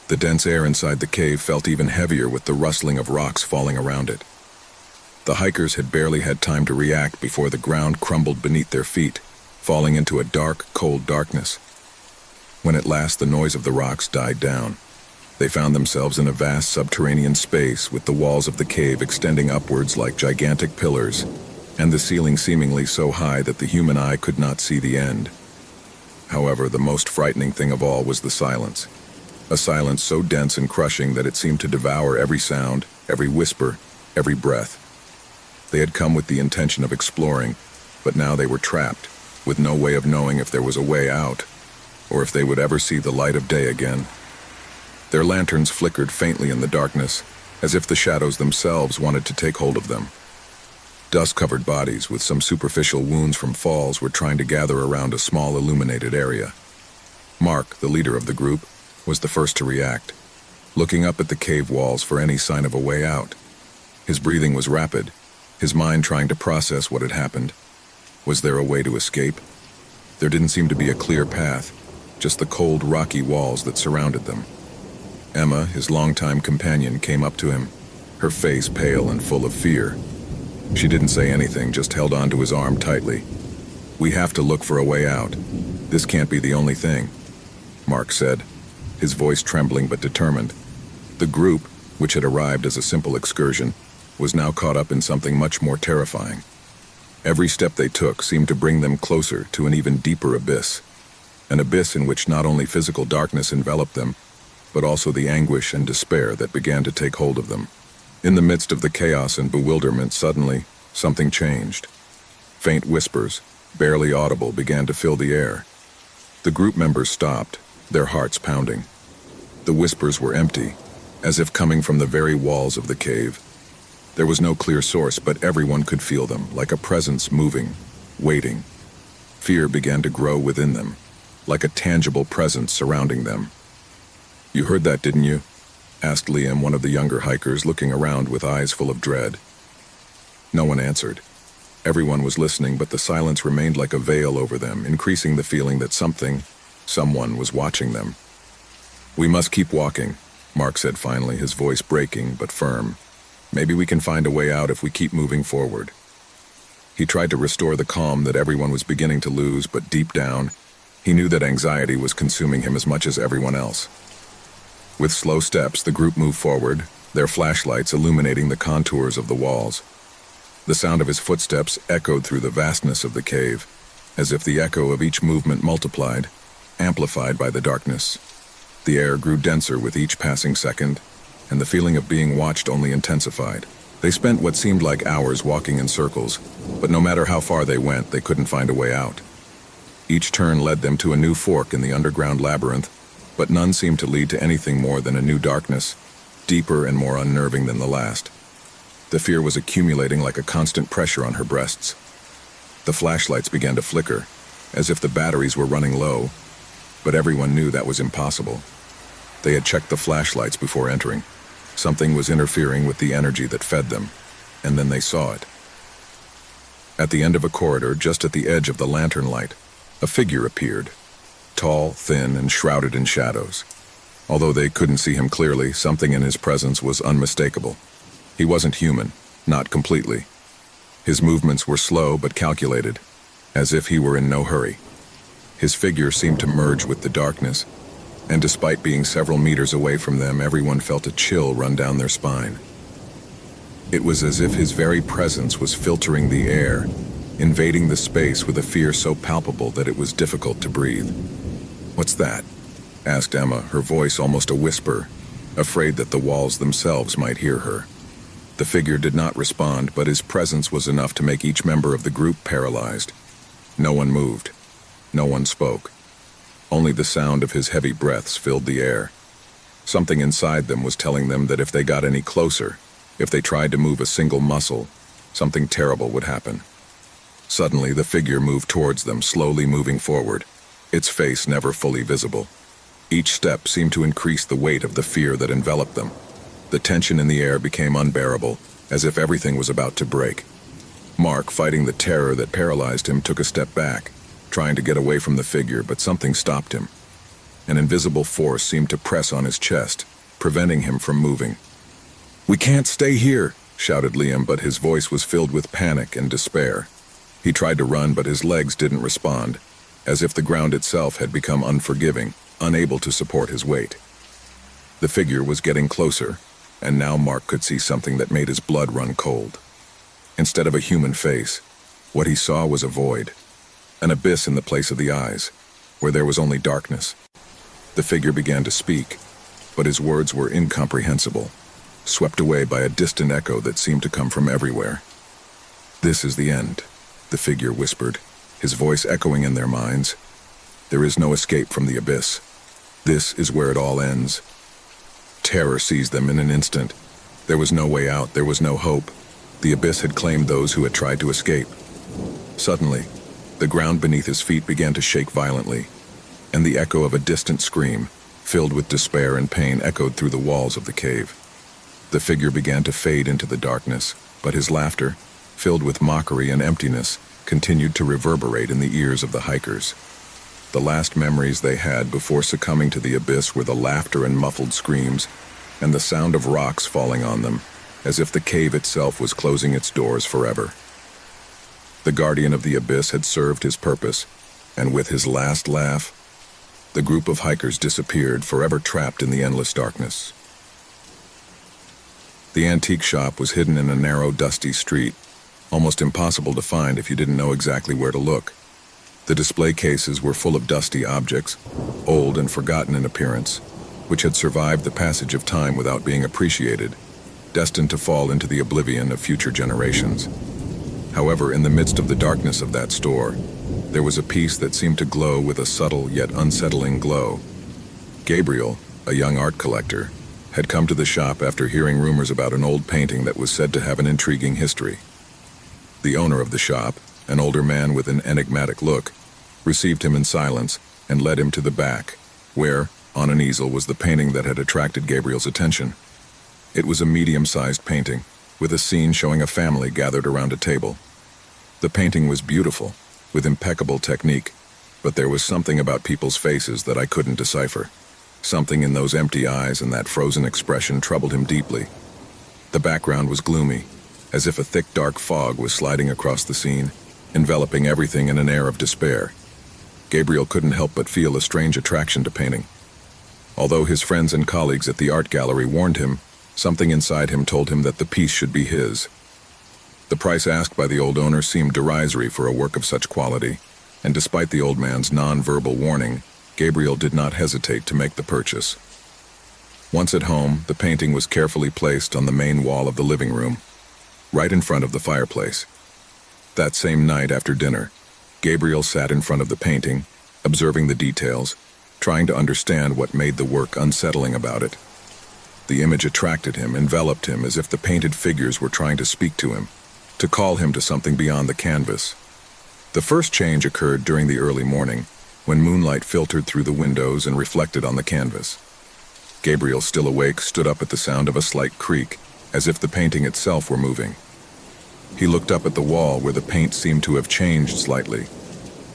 The dense air inside the cave felt even heavier with the rustling of rocks falling around it. The hikers had barely had time to react before the ground crumbled beneath their feet, falling into a dark, cold darkness. When at last the noise of the rocks died down, they found themselves in a vast subterranean space with the walls of the cave extending upwards like gigantic pillars, and the ceiling seemingly so high that the human eye could not see the end. However, the most frightening thing of all was the silence. A silence so dense and crushing that it seemed to devour every sound, every whisper, every breath. They had come with the intention of exploring, but now they were trapped, with no way of knowing if there was a way out, or if they would ever see the light of day again. Their lanterns flickered faintly in the darkness, as if the shadows themselves wanted to take hold of them. Dust-covered bodies with some superficial wounds from falls were trying to gather around a small illuminated area. Mark, the leader of the group, was the first to react, looking up at the cave walls for any sign of a way out. His breathing was rapid, his mind trying to process what had happened. Was there a way to escape? There didn't seem to be a clear path, just the cold, rocky walls that surrounded them. Emma, his longtime companion, came up to him, her face pale and full of fear. She didn't say anything, just held onto his arm tightly. "We have to look for a way out. This can't be the only thing," Mark said, his voice trembling but determined. The group, which had arrived as a simple excursion, was now caught up in something much more terrifying. Every step they took seemed to bring them closer to an even deeper abyss, an abyss in which not only physical darkness enveloped them, but also the anguish and despair that began to take hold of them. In the midst of the chaos and bewilderment, suddenly, something changed. Faint whispers, barely audible, began to fill the air. The group members stopped, their hearts pounding. The whispers were empty, as if coming from the very walls of the cave. There was no clear source, but everyone could feel them, like a presence moving, waiting. Fear began to grow within them, like a tangible presence surrounding them. "You heard that, didn't you?" asked Liam, one of the younger hikers, looking around with eyes full of dread. No one answered. Everyone was listening, but the silence remained like a veil over them, increasing the feeling that someone was watching them. "We must keep walking," Mark said finally, his voice breaking but firm. "Maybe we can find a way out if we keep moving forward." He tried to restore the calm that everyone was beginning to lose, but deep down, he knew that anxiety was consuming him as much as everyone else. With slow steps, the group moved forward, their flashlights illuminating the contours of the walls. The sound of his footsteps echoed through the vastness of the cave, as if the echo of each movement multiplied, amplified by the darkness. The air grew denser with each passing second, and the feeling of being watched only intensified. They spent what seemed like hours walking in circles, but no matter how far they went, they couldn't find a way out. Each turn led them to a new fork in the underground labyrinth, but none seemed to lead to anything more than a new darkness, deeper and more unnerving than the last. The fear was accumulating like a constant pressure on her breasts. The flashlights began to flicker, as if the batteries were running low, but everyone knew that was impossible. They had checked the flashlights before entering. Something was interfering with the energy that fed them, and then they saw it. At the end of a corridor, just at the edge of the lantern light, a figure appeared, tall, thin, and shrouded in shadows. Although they couldn't see him clearly, something in his presence was unmistakable. He wasn't human, not completely. His movements were slow but calculated, as if he were in no hurry. His figure seemed to merge with the darkness, and despite being several meters away from them, everyone felt a chill run down their spine. It was as if his very presence was filtering the air, invading the space with a fear so palpable that it was difficult to breathe. "What's that?" asked Emma, her voice almost a whisper, afraid that the walls themselves might hear her. The figure did not respond, but his presence was enough to make each member of the group paralyzed. No one moved. No one spoke. Only the sound of his heavy breaths filled the air. Something inside them was telling them that if they got any closer, if they tried to move a single muscle, something terrible would happen. Suddenly, the figure moved towards them, slowly moving forward, its face never fully visible. Each step seemed to increase the weight of the fear that enveloped them. The tension in the air became unbearable, as if everything was about to break. Mark, fighting the terror that paralyzed him, took a step back, trying to get away from the figure, but something stopped him. An invisible force seemed to press on his chest, preventing him from moving. "We can't stay here," shouted Liam, but his voice was filled with panic and despair. He tried to run, but his legs didn't respond, as if the ground itself had become unforgiving, unable to support his weight. The figure was getting closer, and now Mark could see something that made his blood run cold. Instead of a human face, what he saw was a void, an abyss in the place of the eyes, where there was only darkness. The figure began to speak, but his words were incomprehensible, swept away by a distant echo that seemed to come from everywhere. "This is the end," the figure whispered, his voice echoing in their minds. "There is no escape from the abyss. This is where it all ends." Terror seized them in an instant. There was no way out, there was no hope. The abyss had claimed those who had tried to escape. Suddenly, the ground beneath his feet began to shake violently, and the echo of a distant scream, filled with despair and pain, echoed through the walls of the cave. The figure began to fade into the darkness, but his laughter, filled with mockery and emptiness, continued to reverberate in the ears of the hikers. The last memories they had before succumbing to the abyss were the laughter and muffled screams, and the sound of rocks falling on them, as if the cave itself was closing its doors forever. The guardian of the abyss had served his purpose, and with his last laugh, the group of hikers disappeared, forever trapped in the endless darkness. The antique shop was hidden in a narrow, dusty street, almost impossible to find if you didn't know exactly where to look. The display cases were full of dusty objects, old and forgotten in appearance, which had survived the passage of time without being appreciated, destined to fall into the oblivion of future generations. However, in the midst of the darkness of that store, there was a piece that seemed to glow with a subtle yet unsettling glow. Gabriel, a young art collector, had come to the shop after hearing rumors about an old painting that was said to have an intriguing history. The owner of the shop, an older man with an enigmatic look, received him in silence and led him to the back, where, on an easel, was the painting that had attracted Gabriel's attention. It was a medium-sized painting, with a scene showing a family gathered around a table. The painting was beautiful, with impeccable technique, but there was something about people's faces that I couldn't decipher. Something in those empty eyes and that frozen expression troubled him deeply. The background was gloomy, as if a thick dark fog was sliding across the scene, enveloping everything in an air of despair. Gabriel couldn't help but feel a strange attraction to painting. Although his friends and colleagues at the art gallery warned him, something inside him told him that the piece should be his. The price asked by the old owner seemed derisory for a work of such quality, and despite the old man's non-verbal warning, Gabriel did not hesitate to make the purchase. Once at home, the painting was carefully placed on the main wall of the living room, right in front of the fireplace. That same night after dinner, Gabriel sat in front of the painting, observing the details, trying to understand what made the work unsettling about it. The image attracted him, enveloped him, as if the painted figures were trying to speak to him, to call him to something beyond the canvas. The first change occurred during the early morning, when moonlight filtered through the windows and reflected on the canvas. Gabriel, still awake, stood up at the sound of a slight creak, as if the painting itself were moving. He looked up at the wall where the paint seemed to have changed slightly.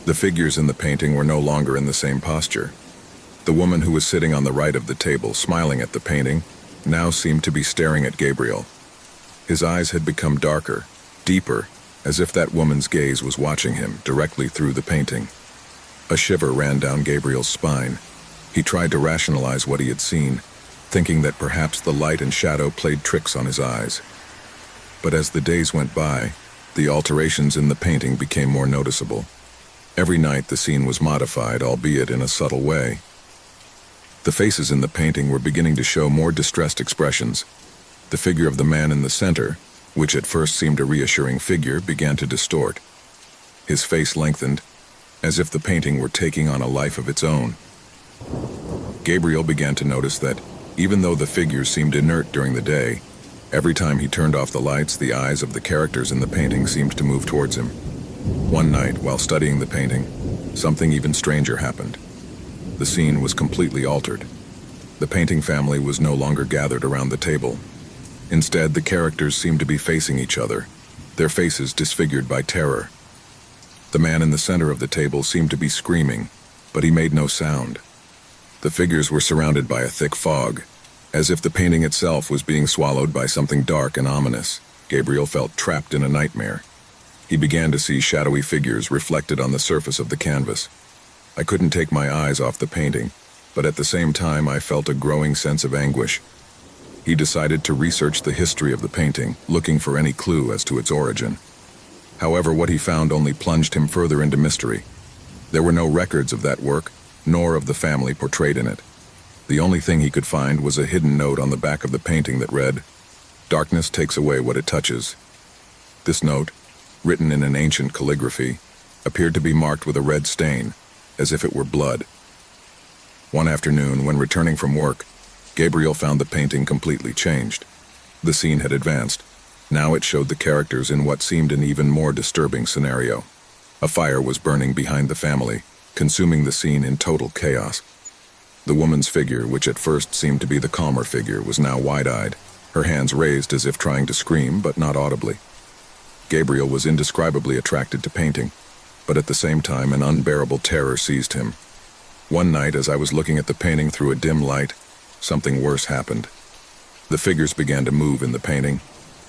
The figures in the painting were no longer in the same posture. The woman who was sitting on the right of the table, smiling at the painting, now seemed to be staring at Gabriel. His eyes had become darker, deeper, as if that woman's gaze was watching him directly through the painting. A shiver ran down Gabriel's spine. He tried to rationalize what he had seen, thinking that perhaps the light and shadow played tricks on his eyes. But as the days went by, the alterations in the painting became more noticeable. Every night the scene was modified, albeit in a subtle way. The faces in the painting were beginning to show more distressed expressions. The figure of the man in the center, which at first seemed a reassuring figure, began to distort. His face lengthened, as if the painting were taking on a life of its own. Gabriel began to notice that, even though the figures seemed inert during the day, every time he turned off the lights, the eyes of the characters in the painting seemed to move towards him. One night, while studying the painting, something even stranger happened. The scene was completely altered. The painting family was no longer gathered around the table. Instead, the characters seemed to be facing each other, their faces disfigured by terror. The man in the center of the table seemed to be screaming, but he made no sound. The figures were surrounded by a thick fog, as if the painting itself was being swallowed by something dark and ominous. Gabriel felt trapped in a nightmare. He began to see shadowy figures reflected on the surface of the canvas. I couldn't take my eyes off the painting, but at the same time I felt a growing sense of anguish. He decided to research the history of the painting, looking for any clue as to its origin. However, what he found only plunged him further into mystery. There were no records of that work, nor of the family portrayed in it. The only thing he could find was a hidden note on the back of the painting that read, "Darkness takes away what it touches." This note, written in an ancient calligraphy, appeared to be marked with a red stain, as if it were blood. One afternoon, when returning from work, Gabriel found the painting completely changed. The scene had advanced. Now it showed the characters in what seemed an even more disturbing scenario. A fire was burning behind the family, consuming the scene in total chaos. The woman's figure, which at first seemed to be the calmer figure, was now wide-eyed, her hands raised as if trying to scream, but not audibly. Gabriel was indescribably attracted to painting, but at the same time an unbearable terror seized him. One night, as I was looking at the painting through a dim light, something worse happened. The figures began to move in the painting.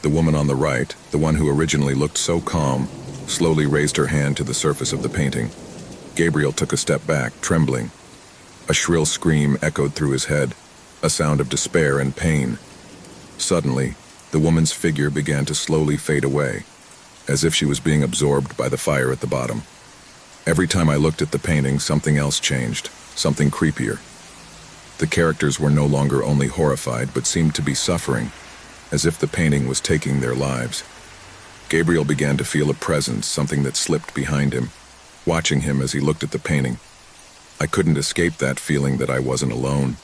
The woman on the right, the one who originally looked so calm, slowly raised her hand to the surface of the painting. Gabriel took a step back, trembling. A shrill scream echoed through his head, a sound of despair and pain. Suddenly, the woman's figure began to slowly fade away, as if she was being absorbed by the fire at the bottom. Every time I looked at the painting, something else changed, something creepier. The characters were no longer only horrified, but seemed to be suffering, as if the painting was taking their lives. Gabriel began to feel a presence, something that slipped behind him, watching him as he looked at the painting. I couldn't escape that feeling that I wasn't alone.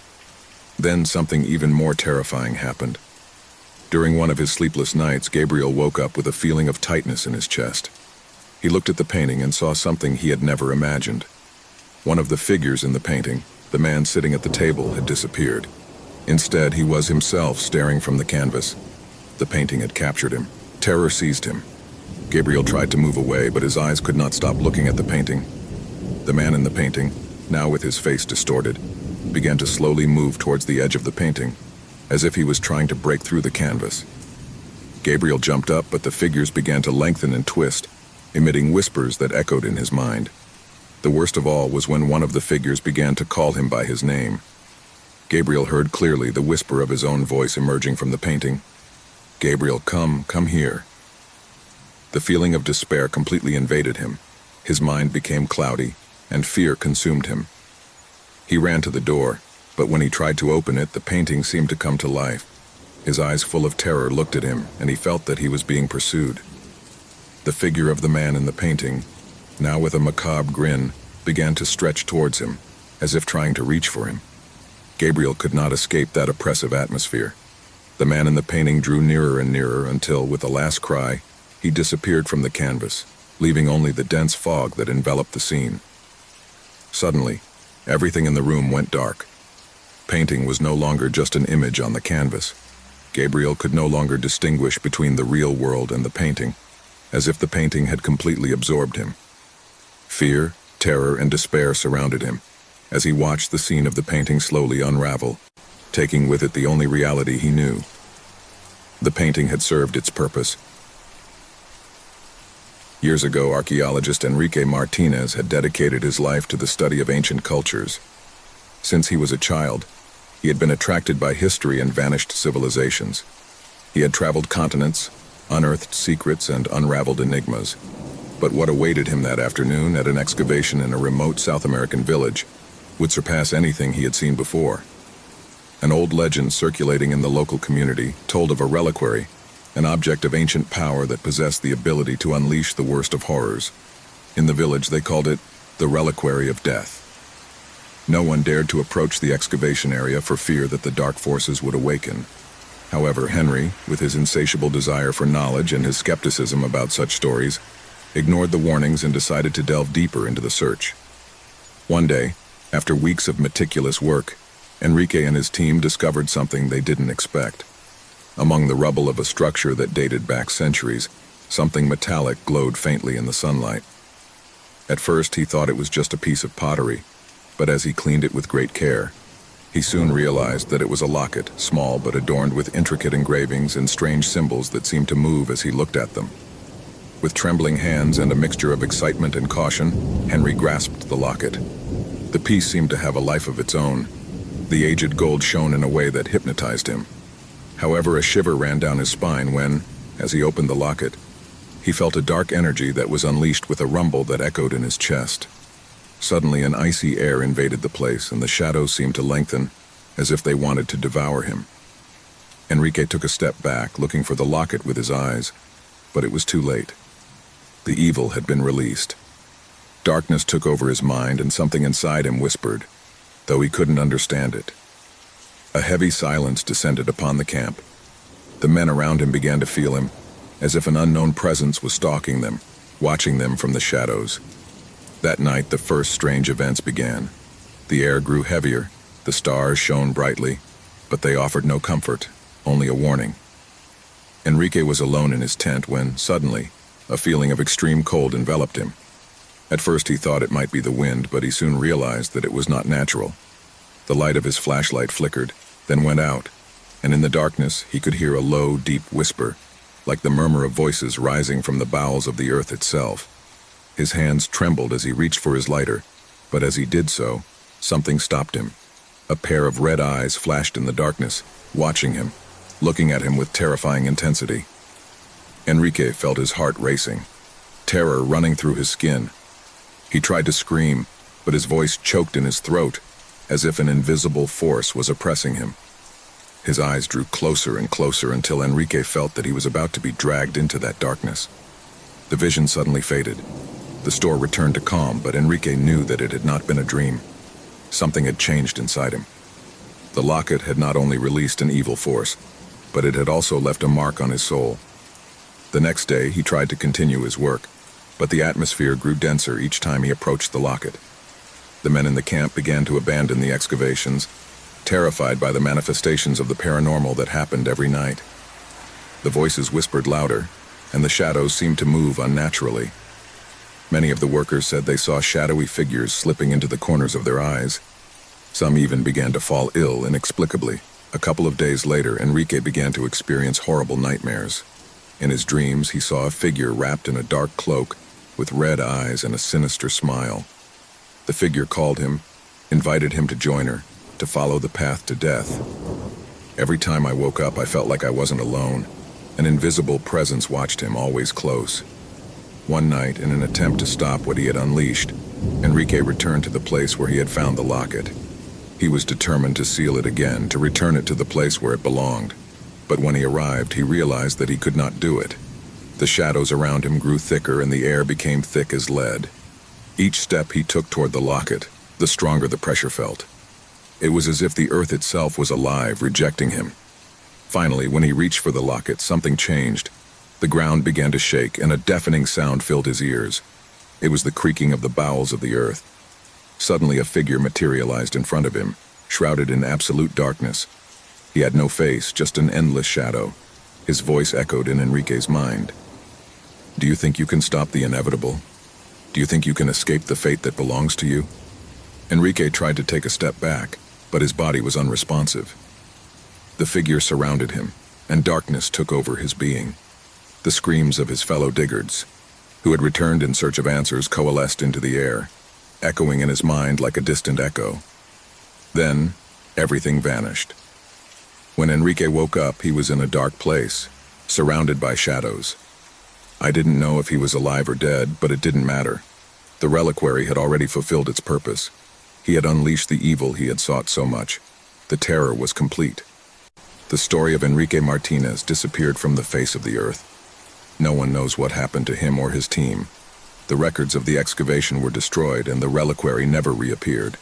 Then something even more terrifying happened. During one of his sleepless nights, Gabriel woke up with a feeling of tightness in his chest. He looked at the painting and saw something he had never imagined. One of the figures in the painting, the man sitting at the table, had disappeared. Instead, he was himself staring from the canvas. The painting had captured him. Terror seized him. Gabriel tried to move away, but his eyes could not stop looking at the painting. The man in the painting, now with his face distorted, began to slowly move towards the edge of the painting, as if he was trying to break through the canvas. Gabriel jumped up, but the figures began to lengthen and twist, emitting whispers that echoed in his mind. The worst of all was when one of the figures began to call him by his name. Gabriel heard clearly the whisper of his own voice emerging from the painting. "Gabriel, come here." The feeling of despair completely invaded him. His mind became cloudy, and fear consumed him. He ran to the door, but when he tried to open it, the painting seemed to come to life. His eyes full of terror looked at him, and he felt that he was being pursued. The figure of the man in the painting, now with a macabre grin, began to stretch towards him, as if trying to reach for him. Gabriel could not escape that oppressive atmosphere. The man in the painting drew nearer and nearer until, with a last cry, he disappeared from the canvas, leaving only the dense fog that enveloped the scene. Suddenly, everything in the room went dark. Painting was no longer just an image on the canvas. Gabriel could no longer distinguish between the real world and the painting, as if the painting had completely absorbed him. Fear, terror, and despair surrounded him, as he watched the scene of the painting slowly unravel, taking with it the only reality he knew. The painting had served its purpose. Years ago, archaeologist Enrique Martinez had dedicated his life to the study of ancient cultures. Since he was a child, he had been attracted by history and vanished civilizations. He had traveled continents, unearthed secrets, and unraveled enigmas. But what awaited him that afternoon at an excavation in a remote South American village would surpass anything he had seen before. An old legend circulating in the local community told of a reliquary, an object of ancient power that possessed the ability to unleash the worst of horrors. In the village, they called it the Reliquary of Death. No one dared to approach the excavation area for fear that the dark forces would awaken. However, Henry, with his insatiable desire for knowledge and his skepticism about such stories, ignored the warnings and decided to delve deeper into the search. One day, after weeks of meticulous work, Enrique and his team discovered something they didn't expect. Among the rubble of a structure that dated back centuries, something metallic glowed faintly in the sunlight. At first, he thought it was just a piece of pottery, but as he cleaned it with great care, He soon realized that it was a locket, small but adorned with intricate engravings and strange symbols that seemed to move as he looked at them. With trembling hands and a mixture of excitement and caution, Henry grasped the locket. The piece seemed to have a life of its own. The aged gold shone in a way that hypnotized him. However, a shiver ran down his spine when, as he opened the locket, he felt a dark energy that was unleashed with a rumble that echoed in his chest. Suddenly, an icy air invaded the place, and the shadows seemed to lengthen, as if they wanted to devour him. Enrique took a step back, looking for the locket with his eyes, but it was too late. The evil had been released. Darkness took over his mind, and something inside him whispered, though he couldn't understand it. A heavy silence descended upon the camp. The men around him began to feel him, as if an unknown presence was stalking them, watching them from the shadows. That night, the first strange events began. The air grew heavier, the stars shone brightly, but they offered no comfort, only a warning. Enrique was alone in his tent when, suddenly, a feeling of extreme cold enveloped him. At first he thought it might be the wind, but he soon realized that it was not natural. The light of his flashlight flickered, then went out, and in the darkness he could hear a low, deep whisper, like the murmur of voices rising from the bowels of the earth itself. His hands trembled as he reached for his lighter, but as he did so, something stopped him. A pair of red eyes flashed in the darkness, watching him, looking at him with terrifying intensity. Enrique felt his heart racing, terror running through his skin. He tried to scream, but his voice choked in his throat, as if an invisible force was oppressing him. His eyes drew closer and closer until Enrique felt that he was about to be dragged into that darkness. The vision suddenly faded. The store returned to calm, but Enrique knew that it had not been a dream. Something had changed inside him. The locket had not only released an evil force, but it had also left a mark on his soul. The next day, he tried to continue his work, but the atmosphere grew denser each time he approached the locket. The men in the camp began to abandon the excavations, terrified by the manifestations of the paranormal that happened every night. The voices whispered louder, and the shadows seemed to move unnaturally. Many of the workers said they saw shadowy figures slipping into the corners of their eyes. Some even began to fall ill inexplicably. A couple of days later, Enrique began to experience horrible nightmares. In his dreams, he saw a figure wrapped in a dark cloak, with red eyes and a sinister smile. The figure called him, invited him to join her, to follow the path to death. Every time I woke up, I felt like I wasn't alone. An invisible presence watched him, always close. One night, in an attempt to stop what he had unleashed, Enrique returned to the place where he had found the locket. He was determined to seal it again, to return it to the place where it belonged. But when he arrived, he realized that he could not do it. The shadows around him grew thicker and the air became thick as lead. Each step he took toward the locket, the stronger the pressure felt. It was as if the earth itself was alive, rejecting him. Finally, when he reached for the locket, something changed. The ground began to shake, and a deafening sound filled his ears. It was the creaking of the bowels of the earth. Suddenly, a figure materialized in front of him, shrouded in absolute darkness. He had no face, just an endless shadow. His voice echoed in Enrique's mind. "Do you think you can stop the inevitable? Do you think you can escape the fate that belongs to you?" Enrique tried to take a step back, but his body was unresponsive. The figure surrounded him, and darkness took over his being. The screams of his fellow diggards, who had returned in search of answers, coalesced into the air, echoing in his mind like a distant echo. Then, everything vanished. When Enrique woke up, he was in a dark place, surrounded by shadows. I didn't know if he was alive or dead, but it didn't matter. The reliquary had already fulfilled its purpose. He had unleashed the evil he had sought so much. The terror was complete. The story of Enrique Martinez disappeared from the face of the earth. No one knows what happened to him or his team. The records of the excavation were destroyed and the reliquary never reappeared.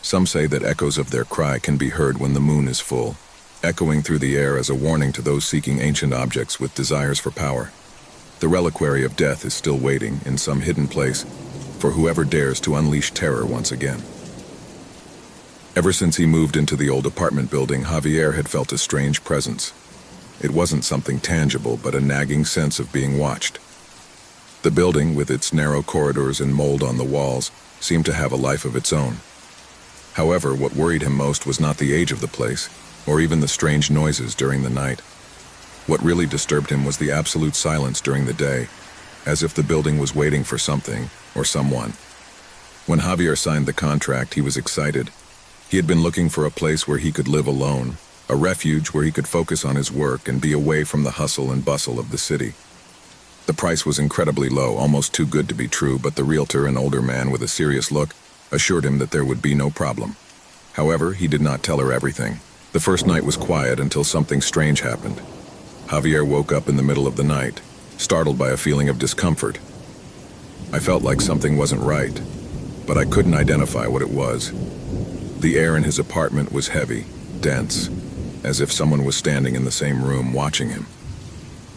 Some say that echoes of their cry can be heard when the moon is full, echoing through the air as a warning to those seeking ancient objects with desires for power. The reliquary of death is still waiting in some hidden place for whoever dares to unleash terror once again. Ever since he moved into the old apartment building, Javier had felt a strange presence. It wasn't something tangible, but a nagging sense of being watched. The building, with its narrow corridors and mold on the walls, seemed to have a life of its own. However, what worried him most was not the age of the place, or even the strange noises during the night. What really disturbed him was the absolute silence during the day, as if the building was waiting for something or someone. When Javier signed the contract, he was excited. He had been looking for a place where he could live alone, a refuge where he could focus on his work and be away from the hustle and bustle of the city. The price was incredibly low, almost too good to be true, but the realtor, an older man with a serious look, assured him that there would be no problem. However, he did not tell her everything. The first night was quiet until something strange happened. Javier woke up in the middle of the night, startled by a feeling of discomfort. I felt like something wasn't right, but I couldn't identify what it was. The air in his apartment was heavy, dense, as if someone was standing in the same room watching him.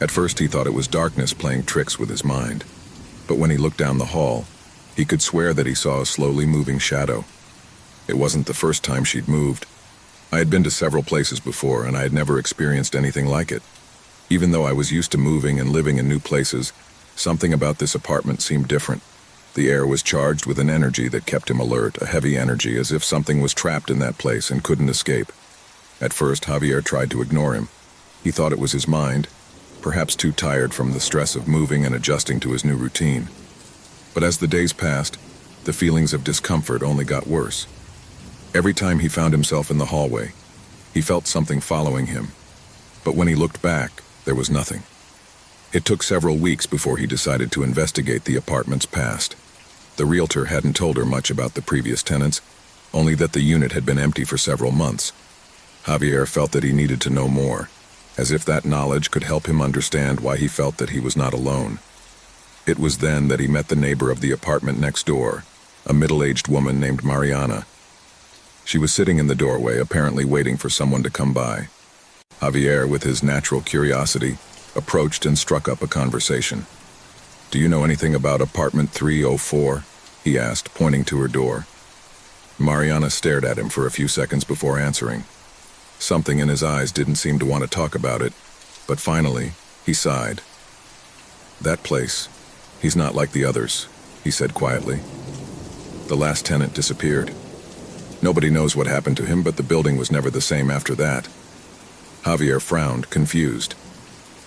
At first he thought it was darkness playing tricks with his mind, but when he looked down the hall, he could swear that he saw a slowly moving shadow. It wasn't the first time she'd moved. I had been to several places before, and I had never experienced anything like it. Even though I was used to moving and living in new places, something about this apartment seemed different. The air was charged with an energy that kept him alert, a heavy energy, as if something was trapped in that place and couldn't escape. At first, Javier tried to ignore him. He thought it was his mind, perhaps too tired from the stress of moving and adjusting to his new routine. But as the days passed, the feelings of discomfort only got worse. Every time he found himself in the hallway, he felt something following him. But when he looked back, there was nothing. It took several weeks before he decided to investigate the apartment's past. The realtor hadn't told her much about the previous tenants, only that the unit had been empty for several months. Javier felt that he needed to know more, as if that knowledge could help him understand why he felt that he was not alone. It was then that he met the neighbor of the apartment next door, a middle-aged woman named Mariana. She was sitting in the doorway, apparently waiting for someone to come by. Javier, with his natural curiosity, approached and struck up a conversation. "Do you know anything about apartment 304? He asked, pointing to her door. Mariana stared at him for a few seconds before answering. Something in his eyes didn't seem to want to talk about it, but finally, he sighed. "That place, he's not like the others," he said quietly. "The last tenant disappeared. Nobody knows what happened to him, but the building was never the same after that." Javier frowned, confused.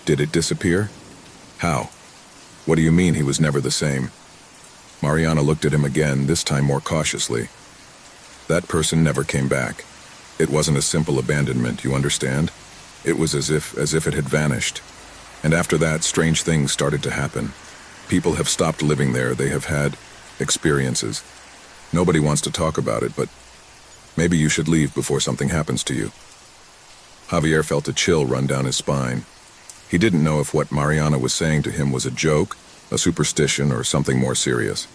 "Did it disappear? How? What do you mean he was never the same?" Mariana looked at him again, this time more cautiously. "That person never came back. It wasn't a simple abandonment, you understand? It was as if it had vanished. And after that, strange things started to happen. People have stopped living there. They have had experiences. Nobody wants to talk about it, but maybe you should leave before something happens to you." Javier felt a chill run down his spine. He didn't know if what Mariana was saying to him was a joke, a superstition, or something more serious.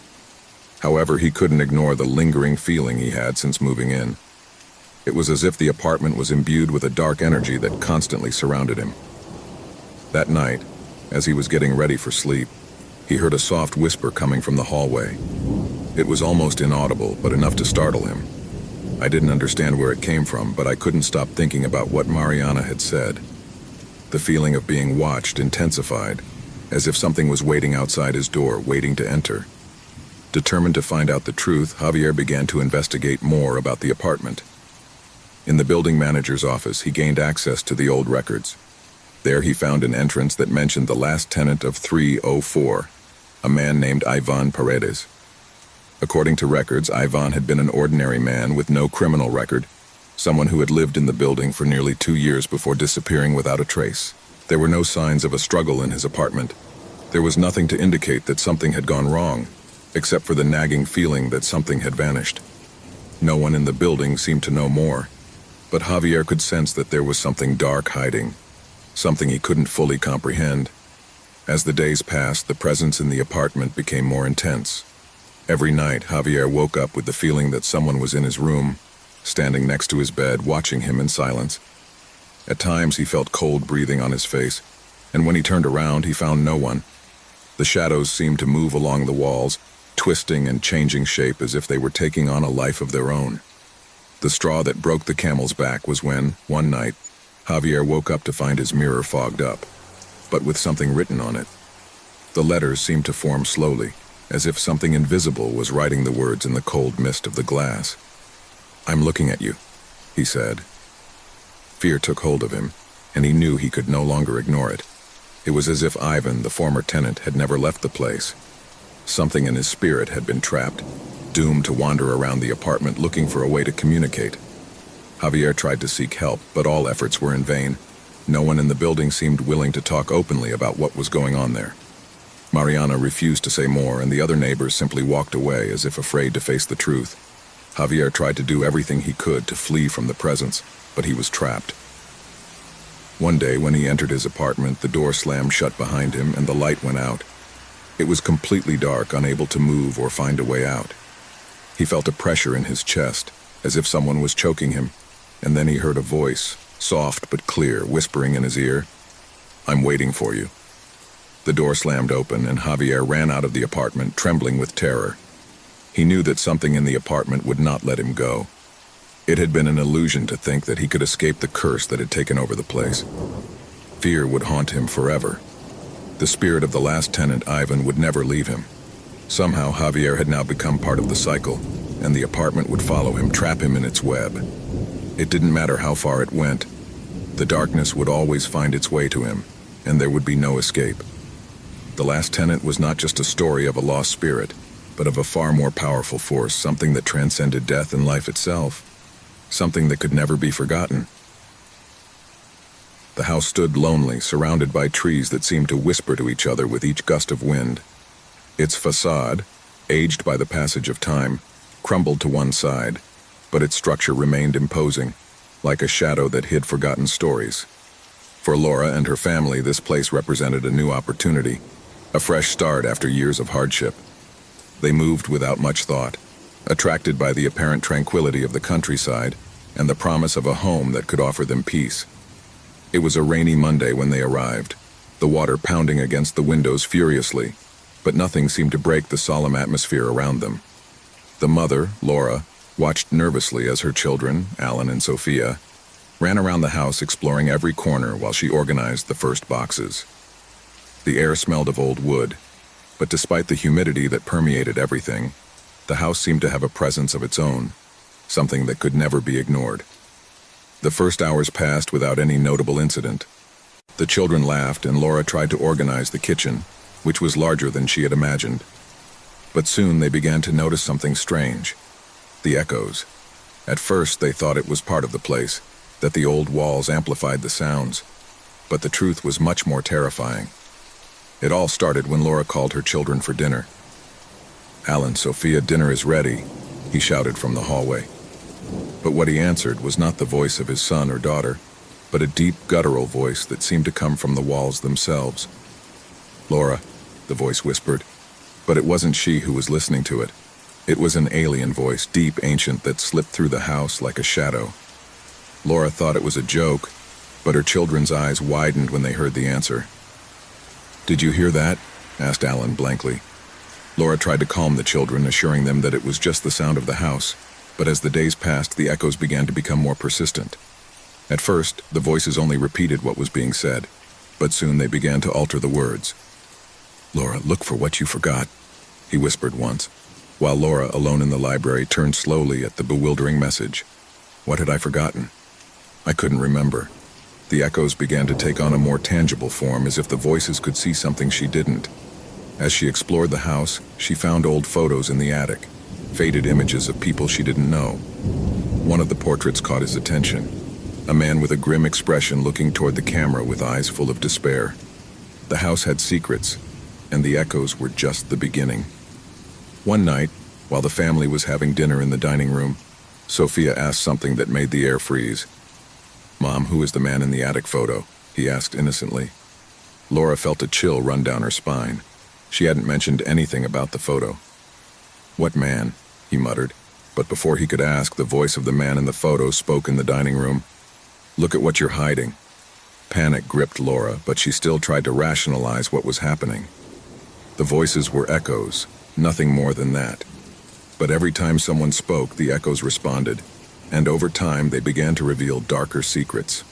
However, he couldn't ignore the lingering feeling he had since moving in. It was as if the apartment was imbued with a dark energy that constantly surrounded him. That night, as he was getting ready for sleep, he heard a soft whisper coming from the hallway. It was almost inaudible, but enough to startle him. I didn't understand where it came from, but I couldn't stop thinking about what Mariana had said. The feeling of being watched intensified, as if something was waiting outside his door, waiting to enter. Determined to find out the truth, Javier began to investigate more about the apartment. In the building manager's office, he gained access to the old records. There he found an entrance that mentioned the last tenant of 304, a man named Ivan Paredes. According to records, Ivan had been an ordinary man with no criminal record, someone who had lived in the building for nearly 2 years before disappearing without a trace. There were no signs of a struggle in his apartment. There was nothing to indicate that something had gone wrong, except for the nagging feeling that something had vanished. No one in the building seemed to know more, but Javier could sense that there was something dark hiding, something he couldn't fully comprehend. As the days passed, the presence in the apartment became more intense. Every night, Javier woke up with the feeling that someone was in his room, standing next to his bed, watching him in silence. At times, he felt cold breathing on his face, and when he turned around, he found no one. The shadows seemed to move along the walls, twisting and changing shape as if they were taking on a life of their own. The straw that broke the camel's back was when, one night, Javier woke up to find his mirror fogged up, but with something written on it. The letters seemed to form slowly, as if something invisible was writing the words in the cold mist of the glass. "I'm looking at you," he said. Fear took hold of him, and he knew he could no longer ignore it. It was as if Ivan, the former tenant, had never left the place. Something in his spirit had been trapped, doomed to wander around the apartment looking for a way to communicate. Javier tried to seek help, but all efforts were in vain. No one in the building seemed willing to talk openly about what was going on there. Mariana refused to say more, and the other neighbors simply walked away as if afraid to face the truth. Javier tried to do everything he could to flee from the presence, but he was trapped. One day, when he entered his apartment, the door slammed shut behind him and the light went out. It was completely dark, unable to move or find a way out. He felt a pressure in his chest, as if someone was choking him, and then he heard a voice, soft but clear, whispering in his ear, "I'm waiting for you." The door slammed open, and Javier ran out of the apartment, trembling with terror. He knew that something in the apartment would not let him go. It had been an illusion to think that he could escape the curse that had taken over the place. Fear would haunt him forever. The spirit of the last tenant, Ivan, would never leave him. Somehow, Javier had now become part of the cycle, and the apartment would follow him, trap him in its web. It didn't matter how far it went. The darkness would always find its way to him, and there would be no escape. The last tenant was not just a story of a lost spirit, but of a far more powerful force, something that transcended death and life itself, something that could never be forgotten. The house stood lonely, surrounded by trees that seemed to whisper to each other with each gust of wind. Its facade, aged by the passage of time, crumbled to one side, but its structure remained imposing, like a shadow that hid forgotten stories. For Laura and her family, this place represented a new opportunity, a fresh start after years of hardship. They moved without much thought, attracted by the apparent tranquility of the countryside and the promise of a home that could offer them peace. It was a rainy Monday when they arrived, the water pounding against the windows furiously, but nothing seemed to break the solemn atmosphere around them. The mother, Laura, watched nervously as her children, Alan and Sophia, ran around the house exploring every corner while she organized the first boxes. The air smelled of old wood, but despite the humidity that permeated everything, the house seemed to have a presence of its own, something that could never be ignored. The first hours passed without any notable incident. The children laughed, and Laura tried to organize the kitchen, which was larger than she had imagined. But soon they began to notice something strange: the echoes. At first they thought it was part of the place, that the old walls amplified the sounds, but the truth was much more terrifying. It all started when Laura called her children for dinner. "Alan, Sophia, dinner is ready," he shouted from the hallway. But what he answered was not the voice of his son or daughter, but a deep, guttural voice that seemed to come from the walls themselves. "Laura," the voice whispered, but it wasn't she who was listening to it. It was an alien voice, deep, ancient, that slipped through the house like a shadow. Laura thought it was a joke, but her children's eyes widened when they heard the answer. "Did you hear that?" asked Alan blankly. Laura tried to calm the children, assuring them that it was just the sound of the house, but as the days passed, the echoes began to become more persistent. At first, the voices only repeated what was being said, but soon they began to alter the words. "Laura, look for what you forgot," he whispered once, while Laura, alone in the library, turned slowly at the bewildering message. What had I forgotten? I couldn't remember. The echoes began to take on a more tangible form, as if the voices could see something she didn't. As she explored the house, she found old photos in the attic, faded images of people she didn't know. One of the portraits caught his attention, a man with a grim expression looking toward the camera with eyes full of despair. The house had secrets, and the echoes were just the beginning. One night, while the family was having dinner in the dining room, Sophia asked something that made the air freeze. "Mom, who is the man in the attic photo?" he asked innocently. Laura felt a chill run down her spine. She hadn't mentioned anything about the photo. "What man?" he muttered, but before he could ask, the voice of the man in the photo spoke in the dining room. "Look at what you're hiding." Panic gripped Laura, but she still tried to rationalize what was happening. The voices were echoes, nothing more than that. But every time someone spoke, the echoes responded, and over time they began to reveal darker secrets.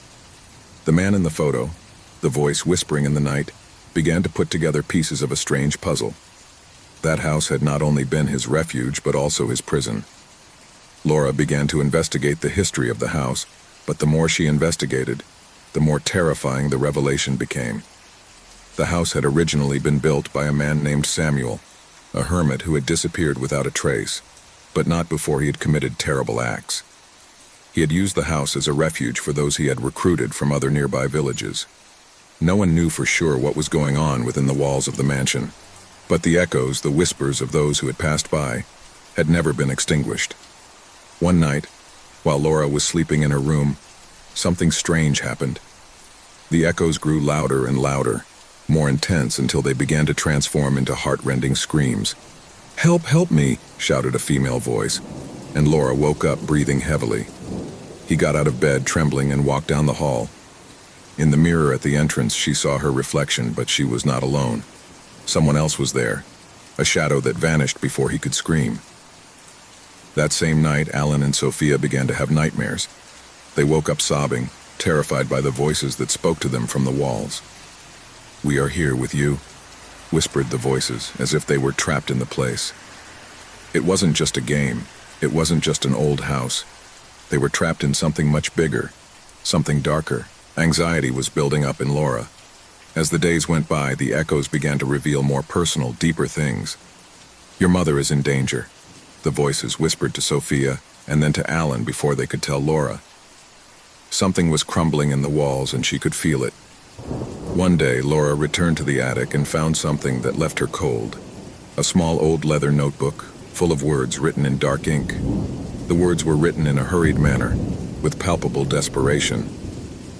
The man in the photo, the voice whispering in the night, began to put together pieces of a strange puzzle. That house had not only been his refuge, but also his prison. Laura began to investigate the history of the house, but the more she investigated, the more terrifying the revelation became. The house had originally been built by a man named Samuel, a hermit who had disappeared without a trace, but not before he had committed terrible acts. He had used the house as a refuge for those he had recruited from other nearby villages. No one knew for sure what was going on within the walls of the mansion, but the echoes, the whispers of those who had passed by, had never been extinguished. One night, while Laura was sleeping in her room, something strange happened. The echoes grew louder and louder, more intense until they began to transform into heart-rending screams. "Help, help me!" shouted a female voice, and Laura woke up breathing heavily. He got out of bed trembling and walked down the hall. In the mirror at the entrance, she saw her reflection, but she was not alone. Someone else was there, a shadow that vanished before he could scream. That same night, Alan and Sophia began to have nightmares. They woke up sobbing, terrified by the voices that spoke to them from the walls. "We are here with you," whispered the voices, as if they were trapped in the place. It wasn't just a game. It wasn't just an old house. They were trapped in something much bigger, something darker. Anxiety was building up in Laura. As the days went by, the echoes began to reveal more personal, deeper things. "Your mother is in danger," the voices whispered to Sophia, and then to Alan before they could tell Laura. Something was crumbling in the walls, and she could feel it. One day, Laura returned to the attic and found something that left her cold. A small old leather notebook, full of words written in dark ink. The words were written in a hurried manner, with palpable desperation.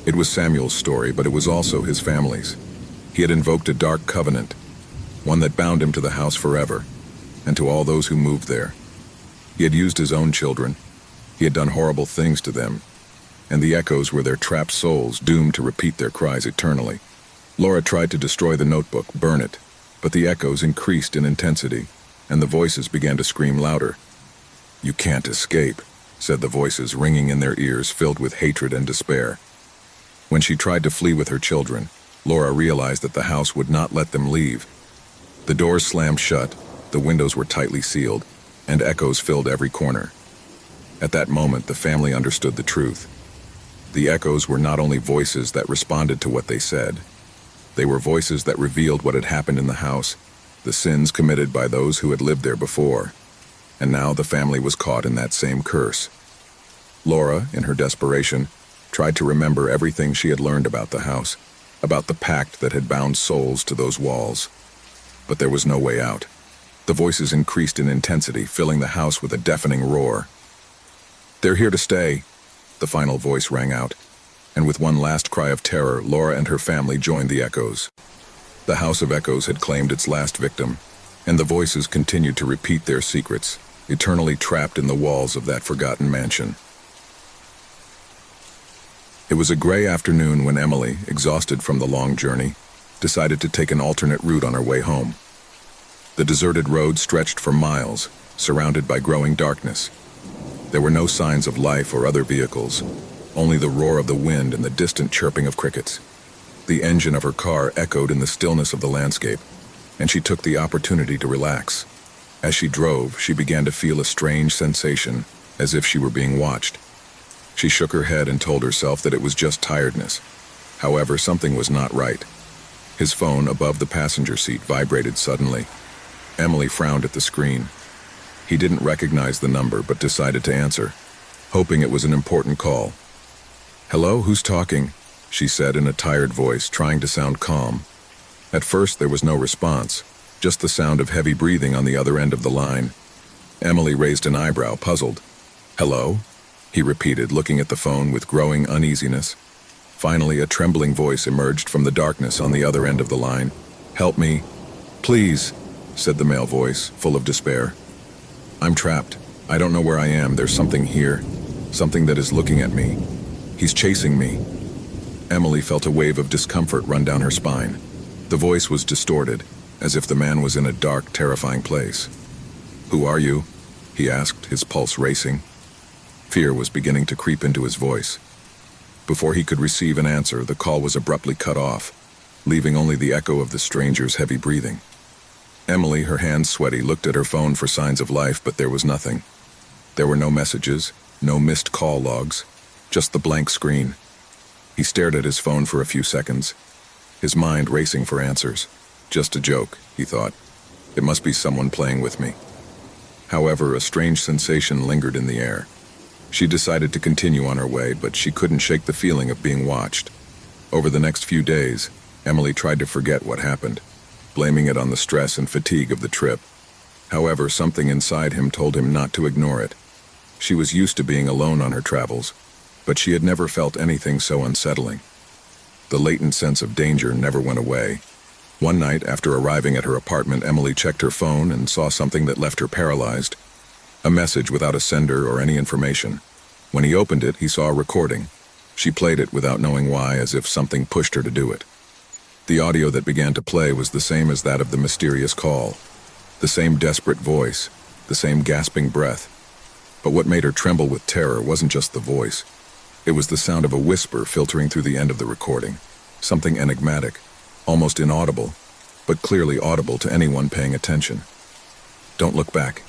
It was Samuel's story, but it was also his family's. He had invoked a dark covenant, one that bound him to the house forever, and to all those who moved there. He had used his own children. He had done horrible things to them, and the echoes were their trapped souls doomed to repeat their cries eternally. Laura tried to destroy the notebook, burn it, but the echoes increased in intensity, and the voices began to scream louder. "You can't escape," said the voices, ringing in their ears, filled with hatred and despair. When she tried to flee with her children, Laura realized that the house would not let them leave. The doors slammed shut, the windows were tightly sealed, and echoes filled every corner. At that moment, the family understood the truth. The echoes were not only voices that responded to what they said. They were voices that revealed what had happened in the house, the sins committed by those who had lived there before. And now the family was caught in that same curse. Laura, in her desperation, tried to remember everything she had learned about the house, about the pact that had bound souls to those walls. But there was no way out. The voices increased in intensity, filling the house with a deafening roar. "They're here to stay," the final voice rang out, and with one last cry of terror, Laura and her family joined the echoes. The House of Echoes had claimed its last victim, and the voices continued to repeat their secrets, eternally trapped in the walls of that forgotten mansion. It was a gray afternoon when Emily, exhausted from the long journey, decided to take an alternate route on her way home. The deserted road stretched for miles, surrounded by growing darkness. There were no signs of life or other vehicles, only the roar of the wind and the distant chirping of crickets. The engine of her car echoed in the stillness of the landscape, and she took the opportunity to relax. As she drove, she began to feel a strange sensation, as if she were being watched. She shook her head and told herself that it was just tiredness. However, something was not right. His phone above the passenger seat vibrated suddenly. Emily frowned at the screen. He didn't recognize the number, but decided to answer, hoping it was an important call. "Hello, who's talking?" she said in a tired voice, trying to sound calm. At first, there was no response, just the sound of heavy breathing on the other end of the line. Emily raised an eyebrow, puzzled. "Hello?" he repeated, looking at the phone with growing uneasiness. Finally, a trembling voice emerged from the darkness on the other end of the line. "Help me, please," said the male voice, full of despair. "I'm trapped. I don't know where I am. There's something here, something that is looking at me. He's chasing me." Emily felt a wave of discomfort run down her spine. The voice was distorted, as if the man was in a dark, terrifying place. "Who are you?" he asked, his pulse racing. Fear was beginning to creep into his voice. Before he could receive an answer, the call was abruptly cut off, leaving only the echo of the stranger's heavy breathing. Emily, her hands sweaty, looked at her phone for signs of life, but there was nothing. There were no messages, no missed call logs, just the blank screen. He stared at his phone for a few seconds, his mind racing for answers. Just a joke, he thought. It must be someone playing with me. However, a strange sensation lingered in the air. She decided to continue on her way, but she couldn't shake the feeling of being watched. Over the next few days, Emily tried to forget what happened, blaming it on the stress and fatigue of the trip. However, something inside him told him not to ignore it. She was used to being alone on her travels, but she had never felt anything so unsettling. The latent sense of danger never went away. One night, after arriving at her apartment, Emily checked her phone and saw something that left her paralyzed. A message without a sender or any information. When he opened it, he saw a recording. She played it without knowing why, as if something pushed her to do it. The audio that began to play was the same as that of the mysterious call. The same desperate voice, the same gasping breath. But what made her tremble with terror wasn't just the voice. It was the sound of a whisper filtering through the end of the recording. Something enigmatic, almost inaudible, but clearly audible to anyone paying attention. "Don't look back,"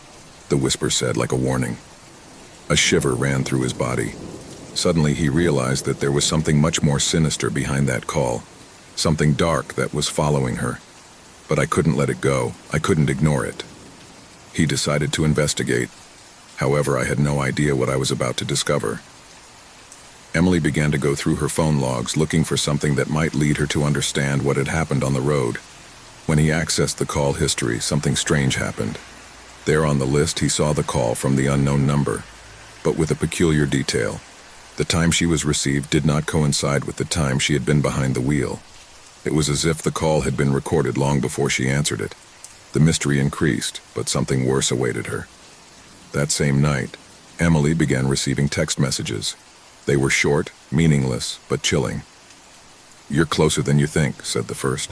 the whisper said like a warning. A shiver ran through his body. Suddenly he realized that there was something much more sinister behind that call. Something dark that was following her. But I couldn't let it go. I couldn't ignore it. He decided to investigate. However, I had no idea what I was about to discover. Emily began to go through her phone logs, looking for something that might lead her to understand what had happened on the road. When he accessed the call history, something strange happened. There on the list, he saw the call from the unknown number, but with a peculiar detail. The time she was received did not coincide with the time she had been behind the wheel. It was as if the call had been recorded long before she answered it. The mystery increased, but something worse awaited her. That same night, Emily began receiving text messages. They were short, meaningless, but chilling. "You're closer than you think," said the first.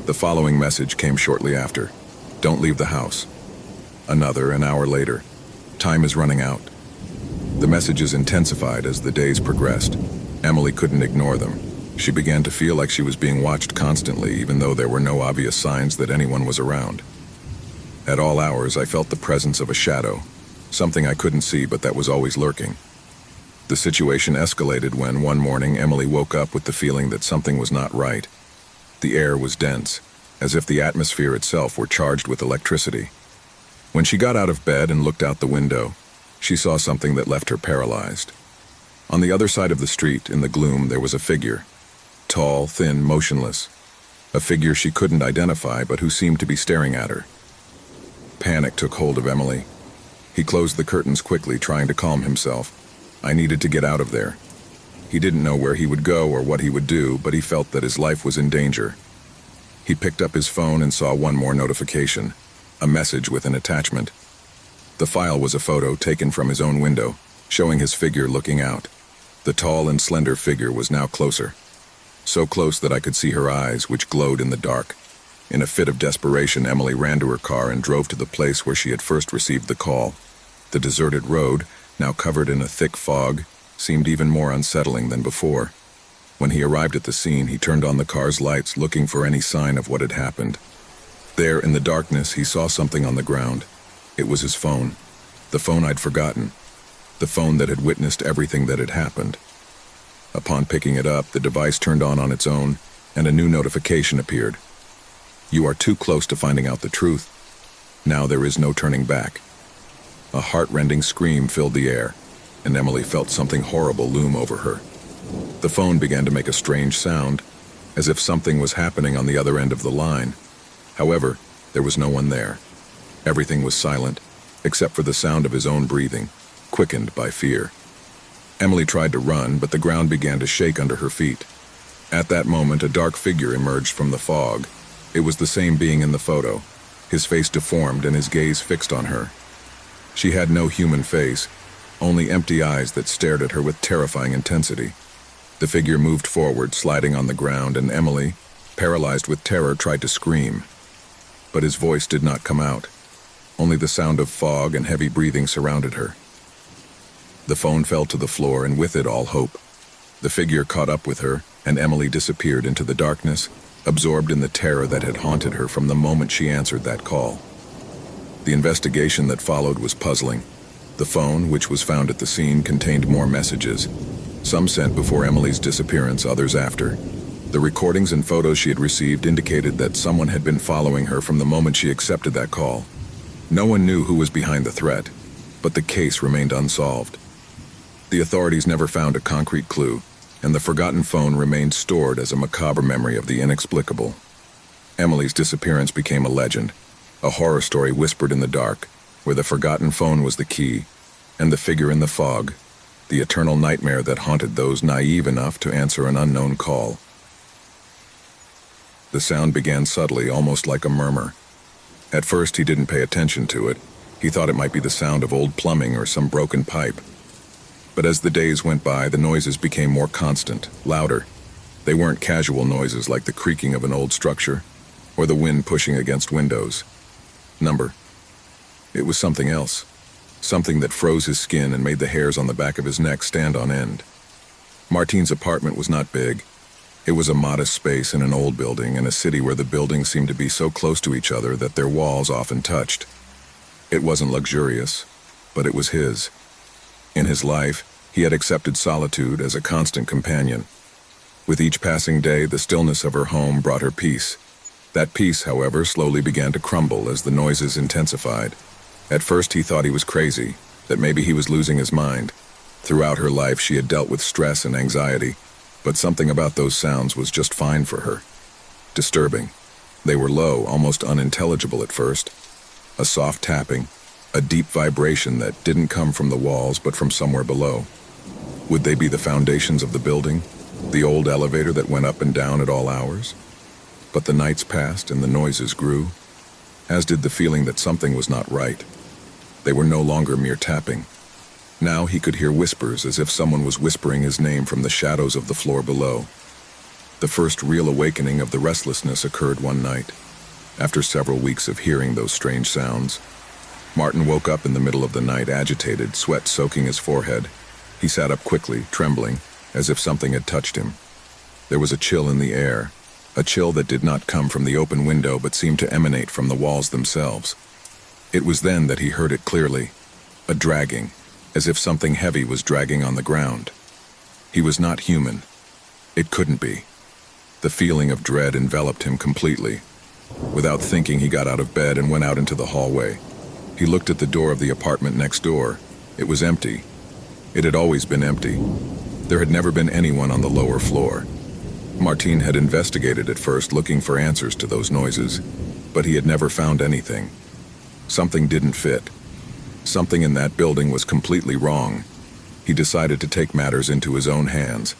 The following message came shortly after. "Don't leave the house." Another, an hour later. "Time is running out." The messages intensified as the days progressed. Emily couldn't ignore them. She began to feel like she was being watched constantly, even though there were no obvious signs that anyone was around. At all hours, I felt the presence of a shadow, something I couldn't see but that was always lurking. The situation escalated when, one morning, Emily woke up with the feeling that something was not right. The air was dense, as if the atmosphere itself were charged with electricity. When she got out of bed and looked out the window, she saw something that left her paralyzed. On the other side of the street, in the gloom, there was a figure. Tall, thin, motionless. A figure she couldn't identify, but who seemed to be staring at her. Panic took hold of Emily. He closed the curtains quickly, trying to calm himself. I needed to get out of there. He didn't know where he would go or what he would do, but he felt that his life was in danger. He picked up his phone and saw one more notification, a message with an attachment. The file was a photo taken from his own window, showing his figure looking out. The tall and slender figure was now closer. So close that I could see her eyes, which glowed in the dark. In a fit of desperation, Emily ran to her car and drove to the place where she had first received the call. The deserted road, now covered in a thick fog, seemed even more unsettling than before. When he arrived at the scene, he turned on the car's lights, looking for any sign of what had happened. There, in the darkness, he saw something on the ground. It was his phone. The phone I'd forgotten. The phone that had witnessed everything that had happened. Upon picking it up, the device turned on its own, and a new notification appeared. "You are too close to finding out the truth. Now there is no turning back." A heart-rending scream filled the air, and Emily felt something horrible loom over her. The phone began to make a strange sound, as if something was happening on the other end of the line. However, there was no one there. Everything was silent, except for the sound of his own breathing, quickened by fear. Emily tried to run, but the ground began to shake under her feet. At that moment, a dark figure emerged from the fog. It was the same being in the photo, his face deformed and his gaze fixed on her. She had no human face, only empty eyes that stared at her with terrifying intensity. The figure moved forward, sliding on the ground, and Emily, paralyzed with terror, tried to scream. But his voice did not come out. Only the sound of fog and heavy breathing surrounded her. The phone fell to the floor, and with it all hope. The figure caught up with her, and Emily disappeared into the darkness, absorbed in the terror that had haunted her from the moment she answered that call. The investigation that followed was puzzling. The phone, which was found at the scene, contained more messages, some sent before Emily's disappearance, others after. The recordings and photos she had received indicated that someone had been following her from the moment she accepted that call. No one knew who was behind the threat, but the case remained unsolved. The authorities never found a concrete clue, and the forgotten phone remained stored as a macabre memory of the inexplicable. Emily's disappearance became a legend, a horror story whispered in the dark, where the forgotten phone was the key, and the figure in the fog, the eternal nightmare that haunted those naive enough to answer an unknown call. The sound began subtly, almost like a murmur. At first he didn't pay attention to it. He thought it might be the sound of old plumbing or some broken pipe. But as the days went by, the noises became more constant, louder. They weren't casual noises like the creaking of an old structure, or the wind pushing against windows. It was something else. Something that froze his skin and made the hairs on the back of his neck stand on end. Martine's apartment was not big. It was a modest space in an old building in a city where the buildings seemed to be so close to each other that their walls often touched. It wasn't luxurious, but it was his. In his life, he had accepted solitude as a constant companion. With each passing day, the stillness of her home brought her peace. That peace, however, slowly began to crumble as the noises intensified. At first he thought he was crazy, that maybe he was losing his mind. Throughout her life she had dealt with stress and anxiety, but something about those sounds was just fine for her. Disturbing. They were low, almost unintelligible at first. A soft tapping, a deep vibration that didn't come from the walls but from somewhere below. Would they be the foundations of the building, the old elevator that went up and down at all hours? But the nights passed and the noises grew, as did the feeling that something was not right. They were no longer mere tapping. Now he could hear whispers, as if someone was whispering his name from the shadows of the floor below. The first real awakening of the restlessness occurred one night. After several weeks of hearing those strange sounds, Martin woke up in the middle of the night, agitated, sweat soaking his forehead. He sat up quickly, trembling, as if something had touched him. There was a chill in the air, a chill that did not come from the open window but seemed to emanate from the walls themselves. It was then that he heard it clearly, a dragging, as if something heavy was dragging on the ground. He was not human. It couldn't be. The feeling of dread enveloped him completely. Without thinking, he got out of bed and went out into the hallway. He looked at the door of the apartment next door. It was empty. It had always been empty. There had never been anyone on the lower floor. Martin had investigated at first, looking for answers to those noises, but he had never found anything. Something didn't fit. Something in that building was completely wrong. He decided to take matters into his own hands.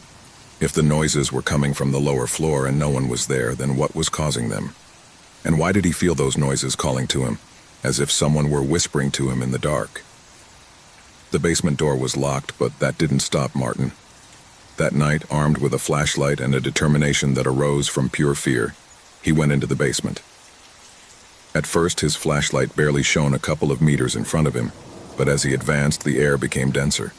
If the noises were coming from the lower floor and no one was there, then what was causing them? And why did he feel those noises calling to him, as if someone were whispering to him in the dark? The basement door was locked, but that didn't stop Martin. That night, armed with a flashlight and a determination that arose from pure fear, he went into the basement. At first, his flashlight barely shone a couple of meters in front of him, but as he advanced, the air became denser.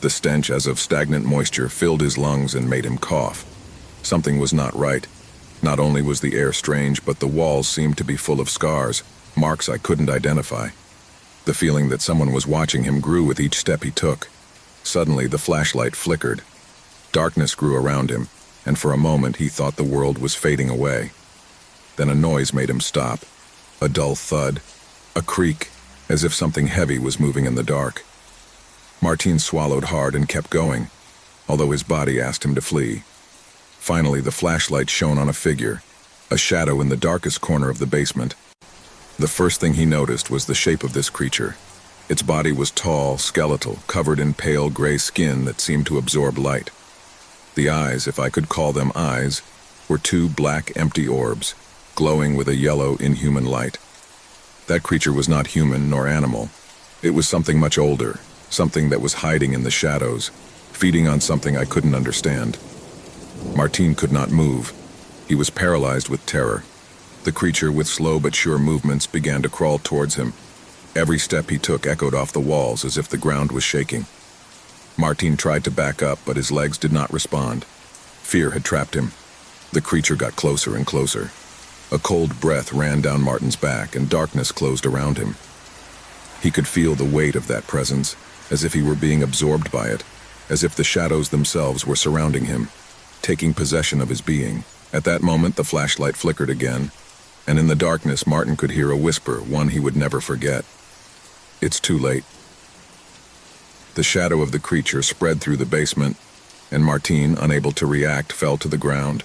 The stench as of stagnant moisture filled his lungs and made him cough. Something was not right. Not only was the air strange, but the walls seemed to be full of scars, marks I couldn't identify. The feeling that someone was watching him grew with each step he took. Suddenly, the flashlight flickered. Darkness grew around him, and for a moment he thought the world was fading away. Then a noise made him stop. A dull thud, a creak, as if something heavy was moving in the dark. Martin swallowed hard and kept going, although his body asked him to flee. Finally, the flashlight shone on a figure, a shadow in the darkest corner of the basement. The first thing he noticed was the shape of this creature. Its body was tall, skeletal, covered in pale gray skin that seemed to absorb light. The eyes, if I could call them eyes, were two black, empty orbs, glowing with a yellow, inhuman light. That creature was not human nor animal. It was something much older, something that was hiding in the shadows, feeding on something I couldn't understand. Martin could not move. He was paralyzed with terror. The creature, with slow but sure movements, began to crawl towards him. Every step he took echoed off the walls as if the ground was shaking. Martin tried to back up, but his legs did not respond. Fear had trapped him. The creature got closer and closer. A cold breath ran down Martin's back, and darkness closed around him. He could feel the weight of that presence, as if he were being absorbed by it, as if the shadows themselves were surrounding him, taking possession of his being. At that moment, the flashlight flickered again, and in the darkness, Martin could hear a whisper, one he would never forget. "It's too late." The shadow of the creature spread through the basement, and Martin, unable to react, fell to the ground.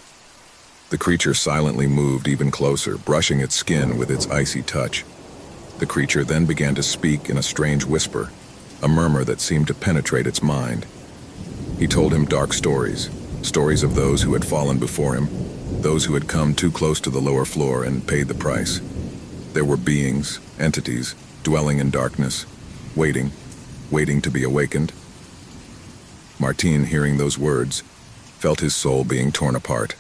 The creature silently moved even closer, brushing its skin with its icy touch. The creature then began to speak in a strange whisper, a murmur that seemed to penetrate its mind. He told him dark stories, stories of those who had fallen before him, those who had come too close to the lower floor and paid the price. There were beings, entities, dwelling in darkness, waiting to be awakened. Martin, hearing those words, felt his soul being torn apart.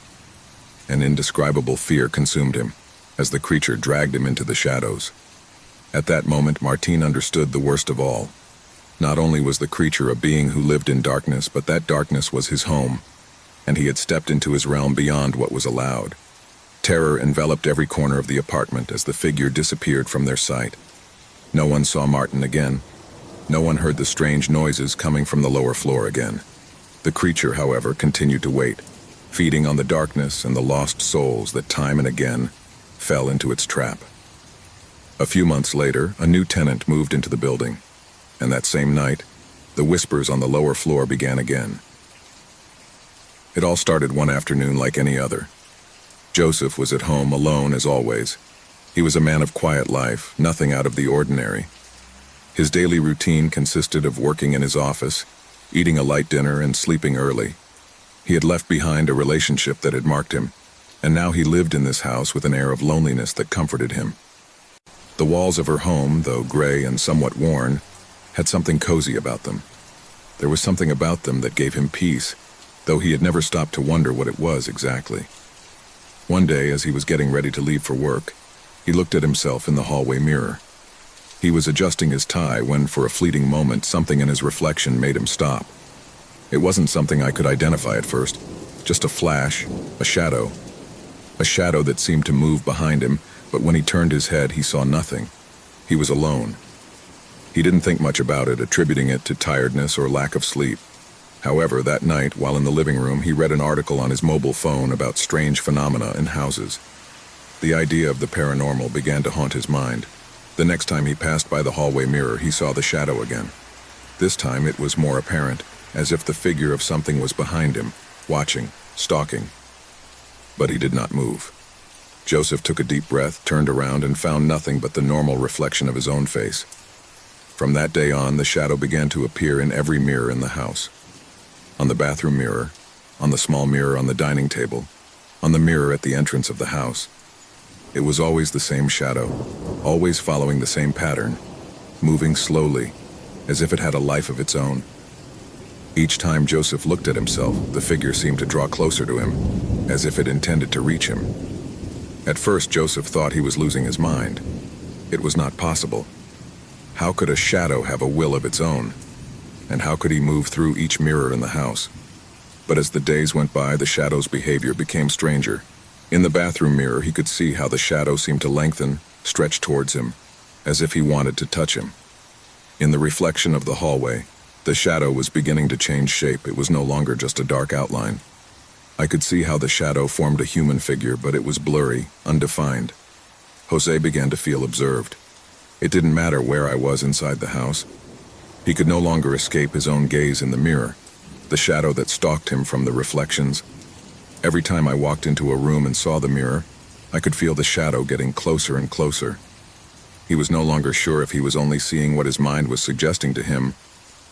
An indescribable fear consumed him, as the creature dragged him into the shadows. At that moment, Martin understood the worst of all. Not only was the creature a being who lived in darkness, but that darkness was his home, and he had stepped into his realm beyond what was allowed. Terror enveloped every corner of the apartment as the figure disappeared from their sight. No one saw Martin again. No one heard the strange noises coming from the lower floor again. The creature, however, continued to wait, feeding on the darkness and the lost souls that time and again fell into its trap. A few months later, a new tenant moved into the building, and that same night, the whispers on the lower floor began again. It all started one afternoon like any other. Joseph was at home alone as always. He was a man of quiet life, nothing out of the ordinary. His daily routine consisted of working in his office, eating a light dinner, and sleeping early. He had left behind a relationship that had marked him, and now he lived in this house with an air of loneliness that comforted him. The walls of her home, though gray and somewhat worn, had something cozy about them. There was something about them that gave him peace, though he had never stopped to wonder what it was exactly. One day, as he was getting ready to leave for work, he looked at himself in the hallway mirror. He was adjusting his tie when, for a fleeting moment, something in his reflection made him stop. It wasn't something I could identify at first, just a flash, a shadow that seemed to move behind him, but when he turned his head, he saw nothing. He was alone. He didn't think much about it, attributing it to tiredness or lack of sleep. However, that night, while in the living room, he read an article on his mobile phone about strange phenomena in houses. The idea of the paranormal began to haunt his mind. The next time he passed by the hallway mirror, he saw the shadow again. This time it was more apparent, as if the figure of something was behind him, watching, stalking. But he did not move. Joseph took a deep breath, turned around, and found nothing but the normal reflection of his own face. From that day on, the shadow began to appear in every mirror in the house. On the bathroom mirror, on the small mirror on the dining table, on the mirror at the entrance of the house. It was always the same shadow, always following the same pattern, moving slowly, as if it had a life of its own. Each time Joseph looked at himself, the figure seemed to draw closer to him, as if it intended to reach him. At first, Joseph thought he was losing his mind. It was not possible. How could a shadow have a will of its own? And how could he move through each mirror in the house? But as the days went by, the shadow's behavior became stranger. In the bathroom mirror, he could see how the shadow seemed to lengthen, stretch towards him, as if he wanted to touch him. In the reflection of the hallway, the shadow was beginning to change shape. It was no longer just a dark outline. I could see how the shadow formed a human figure, but it was blurry, undefined. Jose began to feel observed. It didn't matter where I was inside the house. He could no longer escape his own gaze in the mirror, the shadow that stalked him from the reflections. Every time I walked into a room and saw the mirror, I could feel the shadow getting closer and closer. He was no longer sure if he was only seeing what his mind was suggesting to him,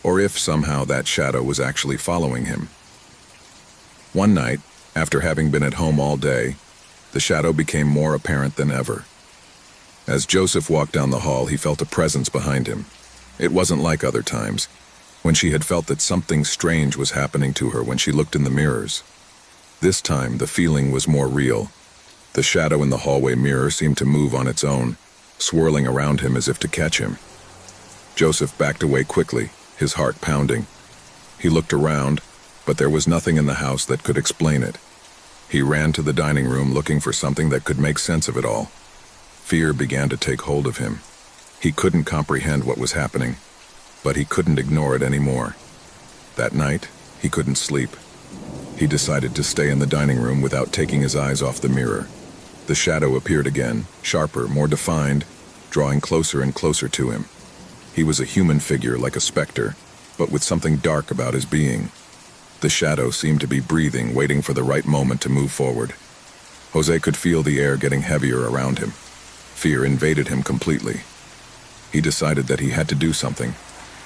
or if somehow that shadow was actually following him. One night, after having been at home all day, the shadow became more apparent than ever. As Joseph walked down the hall, he felt a presence behind him. It wasn't like other times, when she had felt that something strange was happening to her when she looked in the mirrors. This time, the feeling was more real. The shadow in the hallway mirror seemed to move on its own, swirling around him as if to catch him. Joseph backed away quickly, his heart pounding. He looked around, but there was nothing in the house that could explain it. He ran to the dining room looking for something that could make sense of it all. Fear began to take hold of him. He couldn't comprehend what was happening, but he couldn't ignore it anymore. That night, he couldn't sleep. He decided to stay in the dining room without taking his eyes off the mirror. The shadow appeared again, sharper, more defined, drawing closer and closer to him. He was a human figure like a specter, but with something dark about his being. The shadow seemed to be breathing, waiting for the right moment to move forward. Jose could feel the air getting heavier around him. Fear invaded him completely. He decided that he had to do something,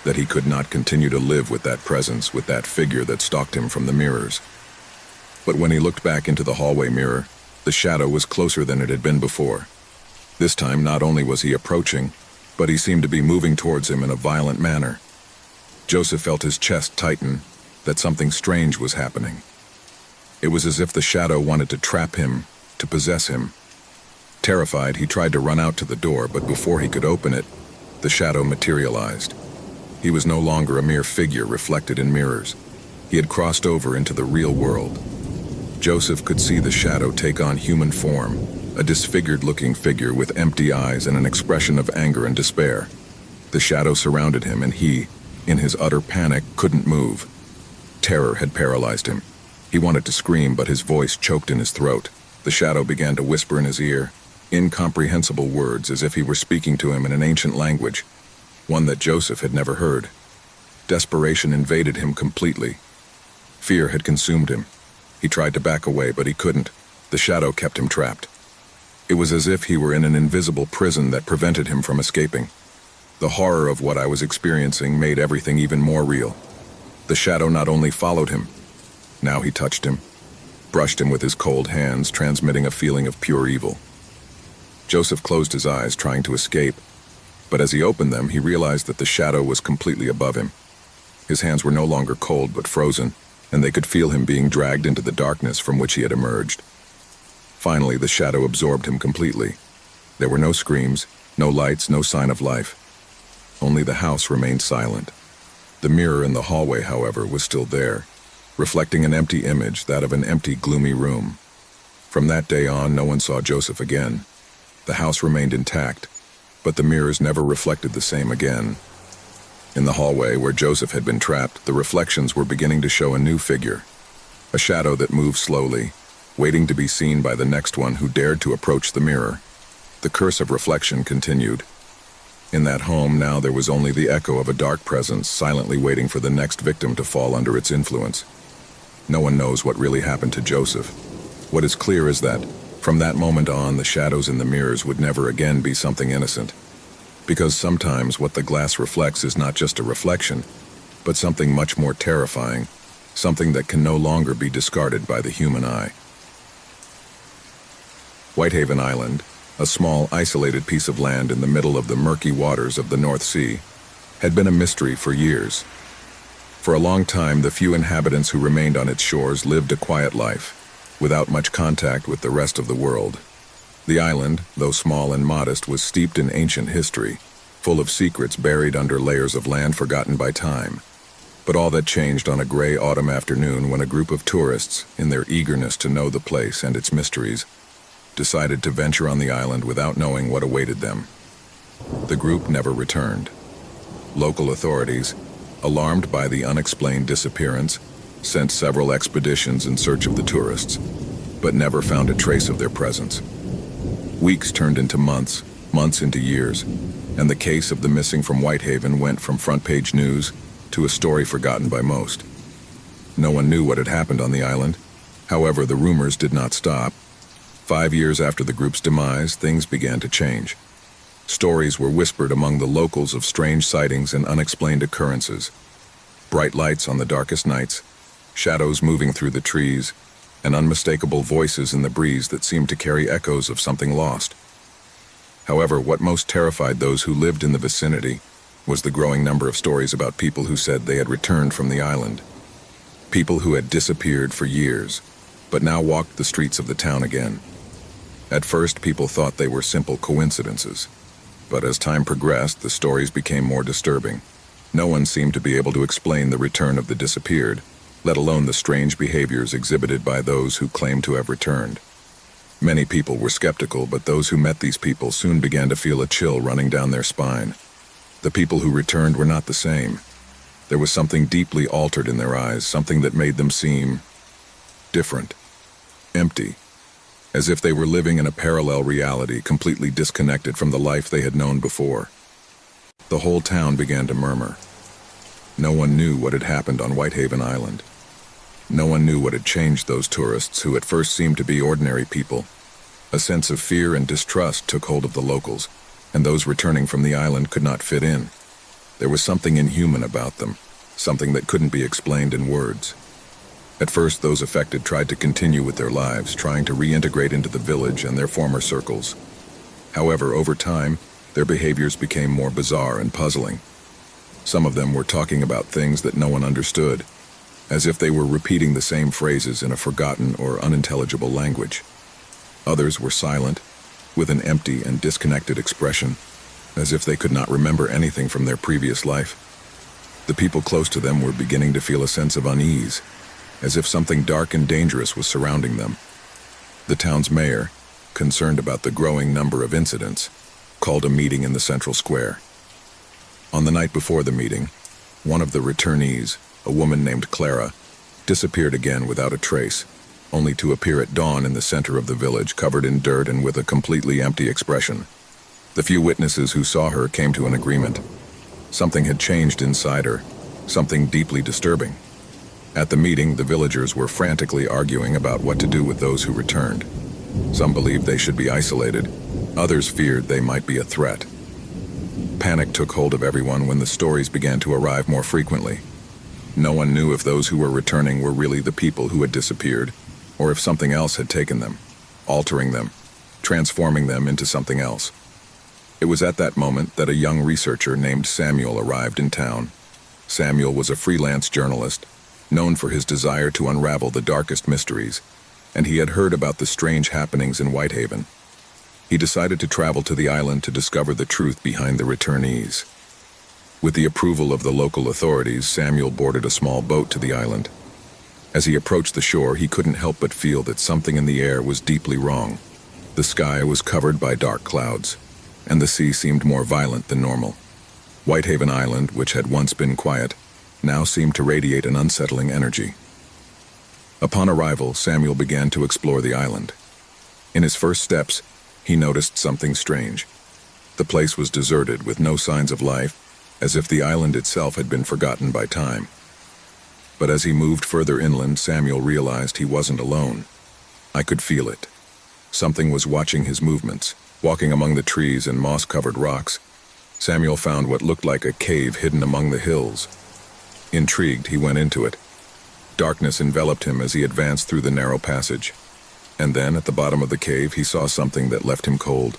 that he could not continue to live with that presence, with that figure that stalked him from the mirrors. But when he looked back into the hallway mirror, the shadow was closer than it had been before. This time, not only was he approaching, but he seemed to be moving towards him in a violent manner. Joseph felt his chest tighten, that something strange was happening. It was as if the shadow wanted to trap him, to possess him. Terrified, he tried to run out to the door, but before he could open it, the shadow materialized. He was no longer a mere figure reflected in mirrors. He had crossed over into the real world. Joseph could see the shadow take on human form, a disfigured-looking figure with empty eyes and an expression of anger and despair. The shadow surrounded him, and he, in his utter panic, couldn't move. Terror had paralyzed him. He wanted to scream, but his voice choked in his throat. The shadow began to whisper in his ear, incomprehensible words as if he were speaking to him in an ancient language, one that Joseph had never heard. Desperation invaded him completely. Fear had consumed him. He tried to back away, but he couldn't. The shadow kept him trapped. It was as if he were in an invisible prison that prevented him from escaping. The horror of what I was experiencing made everything even more real. The shadow not only followed him, now he touched him, brushed him with his cold hands, transmitting a feeling of pure evil. Joseph closed his eyes, trying to escape, but as he opened them, he realized that the shadow was completely above him. His hands were no longer cold but frozen, and they could feel him being dragged into the darkness from which he had emerged. Finally, the shadow absorbed him completely. There were no screams, no lights, no sign of life. Only the house remained silent. The mirror in the hallway, however, was still there, reflecting an empty image, that of an empty, gloomy room. From that day on, no one saw Joseph again. The house remained intact, but the mirrors never reflected the same again. In the hallway where Joseph had been trapped, the reflections were beginning to show a new figure, a shadow that moved slowly, waiting to be seen by the next one who dared to approach the mirror. The curse of reflection continued. In that home now there was only the echo of a dark presence silently waiting for the next victim to fall under its influence. No one knows what really happened to Joseph. What is clear is that, from that moment on, the shadows in the mirrors would never again be something innocent. Because sometimes what the glass reflects is not just a reflection, but something much more terrifying, something that can no longer be discarded by the human eye. Whitehaven Island, a small, isolated piece of land in the middle of the murky waters of the North Sea, had been a mystery for years. For a long time, the few inhabitants who remained on its shores lived a quiet life, without much contact with the rest of the world. The island, though small and modest, was steeped in ancient history, full of secrets buried under layers of land forgotten by time. But all that changed on a gray autumn afternoon when a group of tourists, in their eagerness to know the place and its mysteries, decided to venture on the island without knowing what awaited them. The group never returned. Local authorities, alarmed by the unexplained disappearance, sent several expeditions in search of the tourists, but never found a trace of their presence. Weeks turned into months, months into years, and the case of the missing from Whitehaven went from front-page news to a story forgotten by most. No one knew what had happened on the island. However, the rumors did not stop. 5 years after the group's demise, things began to change. Stories were whispered among the locals of strange sightings and unexplained occurrences. Bright lights on the darkest nights, shadows moving through the trees, and unmistakable voices in the breeze that seemed to carry echoes of something lost. However, what most terrified those who lived in the vicinity was the growing number of stories about people who said they had returned from the island. People who had disappeared for years, but now walked the streets of the town again. At first, people thought they were simple coincidences, but as time progressed, the stories became more disturbing. No one seemed to be able to explain the return of the disappeared, let alone the strange behaviors exhibited by those who claimed to have returned. Many people were skeptical, but those who met these people soon began to feel a chill running down their spine. The people who returned were not the same. There was something deeply altered in their eyes, something that made them seem different, empty, as if they were living in a parallel reality, completely disconnected from the life they had known before. The whole town began to murmur. No one knew what had happened on Whitehaven Island. No one knew what had changed those tourists who at first seemed to be ordinary people. A sense of fear and distrust took hold of the locals, and those returning from the island could not fit in. There was something inhuman about them, something that couldn't be explained in words. At first, those affected tried to continue with their lives, trying to reintegrate into the village and their former circles. However, over time, their behaviors became more bizarre and puzzling. Some of them were talking about things that no one understood, as if they were repeating the same phrases in a forgotten or unintelligible language. Others were silent, with an empty and disconnected expression, as if they could not remember anything from their previous life. The people close to them were beginning to feel a sense of unease, as if something dark and dangerous was surrounding them. The town's mayor, concerned about the growing number of incidents, called a meeting in the central square. On the night before the meeting, one of the returnees, a woman named Clara, disappeared again without a trace, only to appear at dawn in the center of the village, covered in dirt and with a completely empty expression. The few witnesses who saw her came to an agreement. Something had changed inside her, something deeply disturbing. At the meeting, the villagers were frantically arguing about what to do with those who returned. Some believed they should be isolated. Others feared they might be a threat. Panic took hold of everyone when the stories began to arrive more frequently. No one knew if those who were returning were really the people who had disappeared, or if something else had taken them, altering them, transforming them into something else. It was at that moment that a young researcher named Samuel arrived in town. Samuel was a freelance journalist, known for his desire to unravel the darkest mysteries, and he had heard about the strange happenings in Whitehaven. He decided to travel to the island to discover the truth behind the returnees. With the approval of the local authorities, Samuel boarded a small boat to the island. As he approached the shore, he couldn't help but feel that something in the air was deeply wrong. The sky was covered by dark clouds, and the sea seemed more violent than normal. Whitehaven Island, which had once been quiet, now seemed to radiate an unsettling energy. Upon arrival, Samuel began to explore the island. In his first steps, he noticed something strange. The place was deserted with no signs of life, as if the island itself had been forgotten by time. But as he moved further inland, Samuel realized he wasn't alone. I could feel it. Something was watching his movements, walking among the trees and moss-covered rocks. Samuel found what looked like a cave hidden among the hills. Intrigued, he went into it. Darkness enveloped him as he advanced through the narrow passage. And then, at the bottom of the cave, he saw something that left him cold.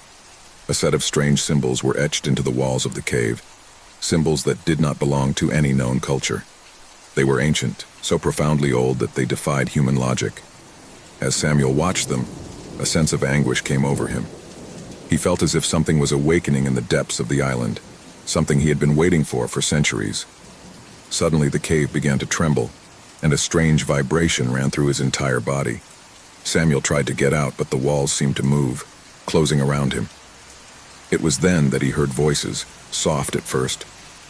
A set of strange symbols were etched into the walls of the cave, symbols that did not belong to any known culture. They were ancient, so profoundly old that they defied human logic. As Samuel watched them, a sense of anguish came over him. He felt as if something was awakening in the depths of the island, something he had been waiting for centuries. Suddenly the cave began to tremble, and a strange vibration ran through his entire body. Samuel tried to get out, but the walls seemed to move, closing around him. It was then that he heard voices, soft at first,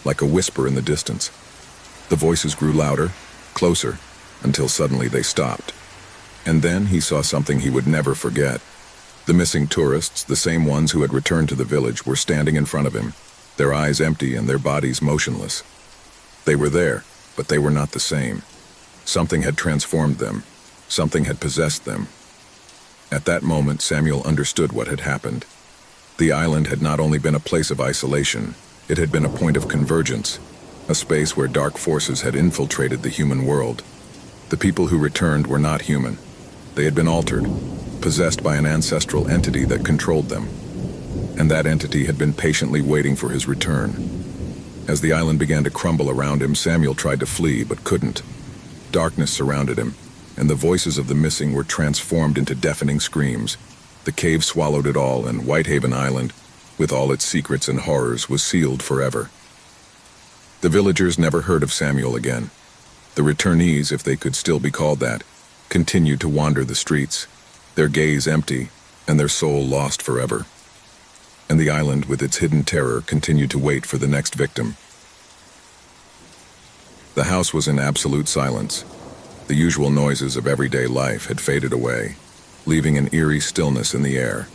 like a whisper in the distance. The voices grew louder, closer, until suddenly they stopped. And then he saw something he would never forget. The missing tourists, the same ones who had returned to the village, were standing in front of him, their eyes empty and their bodies motionless. They were there, but they were not the same. Something had transformed them. Something had possessed them. At that moment, Samuel understood what had happened. The island had not only been a place of isolation, it had been a point of convergence, a space where dark forces had infiltrated the human world. The people who returned were not human. They had been altered, possessed by an ancestral entity that controlled them. And that entity had been patiently waiting for his return. As the island began to crumble around him, Samuel tried to flee but couldn't. Darkness surrounded him, and the voices of the missing were transformed into deafening screams. The cave swallowed it all, and Whitehaven Island, with all its secrets and horrors, was sealed forever. The villagers never heard of Samuel again. The returnees, if they could still be called that, continued to wander the streets, their gaze empty, and their soul lost forever. And the island, with its hidden terror, continued to wait for the next victim. The house was in absolute silence. The usual noises of everyday life had faded away, leaving an eerie stillness in the air.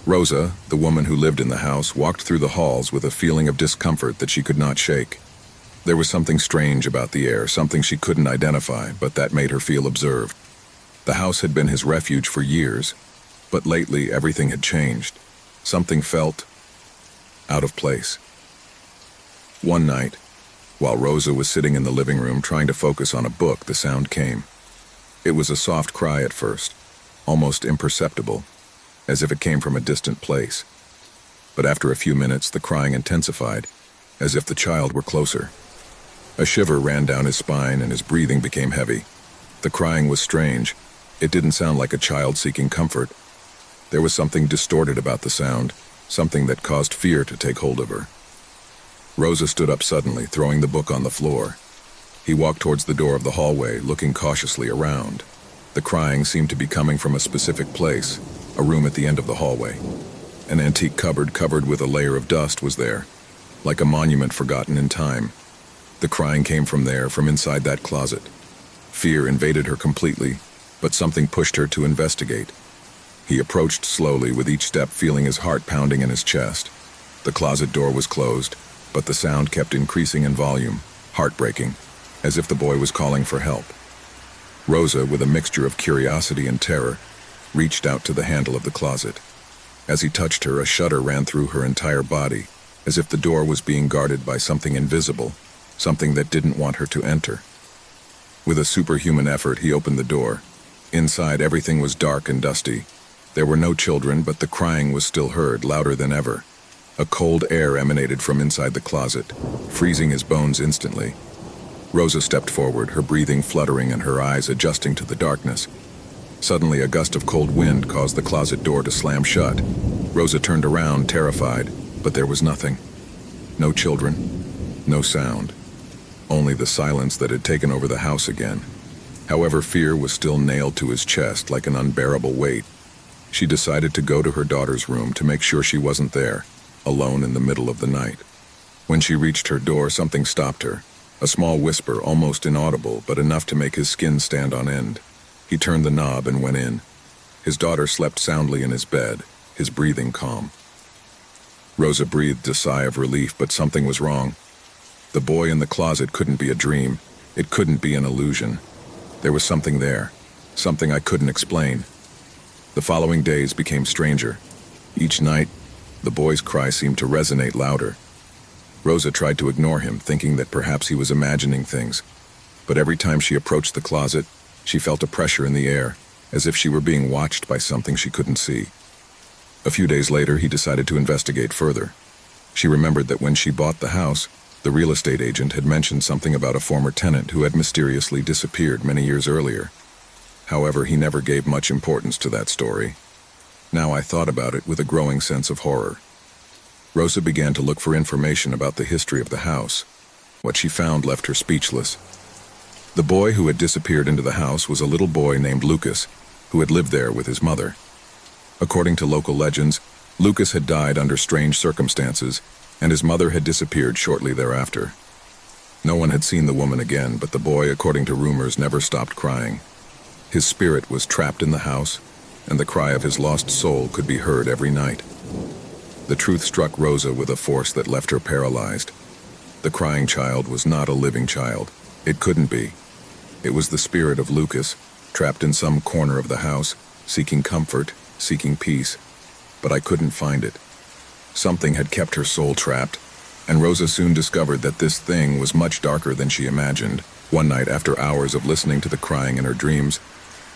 Rosa, the woman who lived in the house, walked through the halls with a feeling of discomfort that she could not shake. There was something strange about the air, something she couldn't identify, but that made her feel observed. The house had been his refuge for years, but lately everything had changed. Something felt out of place. One night, while Rosa was sitting in the living room trying to focus on a book, the sound came. It was a soft cry at first, almost imperceptible, as if it came from a distant place. But after a few minutes, the crying intensified, as if the child were closer. A shiver ran down his spine and his breathing became heavy. The crying was strange. It didn't sound like a child seeking comfort. There was something distorted about the sound, something that caused fear to take hold of her. Rosa stood up suddenly, throwing the book on the floor. He walked towards the door of the hallway, looking cautiously around. The crying seemed to be coming from a specific place, a room at the end of the hallway. An antique cupboard covered with a layer of dust was there, like a monument forgotten in time. The crying came from there, from inside that closet. Fear invaded her completely, but something pushed her to investigate. He approached slowly, with each step feeling his heart pounding in his chest. The closet door was closed, but the sound kept increasing in volume, heartbreaking, as if the boy was calling for help. Rosa, with a mixture of curiosity and terror, reached out to the handle of the closet. As he touched her, a shudder ran through her entire body, as if the door was being guarded by something invisible, something that didn't want her to enter. With a superhuman effort, he opened the door. Inside, everything was dark and dusty. There were no children, but the crying was still heard, louder than ever. A cold air emanated from inside the closet, freezing his bones instantly. Rosa stepped forward, her breathing fluttering and her eyes adjusting to the darkness. Suddenly, a gust of cold wind caused the closet door to slam shut. Rosa turned around, terrified, but there was nothing. No children, no sound. Only the silence that had taken over the house again. However, fear was still nailed to his chest like an unbearable weight. She decided to go to her daughter's room to make sure she wasn't there, alone in the middle of the night. When she reached her door, something stopped her. A small whisper, almost inaudible, but enough to make his skin stand on end. He turned the knob and went in. His daughter slept soundly in his bed, his breathing calm. Rosa breathed a sigh of relief, but something was wrong. The boy in the closet couldn't be a dream. It couldn't be an illusion. There was something there, something I couldn't explain. The following days became stranger. Each night, the boy's cry seemed to resonate louder. Rosa tried to ignore him, thinking that perhaps he was imagining things. But every time she approached the closet, she felt a pressure in the air, as if she were being watched by something she couldn't see. A few days later, he decided to investigate further. She remembered that when she bought the house, the real estate agent had mentioned something about a former tenant who had mysteriously disappeared many years earlier. However, he never gave much importance to that story. Now I thought about it with a growing sense of horror. Rosa began to look for information about the history of the house. What she found left her speechless. The boy who had disappeared into the house was a little boy named Lucas, who had lived there with his mother. According to local legends, Lucas had died under strange circumstances, and his mother had disappeared shortly thereafter. No one had seen the woman again, but the boy, according to rumors, never stopped crying. His spirit was trapped in the house, and the cry of his lost soul could be heard every night. The truth struck Rosa with a force that left her paralyzed. The crying child was not a living child. It couldn't be. It was the spirit of Lucas, trapped in some corner of the house, seeking comfort, seeking peace. But I couldn't find it. Something had kept her soul trapped, and Rosa soon discovered that this thing was much darker than she imagined. One night, after hours of listening to the crying in her dreams,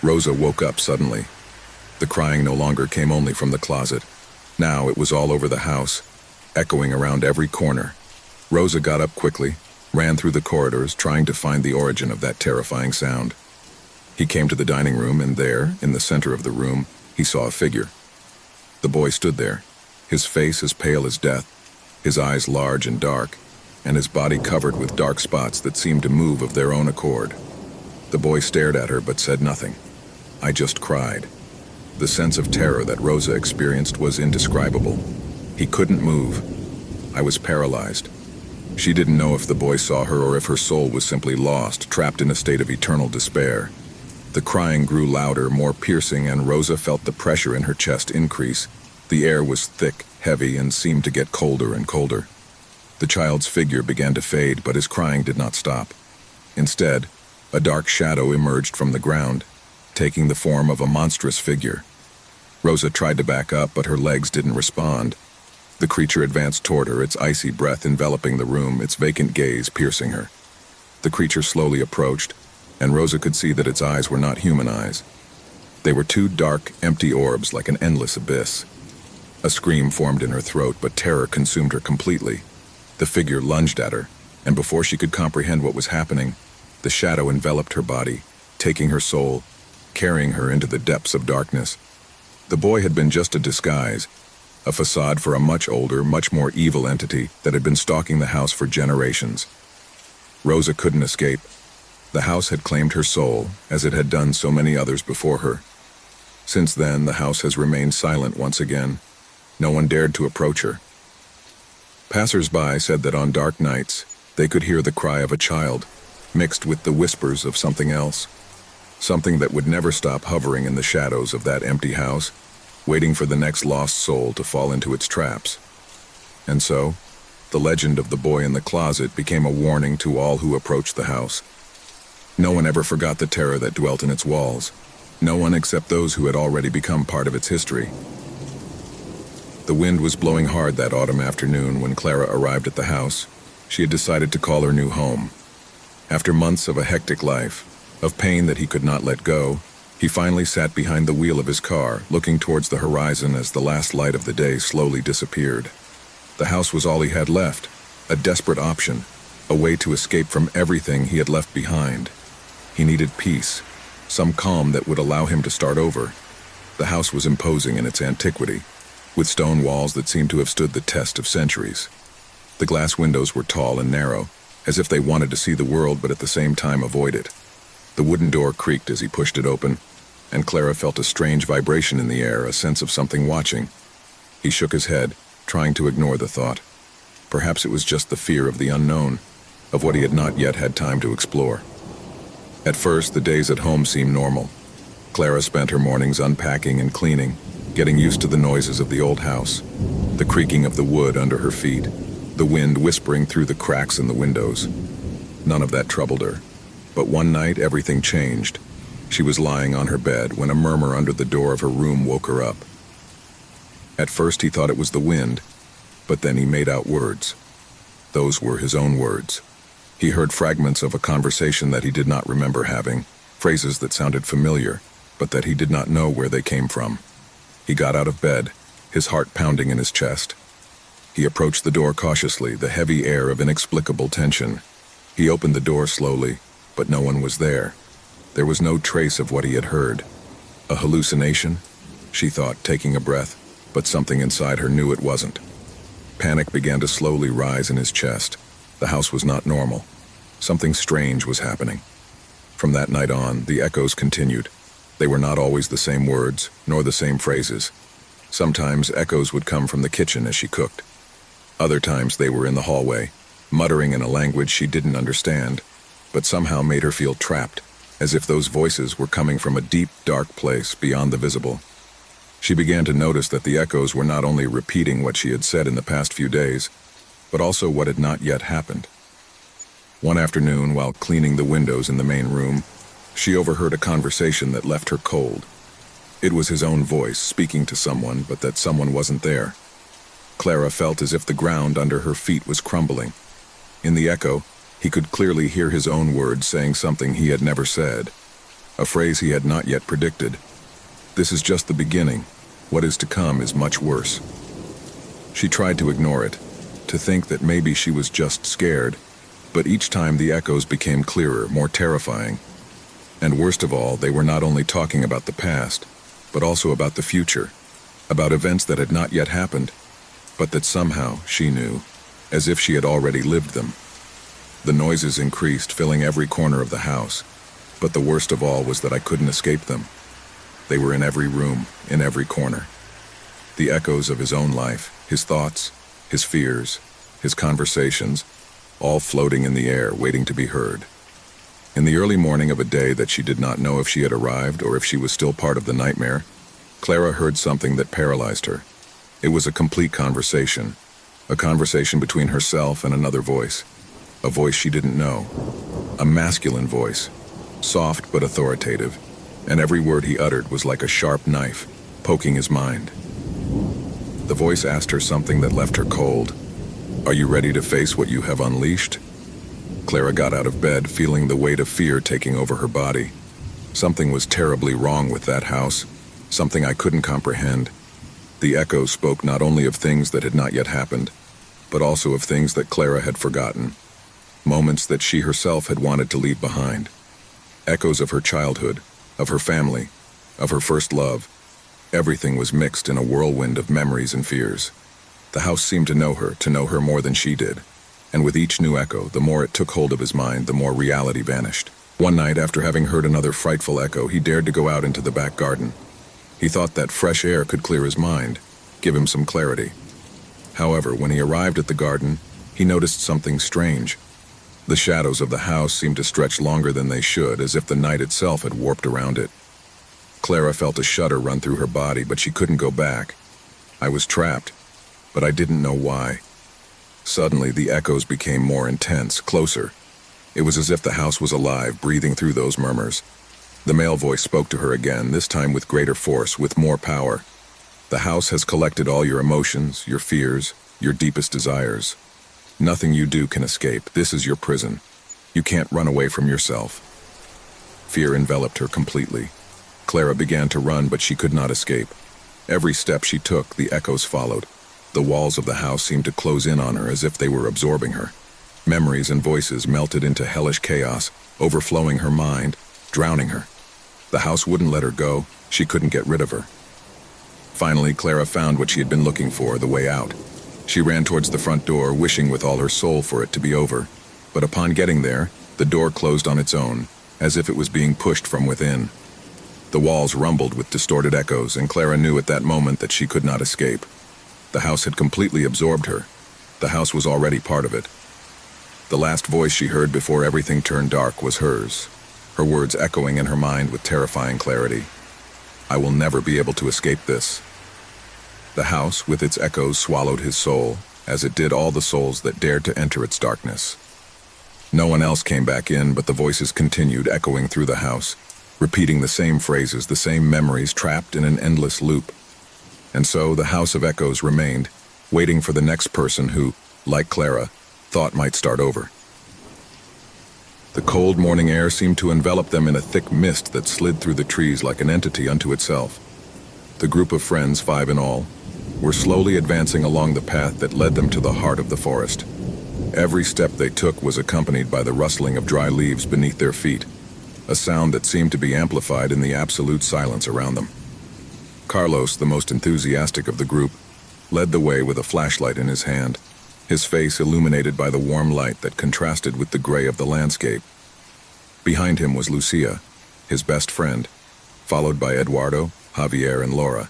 Rosa woke up suddenly. The crying no longer came only from the closet. Now it was all over the house, echoing around every corner. Rosa got up quickly, ran through the corridors, trying to find the origin of that terrifying sound. He came to the dining room, and there, in the center of the room, he saw a figure. The boy stood there, his face as pale as death, his eyes large and dark, and his body covered with dark spots that seemed to move of their own accord. The boy stared at her but said nothing. I just cried. The sense of terror that Rosa experienced was indescribable. He couldn't move. I was paralyzed. She didn't know if the boy saw her or if her soul was simply lost, trapped in a state of eternal despair. The crying grew louder, more piercing, and Rosa felt the pressure in her chest increase. The air was thick, heavy, and seemed to get colder and colder. The child's figure began to fade, but his crying did not stop. Instead, a dark shadow emerged from the ground, taking the form of a monstrous figure. Rosa tried to back up, but her legs didn't respond. The creature advanced toward her, its icy breath enveloping the room, its vacant gaze piercing her. The creature slowly approached, and Rosa could see that its eyes were not human eyes. They were two dark, empty orbs like an endless abyss. A scream formed in her throat, but terror consumed her completely. The figure lunged at her, and before she could comprehend what was happening, the shadow enveloped her body, taking her soul, carrying her into the depths of darkness. The boy had been just a disguise, a facade for a much older, much more evil entity that had been stalking the house for generations. Rosa couldn't escape. The house had claimed her soul, as it had done so many others before her. Since then, the house has remained silent once again. No one dared to approach her. Passers-by said that on dark nights, they could hear the cry of a child, mixed with the whispers of something else. Something that would never stop hovering in the shadows of that empty house, waiting for the next lost soul to fall into its traps. And so, the legend of the boy in the closet became a warning to all who approached the house. No one ever forgot the terror that dwelt in its walls. No one except those who had already become part of its history. The wind was blowing hard that autumn afternoon when Clara arrived at the house. She had decided to call her new home. After months of a hectic life, of pain that he could not let go, he finally sat behind the wheel of his car, looking towards the horizon as the last light of the day slowly disappeared. The house was all he had left, a desperate option, a way to escape from everything he had left behind. He needed peace, some calm that would allow him to start over. The house was imposing in its antiquity, with stone walls that seemed to have stood the test of centuries. The glass windows were tall and narrow, as if they wanted to see the world but at the same time avoid it. The wooden door creaked as he pushed it open, and Clara felt a strange vibration in the air, a sense of something watching. He shook his head, trying to ignore the thought. Perhaps it was just the fear of the unknown, of what he had not yet had time to explore. At first, the days at home seemed normal. Clara spent her mornings unpacking and cleaning, getting used to the noises of the old house, the creaking of the wood under her feet, the wind whispering through the cracks in the windows. None of that troubled her. But one night, everything changed. She was lying on her bed when a murmur under the door of her room woke her up. At first, he thought it was the wind, but then he made out words. Those were his own words. He heard fragments of a conversation that he did not remember having, phrases that sounded familiar, but that he did not know where they came from. He got out of bed, his heart pounding in his chest. He approached the door cautiously, the heavy air of inexplicable tension. He opened the door slowly, but no one was there. There was no trace of what he had heard. A hallucination? She thought, taking a breath, but something inside her knew it wasn't. Panic began to slowly rise in his chest. The house was not normal. Something strange was happening. From that night on, the echoes continued. They were not always the same words, nor the same phrases. Sometimes echoes would come from the kitchen as she cooked. Other times they were in the hallway, muttering in a language she didn't understand, but somehow made her feel trapped, as if those voices were coming from a deep, dark place beyond the visible. She began to notice that the echoes were not only repeating what she had said in the past few days, but also what had not yet happened. One afternoon, while cleaning the windows in the main room, she overheard a conversation that left her cold. It was his own voice speaking to someone, but that someone wasn't there. Clara felt as if the ground under her feet was crumbling. In the echo, he could clearly hear his own words saying something he had never said, a phrase he had not yet predicted. This is just the beginning. What is to come is much worse. She tried to ignore it, to think that maybe she was just scared, but each time the echoes became clearer, more terrifying. And worst of all, they were not only talking about the past, but also about the future, about events that had not yet happened, but that somehow she knew, as if she had already lived them. The noises increased, filling every corner of the house, but the worst of all was that I couldn't escape them. They were in every room, in every corner. The echoes of his own life, his thoughts, his fears, his conversations, all floating in the air, waiting to be heard. In the early morning of a day that she did not know if she had arrived or if she was still part of the nightmare, Clara heard something that paralyzed her. It was a complete conversation, a conversation between herself and another voice, a voice she didn't know, a masculine voice, soft but authoritative, and every word he uttered was like a sharp knife, poking his mind. The voice asked her something that left her cold. "Are you ready to face what you have unleashed?" Clara got out of bed, feeling the weight of fear taking over her body. Something was terribly wrong with that house, something I couldn't comprehend. The echoes spoke not only of things that had not yet happened, but also of things that Clara had forgotten, moments that she herself had wanted to leave behind. Echoes of her childhood, of her family, of her first love. Everything was mixed in a whirlwind of memories and fears. The house seemed to know her more than she did. And with each new echo, the more it took hold of his mind, the more reality vanished. One night, after having heard another frightful echo, he dared to go out into the back garden. He thought that fresh air could clear his mind, give him some clarity. However, when he arrived at the garden, he noticed something strange. The shadows of the house seemed to stretch longer than they should, as if the night itself had warped around it. Clara felt a shudder run through her body, but she couldn't go back. I was trapped, but I didn't know why. Suddenly, the echoes became more intense, closer. It was as if the house was alive, breathing through those murmurs. The male voice spoke to her again, this time with greater force, with more power. "The house has collected all your emotions, your fears, your deepest desires. Nothing you do can escape. This is your prison. You can't run away from yourself." Fear enveloped her completely. Clara began to run, but she could not escape. Every step she took, the echoes followed. The walls of the house seemed to close in on her as if they were absorbing her. Memories and voices melted into hellish chaos, overflowing her mind, drowning her. The house wouldn't let her go. She couldn't get rid of her. Finally, Clara found what she had been looking for, the way out. She ran towards the front door, wishing with all her soul for it to be over. But upon getting there, the door closed on its own, as if it was being pushed from within. The walls rumbled with distorted echoes, and Clara knew at that moment that she could not escape. The house had completely absorbed her. The house was already part of it. The last voice she heard before everything turned dark was hers, her words echoing in her mind with terrifying clarity. "I will never be able to escape this." The house, with its echoes, swallowed his soul, as it did all the souls that dared to enter its darkness. No one else came back in, but the voices continued echoing through the house, repeating the same phrases, the same memories, trapped in an endless loop. And so the house of echoes remained, waiting for the next person who, like Clara, thought might start over. The cold morning air seemed to envelop them in a thick mist that slid through the trees like an entity unto itself. The group of friends, 5 in all, were slowly advancing along the path that led them to the heart of the forest. Every step they took was accompanied by the rustling of dry leaves beneath their feet, a sound that seemed to be amplified in the absolute silence around them. Carlos, the most enthusiastic of the group, led the way with a flashlight in his hand, his face illuminated by the warm light that contrasted with the gray of the landscape. Behind him was Lucia, his best friend, followed by Eduardo, Javier, and Laura.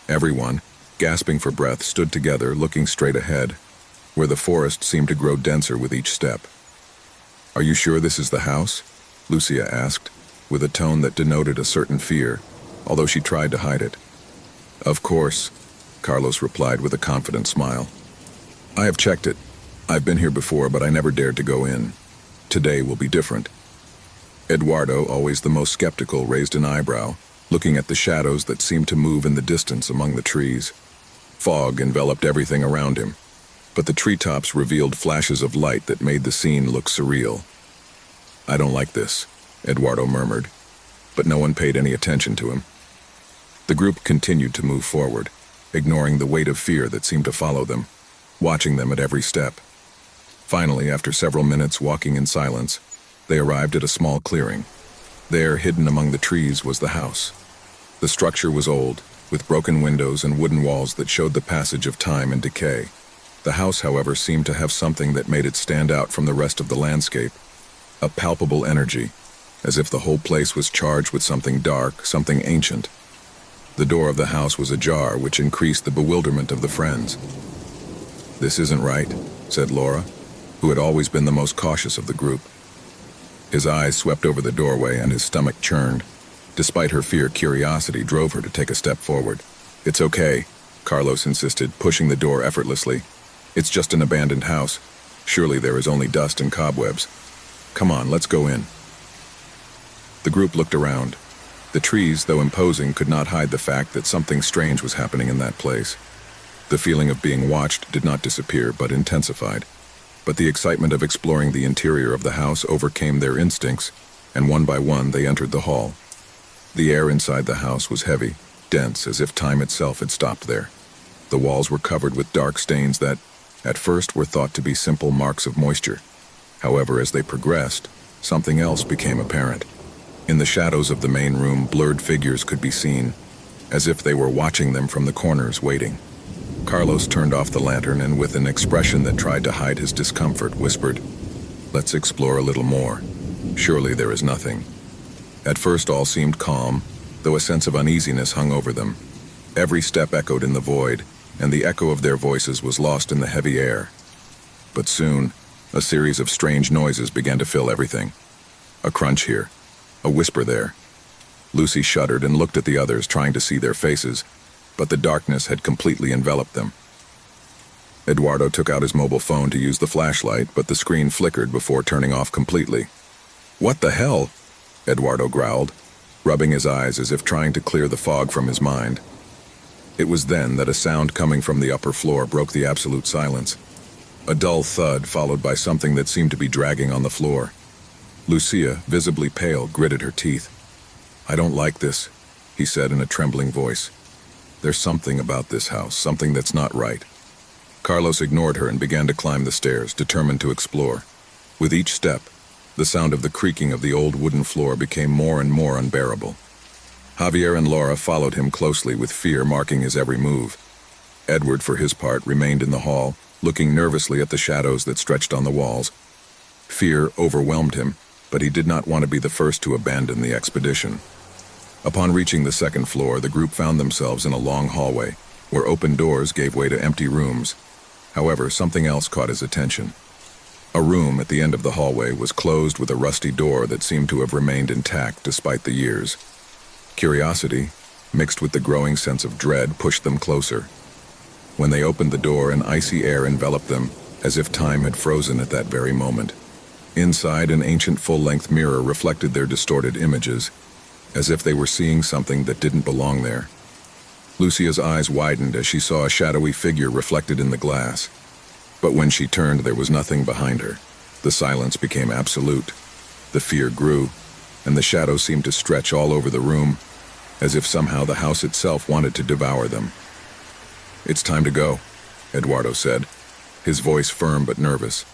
Everyone, gasping for breath, stood together, looking straight ahead, where the forest seemed to grow denser with each step. "Are you sure this is the house?" Lucia asked, with a tone that denoted a certain fear, although she tried to hide it. "Of course," Carlos replied with a confident smile. "I have checked it. I've been here before, but I never dared to go in. Today will be different." Eduardo, always the most skeptical, raised an eyebrow, looking at the shadows that seemed to move in the distance among the trees. Fog enveloped everything around him, but the treetops revealed flashes of light that made the scene look surreal. "I don't like this," Eduardo murmured, but no one paid any attention to him. The group continued to move forward, ignoring the weight of fear that seemed to follow them, watching them at every step. Finally, after several minutes walking in silence, they arrived at a small clearing. There, hidden among the trees, was the house. The structure was old, with broken windows and wooden walls that showed the passage of time and decay. The house, however, seemed to have something that made it stand out from the rest of the landscape. A palpable energy, as if the whole place was charged with something dark, something ancient. The door of the house was ajar, which increased the bewilderment of the friends. "This isn't right," said Laura, who had always been the most cautious of the group. His eyes swept over the doorway and his stomach churned. Despite her fear, curiosity drove her to take a step forward. "It's okay," Carlos insisted, pushing the door effortlessly. "It's just an abandoned house. Surely there is only dust and cobwebs. Come on, let's go in." The group looked around. The trees, though imposing, could not hide the fact that something strange was happening in that place. The feeling of being watched did not disappear, but intensified. But the excitement of exploring the interior of the house overcame their instincts, and one by one they entered the hall. The air inside the house was heavy, dense, as if time itself had stopped there. The walls were covered with dark stains that, at first, were thought to be simple marks of moisture. However, as they progressed, something else became apparent. In the shadows of the main room, blurred figures could be seen, as if they were watching them from the corners, waiting. Carlos turned off the lantern and, with an expression that tried to hide his discomfort, whispered, "Let's explore a little more. Surely there is nothing." At first all seemed calm, though a sense of uneasiness hung over them. Every step echoed in the void, and the echo of their voices was lost in the heavy air. But soon, a series of strange noises began to fill everything. A crunch here, a whisper there. Lucy shuddered and looked at the others, trying to see their faces, but the darkness had completely enveloped them. Eduardo took out his mobile phone to use the flashlight, but the screen flickered before turning off completely. "What the hell?" Eduardo growled, rubbing his eyes as if trying to clear the fog from his mind. It was then that a sound coming from the upper floor broke the absolute silence. A dull thud followed by something that seemed to be dragging on the floor. Lucia, visibly pale, gritted her teeth. "I don't like this," he said in a trembling voice. "There's something about this house, something that's not right." Carlos ignored her and began to climb the stairs, determined to explore. With each step, the sound of the creaking of the old wooden floor became more and more unbearable. Javier and Laura followed him closely, with fear marking his every move. Edward, for his part, remained in the hall, looking nervously at the shadows that stretched on the walls. Fear overwhelmed him, but he did not want to be the first to abandon the expedition. Upon reaching the second floor, the group found themselves in a long hallway, where open doors gave way to empty rooms. However, something else caught his attention. A room at the end of the hallway was closed with a rusty door that seemed to have remained intact despite the years. Curiosity, mixed with the growing sense of dread, pushed them closer. When they opened the door, an icy air enveloped them, as if time had frozen at that very moment. Inside, an ancient full-length mirror reflected their distorted images, as if they were seeing something that didn't belong there. Lucia's eyes widened as she saw a shadowy figure reflected in the glass. But when she turned, there was nothing behind her. The silence became absolute. The fear grew, and the shadows seemed to stretch all over the room, as if somehow the house itself wanted to devour them. "It's time to go," Eduardo said, his voice firm but nervous.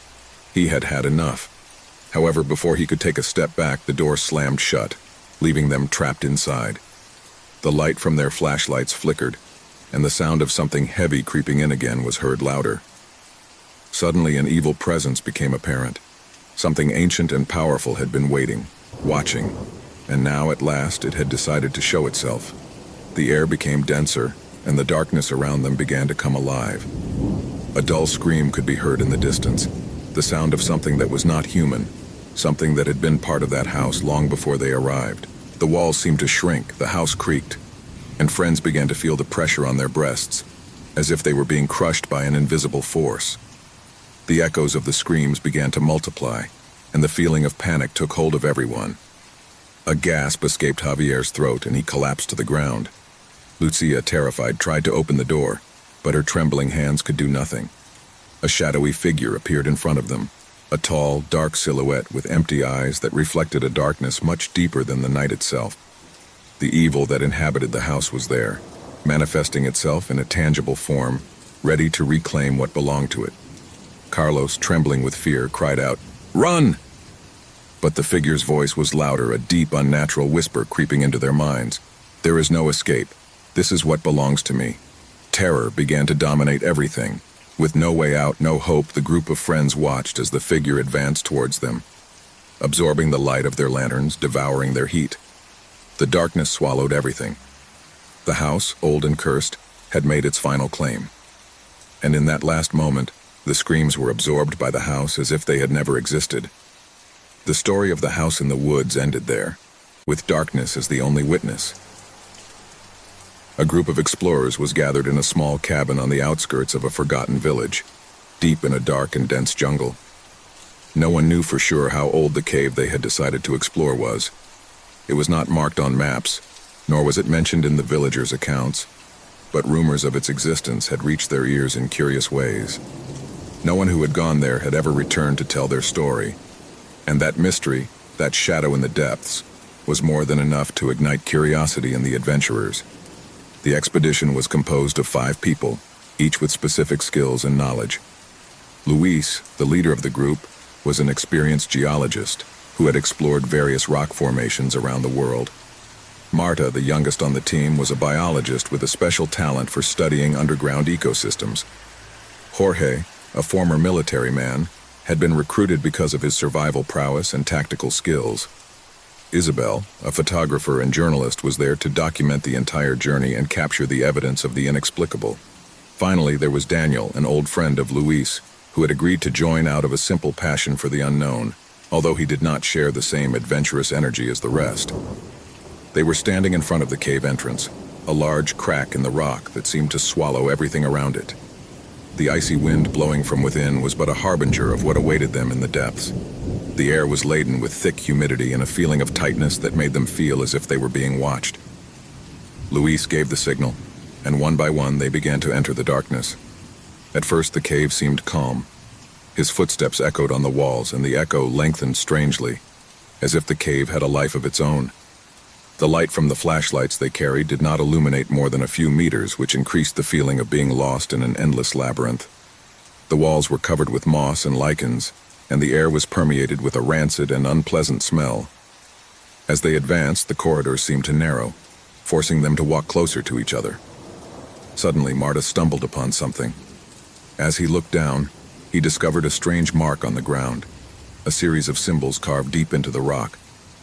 He had had enough. However, before he could take a step back, the door slammed shut, leaving them trapped inside. The light from their flashlights flickered, and the sound of something heavy creeping in again was heard louder. Suddenly, an evil presence became apparent. Something ancient and powerful had been waiting, watching, and now, at last, it had decided to show itself. The air became denser, and the darkness around them began to come alive. A dull scream could be heard in the distance, the sound of something that was not human, something that had been part of that house long before they arrived. The walls seemed to shrink, the house creaked, and friends began to feel the pressure on their breasts, as if they were being crushed by an invisible force. The echoes of the screams began to multiply, and the feeling of panic took hold of everyone. A gasp escaped Javier's throat, and he collapsed to the ground. Lucia, terrified, tried to open the door, but her trembling hands could do nothing. A shadowy figure appeared in front of them, a tall, dark silhouette with empty eyes that reflected a darkness much deeper than the night itself. The evil that inhabited the house was there, manifesting itself in a tangible form, ready to reclaim what belonged to it. Carlos, trembling with fear, cried out, "Run!" But the figure's voice was louder, a deep, unnatural whisper creeping into their minds. "There is no escape. This is what belongs to me." Terror began to dominate everything. With no way out, no hope, the group of friends watched as the figure advanced towards them. absorbing the light of their lanterns, devouring their heat. The darkness swallowed everything. The house, old and cursed, had made its final claim. And in that last moment, the screams were absorbed by the house as if they had never existed. The story of the house in the woods ended there, with darkness as the only witness. A group of explorers was gathered in a small cabin on the outskirts of a forgotten village, deep in a dark and dense jungle. No one knew for sure how old the cave they had decided to explore was. It was not marked on maps, nor was it mentioned in the villagers' accounts, but rumors of its existence had reached their ears in curious ways. No one who had gone there had ever returned to tell their story, and that mystery, that shadow in the depths, was more than enough to ignite curiosity in the adventurers. The expedition was composed of 5 people, each with specific skills and knowledge. Luis, the leader of the group, was an experienced geologist who had explored various rock formations around the world. Marta, the youngest on the team, was a biologist with a special talent for studying underground ecosystems. Jorge, a former military man, had been recruited because of his survival prowess and tactical skills. Isabel, a photographer and journalist, was there to document the entire journey and capture the evidence of the inexplicable. Finally, there was Daniel, an old friend of Luis, who had agreed to join out of a simple passion for the unknown, although he did not share the same adventurous energy as the rest. They were standing in front of the cave entrance, a large crack in the rock that seemed to swallow everything around it. The icy wind blowing from within was but a harbinger of what awaited them in the depths. The air was laden with thick humidity and a feeling of tightness that made them feel as if they were being watched. Luis gave the signal, and one by one they began to enter the darkness. At first the cave seemed calm. His footsteps echoed on the walls, and the echo lengthened strangely, as if the cave had a life of its own. The light from the flashlights they carried did not illuminate more than a few meters, which increased the feeling of being lost in an endless labyrinth. The walls were covered with moss and lichens, and the air was permeated with a rancid and unpleasant smell. As they advanced, the corridors seemed to narrow, forcing them to walk closer to each other. Suddenly, Marta stumbled upon something. As he looked down, he discovered a strange mark on the ground, a series of symbols carved deep into the rock,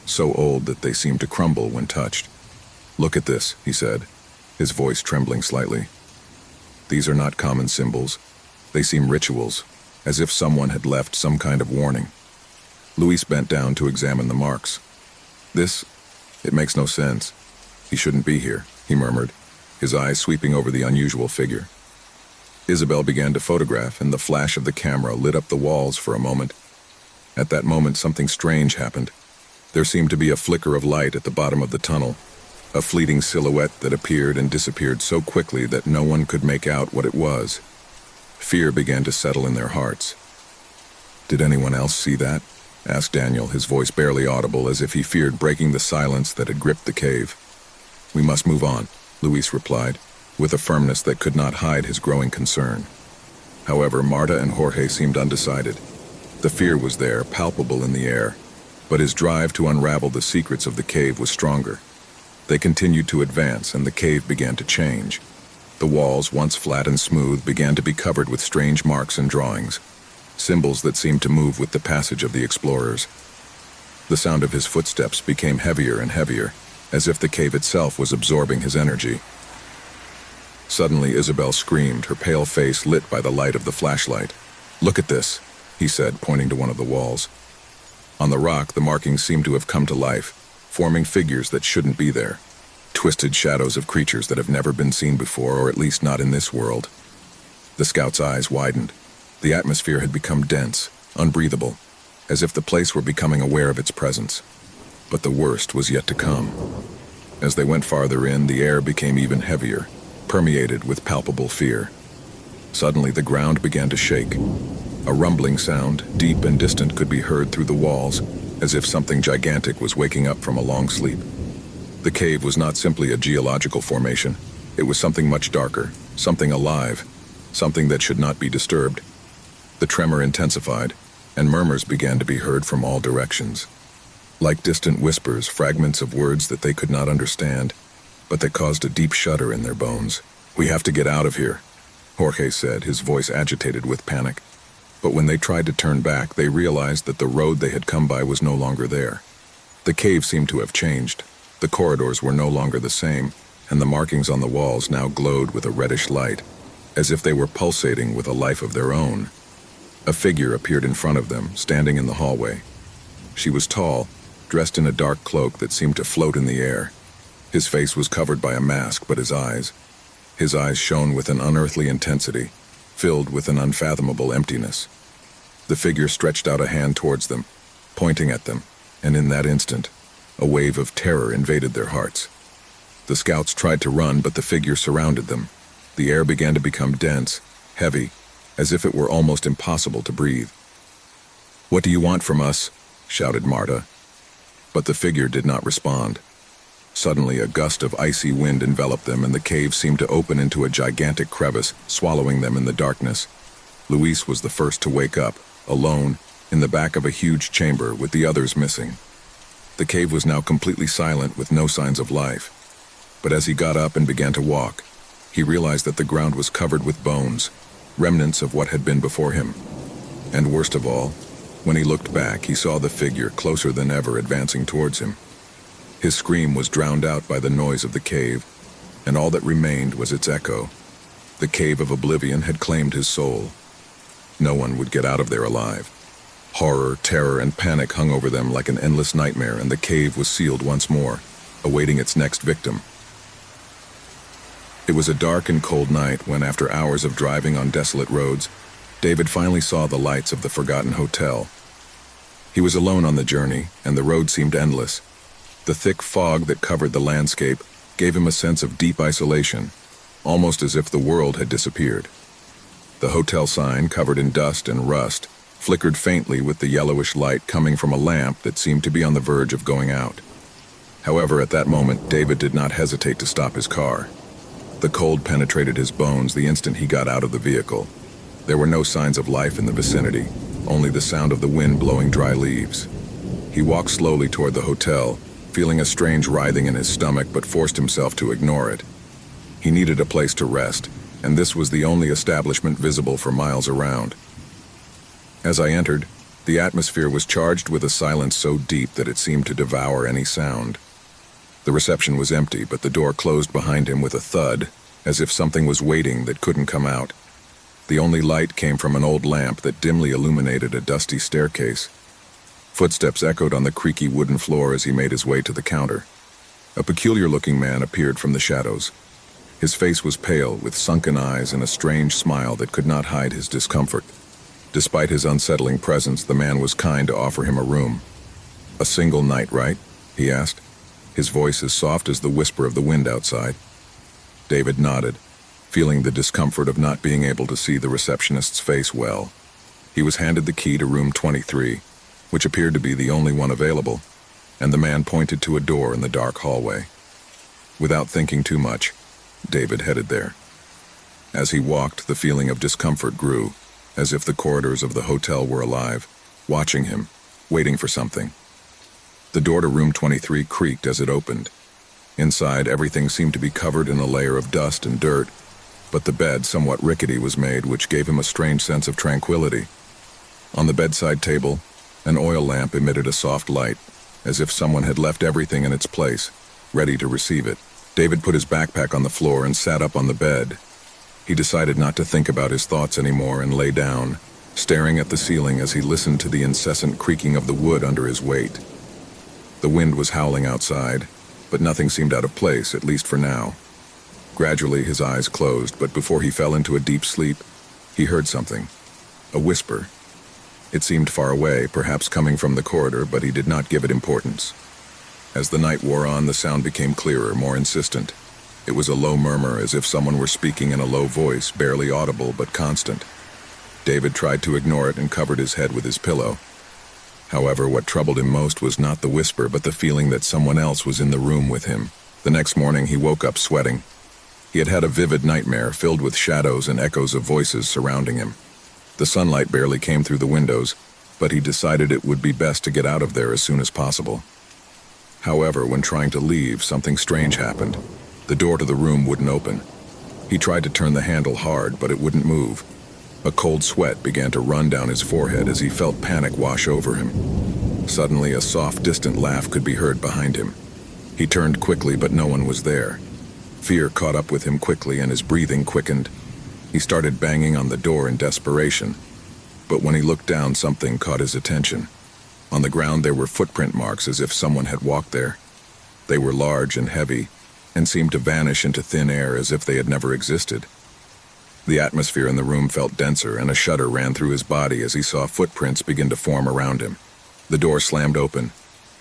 so old that they seemed to crumble when touched. "Look at this," he said, his voice trembling slightly. "These are not common symbols. They seem rituals, as if someone had left some kind of warning." Luis bent down to examine the marks. It makes no sense. He shouldn't be here," he murmured, his eyes sweeping over the unusual figure. Isabel began to photograph, and the flash of the camera lit up the walls for a moment. At that moment, something strange happened. There seemed to be a flicker of light at the bottom of the tunnel, a fleeting silhouette that appeared and disappeared so quickly that no one could make out what it was. Fear began to settle in their hearts. "Did anyone else see that?" asked Daniel, his voice barely audible, as if he feared breaking the silence that had gripped the cave. "We must move on," Luis replied, with a firmness that could not hide his growing concern. However, Marta and Jorge seemed undecided. The fear was there, palpable in the air, but his drive to unravel the secrets of the cave was stronger. They continued to advance, and the cave began to change. The walls, once flat and smooth, began to be covered with strange marks and drawings, symbols that seemed to move with the passage of the explorers. The sound of his footsteps became heavier and heavier, as if the cave itself was absorbing his energy. Suddenly, Isabel screamed, her pale face lit by the light of the flashlight. "Look at this," he said, pointing to one of the walls. On the rock, the markings seemed to have come to life, forming figures that shouldn't be there. Twisted shadows of creatures that have never been seen before, or at least not in this world. The scout's eyes widened. The atmosphere had become dense, unbreathable, as if the place were becoming aware of its presence. But the worst was yet to come. As they went farther in, the air became even heavier, permeated with palpable fear. Suddenly, the ground began to shake. A rumbling sound, deep and distant, could be heard through the walls, as if something gigantic was waking up from a long sleep. The cave was not simply a geological formation. It was something much darker, something alive, something that should not be disturbed. The tremor intensified, and murmurs began to be heard from all directions. Like distant whispers, fragments of words that they could not understand, but that caused a deep shudder in their bones. "We have to get out of here," Jorge said, his voice agitated with panic. But when they tried to turn back, they realized that the road they had come by was no longer there. The cave seemed to have changed. The corridors were no longer the same, and the markings on the walls now glowed with a reddish light, as if they were pulsating with a life of their own. A figure appeared in front of them, standing in the hallway. She was tall, dressed in a dark cloak that seemed to float in the air. His face was covered by a mask, but his eyes shone with an unearthly intensity, filled with an unfathomable emptiness. The figure stretched out a hand towards them, pointing at them, and in that instant, a wave of terror invaded their hearts. The scouts tried to run, but the figure surrounded them. The air began to become dense, heavy, as if it were almost impossible to breathe. "What do you want from us?" shouted Marta. But the figure did not respond. Suddenly, a gust of icy wind enveloped them, and the cave seemed to open into a gigantic crevice, swallowing them in the darkness. Luis was the first to wake up, alone, in the back of a huge chamber with the others missing. The cave was now completely silent, with no signs of life. But as he got up and began to walk, he realized that the ground was covered with bones, remnants of what had been before him. And worst of all, when he looked back, he saw the figure closer than ever advancing towards him. His scream was drowned out by the noise of the cave, and all that remained was its echo. The cave of oblivion had claimed his soul. No one would get out of there alive. Horror, terror, and panic hung over them like an endless nightmare, and the cave was sealed once more, awaiting its next victim. It was a dark and cold night when, after hours of driving on desolate roads, David finally saw the lights of the forgotten hotel. He was alone on the journey, and the road seemed endless. The thick fog that covered the landscape gave him a sense of deep isolation, almost as if the world had disappeared. The hotel sign, covered in dust and rust, flickered faintly with the yellowish light coming from a lamp that seemed to be on the verge of going out. However, at that moment, David did not hesitate to stop his car. The cold penetrated his bones the instant he got out of the vehicle. There were no signs of life in the vicinity, only the sound of the wind blowing dry leaves. He walked slowly toward the hotel, feeling a strange writhing in his stomach, but forced himself to ignore it. He needed a place to rest, and this was the only establishment visible for miles around. As I entered, the atmosphere was charged with a silence so deep that it seemed to devour any sound. The reception was empty, but the door closed behind him with a thud, as if something was waiting that couldn't come out. The only light came from an old lamp that dimly illuminated a dusty staircase. Footsteps echoed on the creaky wooden floor as he made his way to the counter. A peculiar-looking man appeared from the shadows. His face was pale, with sunken eyes and a strange smile that could not hide his discomfort. Despite his unsettling presence, the man was kind to offer him a room. "A single night, right?" he asked, his voice as soft as the whisper of the wind outside. David nodded, feeling the discomfort of not being able to see the receptionist's face well. He was handed the key to room 23, which appeared to be the only one available, and the man pointed to a door in the dark hallway. Without thinking too much, David headed there. As he walked, the feeling of discomfort grew, as if the corridors of the hotel were alive, watching him, waiting for something. The door to room 23 creaked as it opened. Inside, everything seemed to be covered in a layer of dust and dirt, but the bed, somewhat rickety, was made, which gave him a strange sense of tranquility. On the bedside table, an oil lamp emitted a soft light, as if someone had left everything in its place, ready to receive it. David put his backpack on the floor and sat up on the bed. He decided not to think about his thoughts anymore and lay down, staring at the ceiling as he listened to the incessant creaking of the wood under his weight. The wind was howling outside, but nothing seemed out of place, at least for now. Gradually, his eyes closed, but before he fell into a deep sleep, he heard something. A whisper. It seemed far away, perhaps coming from the corridor, but he did not give it importance. As the night wore on, the sound became clearer, more insistent. It was a low murmur, as if someone were speaking in a low voice, barely audible but constant. David tried to ignore it and covered his head with his pillow. However, what troubled him most was not the whisper, but the feeling that someone else was in the room with him. The next morning, he woke up sweating. He had had a vivid nightmare filled with shadows and echoes of voices surrounding him. The sunlight barely came through the windows, but he decided it would be best to get out of there as soon as possible. However, when trying to leave, something strange happened. The door to the room wouldn't open. He tried to turn the handle hard, but it wouldn't move. A cold sweat began to run down his forehead as he felt panic wash over him. Suddenly, a soft, distant laugh could be heard behind him. He turned quickly, but no one was there. Fear caught up with him quickly and his breathing quickened. He started banging on the door in desperation. But when he looked down, something caught his attention. On the ground there were footprint marks as if someone had walked there. They were large and heavy, and seemed to vanish into thin air as if they had never existed. The atmosphere in the room felt denser, and a shudder ran through his body as he saw footprints begin to form around him. The door slammed open,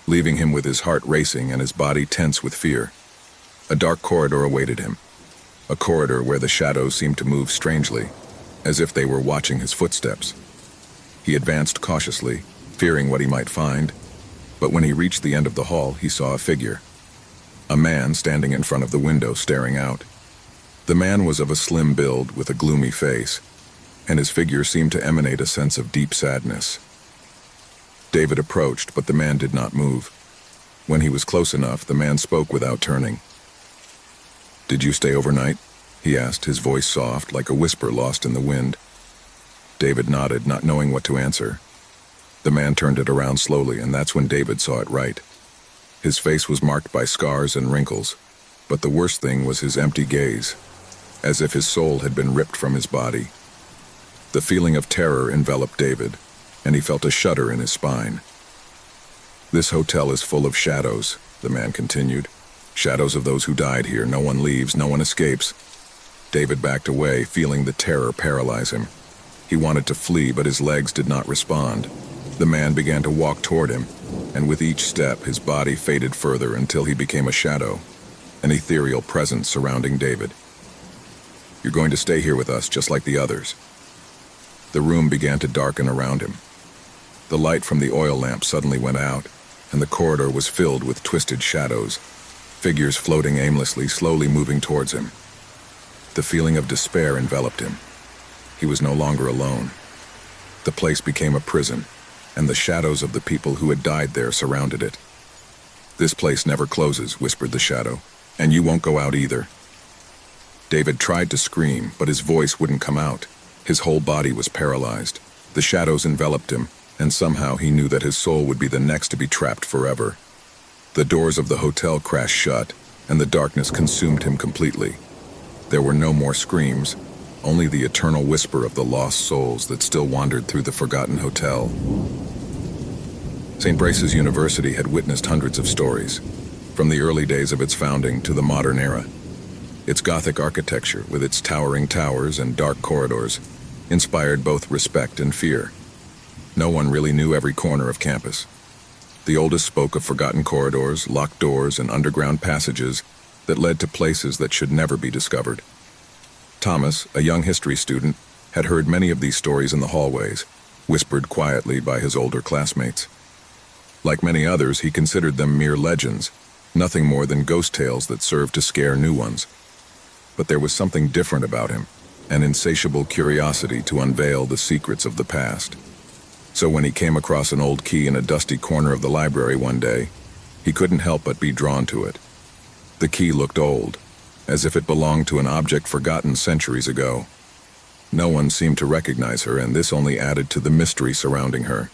leaving him with his heart racing and his body tense with fear. A dark corridor awaited him, a corridor where the shadows seemed to move strangely, as if they were watching his footsteps. He advanced cautiously, fearing what he might find, but when he reached the end of the hall, he saw a figure. A man standing in front of the window, staring out. The man was of a slim build with a gloomy face, and his figure seemed to emanate a sense of deep sadness. David approached, but the man did not move. When he was close enough, the man spoke without turning. "Did you stay overnight?" he asked, his voice soft, like a whisper lost in the wind. David nodded, not knowing what to answer. The man turned it around slowly, and that's when David saw it right. His face was marked by scars and wrinkles, but the worst thing was his empty gaze, as if his soul had been ripped from his body. The feeling of terror enveloped David, and he felt a shudder in his spine. "This hotel is full of shadows," the man continued. "Shadows of those who died here. No one leaves, no one escapes." David backed away, feeling the terror paralyze him. He wanted to flee, but his legs did not respond. The man began to walk toward him, and with each step his body faded further until he became a shadow, an ethereal presence surrounding David. "You're going to stay here with us, just like the others." The room began to darken around him. The light from the oil lamp suddenly went out, and the corridor was filled with twisted shadows, figures floating aimlessly, slowly moving towards him. The feeling of despair enveloped him. He was no longer alone. The place became a prison, and the shadows of the people who had died there surrounded it. "This place never closes," whispered the shadow, "and you won't go out either." David tried to scream, but his voice wouldn't come out. His whole body was paralyzed. The shadows enveloped him, and somehow he knew that his soul would be the next to be trapped forever. The doors of the hotel crashed shut, and the darkness consumed him completely. There were no more screams, only the eternal whisper of the lost souls that still wandered through the forgotten hotel. St. Brace's University had witnessed hundreds of stories, from the early days of its founding to the modern era. Its Gothic architecture, with its towering towers and dark corridors, inspired both respect and fear. No one really knew every corner of campus. The oldest spoke of forgotten corridors, locked doors, and underground passages that led to places that should never be discovered. Thomas, a young history student, had heard many of these stories in the hallways, whispered quietly by his older classmates. Like many others, he considered them mere legends, nothing more than ghost tales that served to scare new ones. But there was something different about him, an insatiable curiosity to unveil the secrets of the past. So when he came across an old key in a dusty corner of the library one day, he couldn't help but be drawn to it. The key looked old, as if it belonged to an object forgotten centuries ago. No one seemed to recognize her, and this only added to the mystery surrounding her.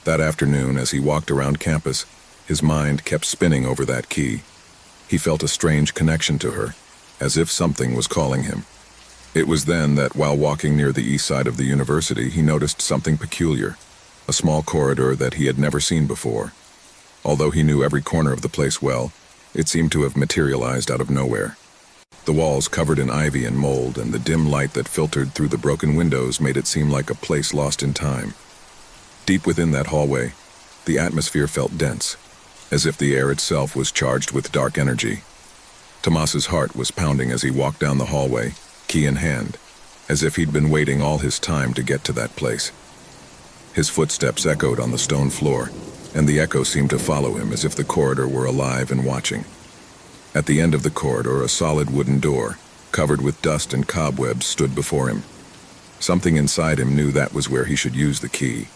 That afternoon, as he walked around campus, his mind kept spinning over that key. He felt a strange connection to her, as if something was calling him. It was then that, while walking near the east side of the university, he noticed something peculiar, a small corridor that he had never seen before. Although he knew every corner of the place well, it seemed to have materialized out of nowhere. The walls covered in ivy and mold, and the dim light that filtered through the broken windows made it seem like a place lost in time. Deep within that hallway, the atmosphere felt dense, as if the air itself was charged with dark energy. Tomas's heart was pounding as he walked down the hallway, key in hand, as if he'd been waiting all his time to get to that place. His footsteps echoed on the stone floor, and the echo seemed to follow him as if the corridor were alive and watching. At the end of the corridor, a solid wooden door, covered with dust and cobwebs, stood before him. Something inside him knew that was where he should use the key.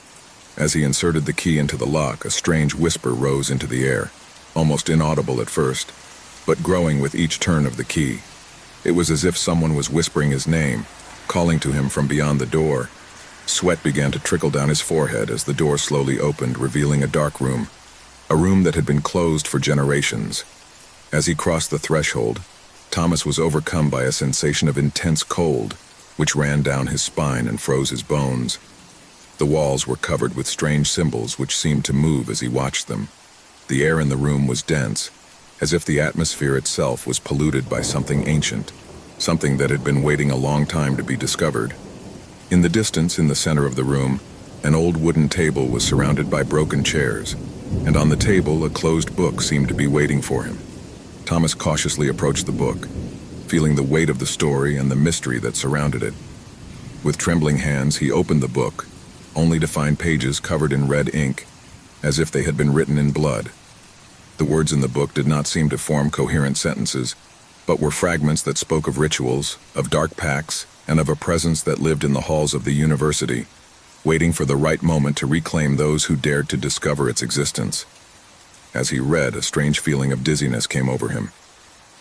As he inserted the key into the lock, a strange whisper rose into the air, almost inaudible at first, but growing with each turn of the key. It was as if someone was whispering his name, calling to him from beyond the door. Sweat began to trickle down his forehead as the door slowly opened, revealing a dark room, a room that had been closed for generations. As he crossed the threshold, Thomas was overcome by a sensation of intense cold, which ran down his spine and froze his bones. The walls were covered with strange symbols which seemed to move as he watched them. The air in the room was dense, as if the atmosphere itself was polluted by something ancient, something that had been waiting a long time to be discovered. In the distance, in the center of the room, an old wooden table was surrounded by broken chairs, and on the table a closed book seemed to be waiting for him. Thomas cautiously approached the book, feeling the weight of the story and the mystery that surrounded it. With trembling hands, he opened the book, only to find pages covered in red ink, as if they had been written in blood. The words in the book did not seem to form coherent sentences, but were fragments that spoke of rituals, of dark pacts, and of a presence that lived in the halls of the university, waiting for the right moment to reclaim those who dared to discover its existence. As he read, a strange feeling of dizziness came over him.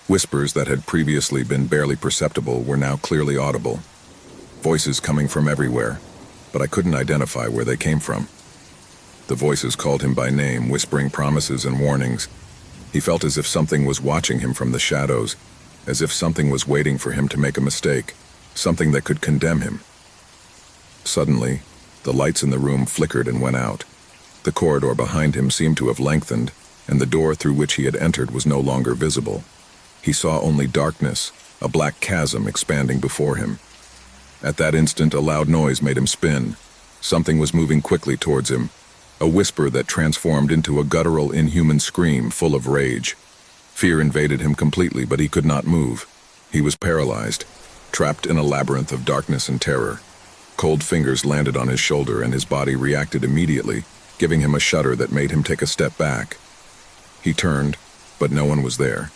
Whispers that had previously been barely perceptible were now clearly audible. Voices coming from everywhere, but I couldn't identify where they came from. The voices called him by name, whispering promises and warnings. He felt as if something was watching him from the shadows, as if something was waiting for him to make a mistake, something that could condemn him. Suddenly, the lights in the room flickered and went out. The corridor behind him seemed to have lengthened, and the door through which he had entered was no longer visible. He saw only darkness, a black chasm expanding before him. At that instant, a loud noise made him spin. Something was moving quickly towards him, a whisper that transformed into a guttural, inhuman scream full of rage. Fear invaded him completely, but he could not move. He was paralyzed, trapped in a labyrinth of darkness and terror. Cold fingers landed on his shoulder, and his body reacted immediately, giving him a shudder that made him take a step back. He turned, but no one was there.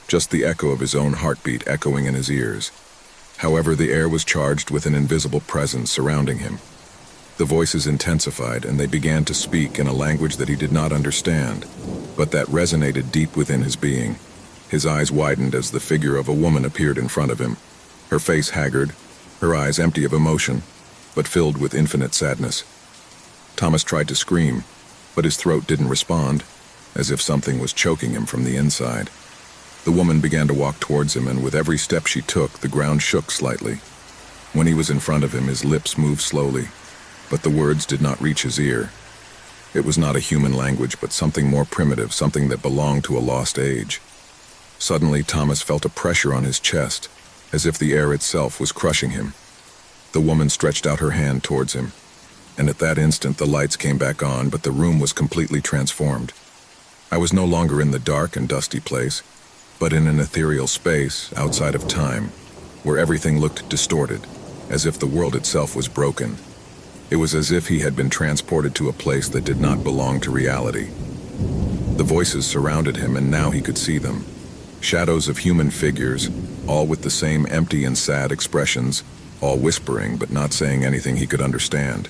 Just the echo of his own heartbeat echoing in his ears. However, the air was charged with an invisible presence surrounding him. The voices intensified, and they began to speak in a language that he did not understand, but that resonated deep within his being. His eyes widened as the figure of a woman appeared in front of him, her face haggard, her eyes empty of emotion, but filled with infinite sadness. Thomas tried to scream, but his throat didn't respond, as if something was choking him from the inside. The woman began to walk towards him, and with every step she took, the ground shook slightly. When he was in front of him, his lips moved slowly, but the words did not reach his ear. It was not a human language, but something more primitive, something that belonged to a lost age. Suddenly, Thomas felt a pressure on his chest, as if the air itself was crushing him. The woman stretched out her hand towards him, and at that instant the lights came back on, but the room was completely transformed. I was no longer in the dark and dusty place, but in an ethereal space outside of time, where everything looked distorted, as if the world itself was broken. It was as if he had been transported to a place that did not belong to reality. The voices surrounded him, and now he could see them. Shadows of human figures, all with the same empty and sad expressions, all whispering but not saying anything he could understand.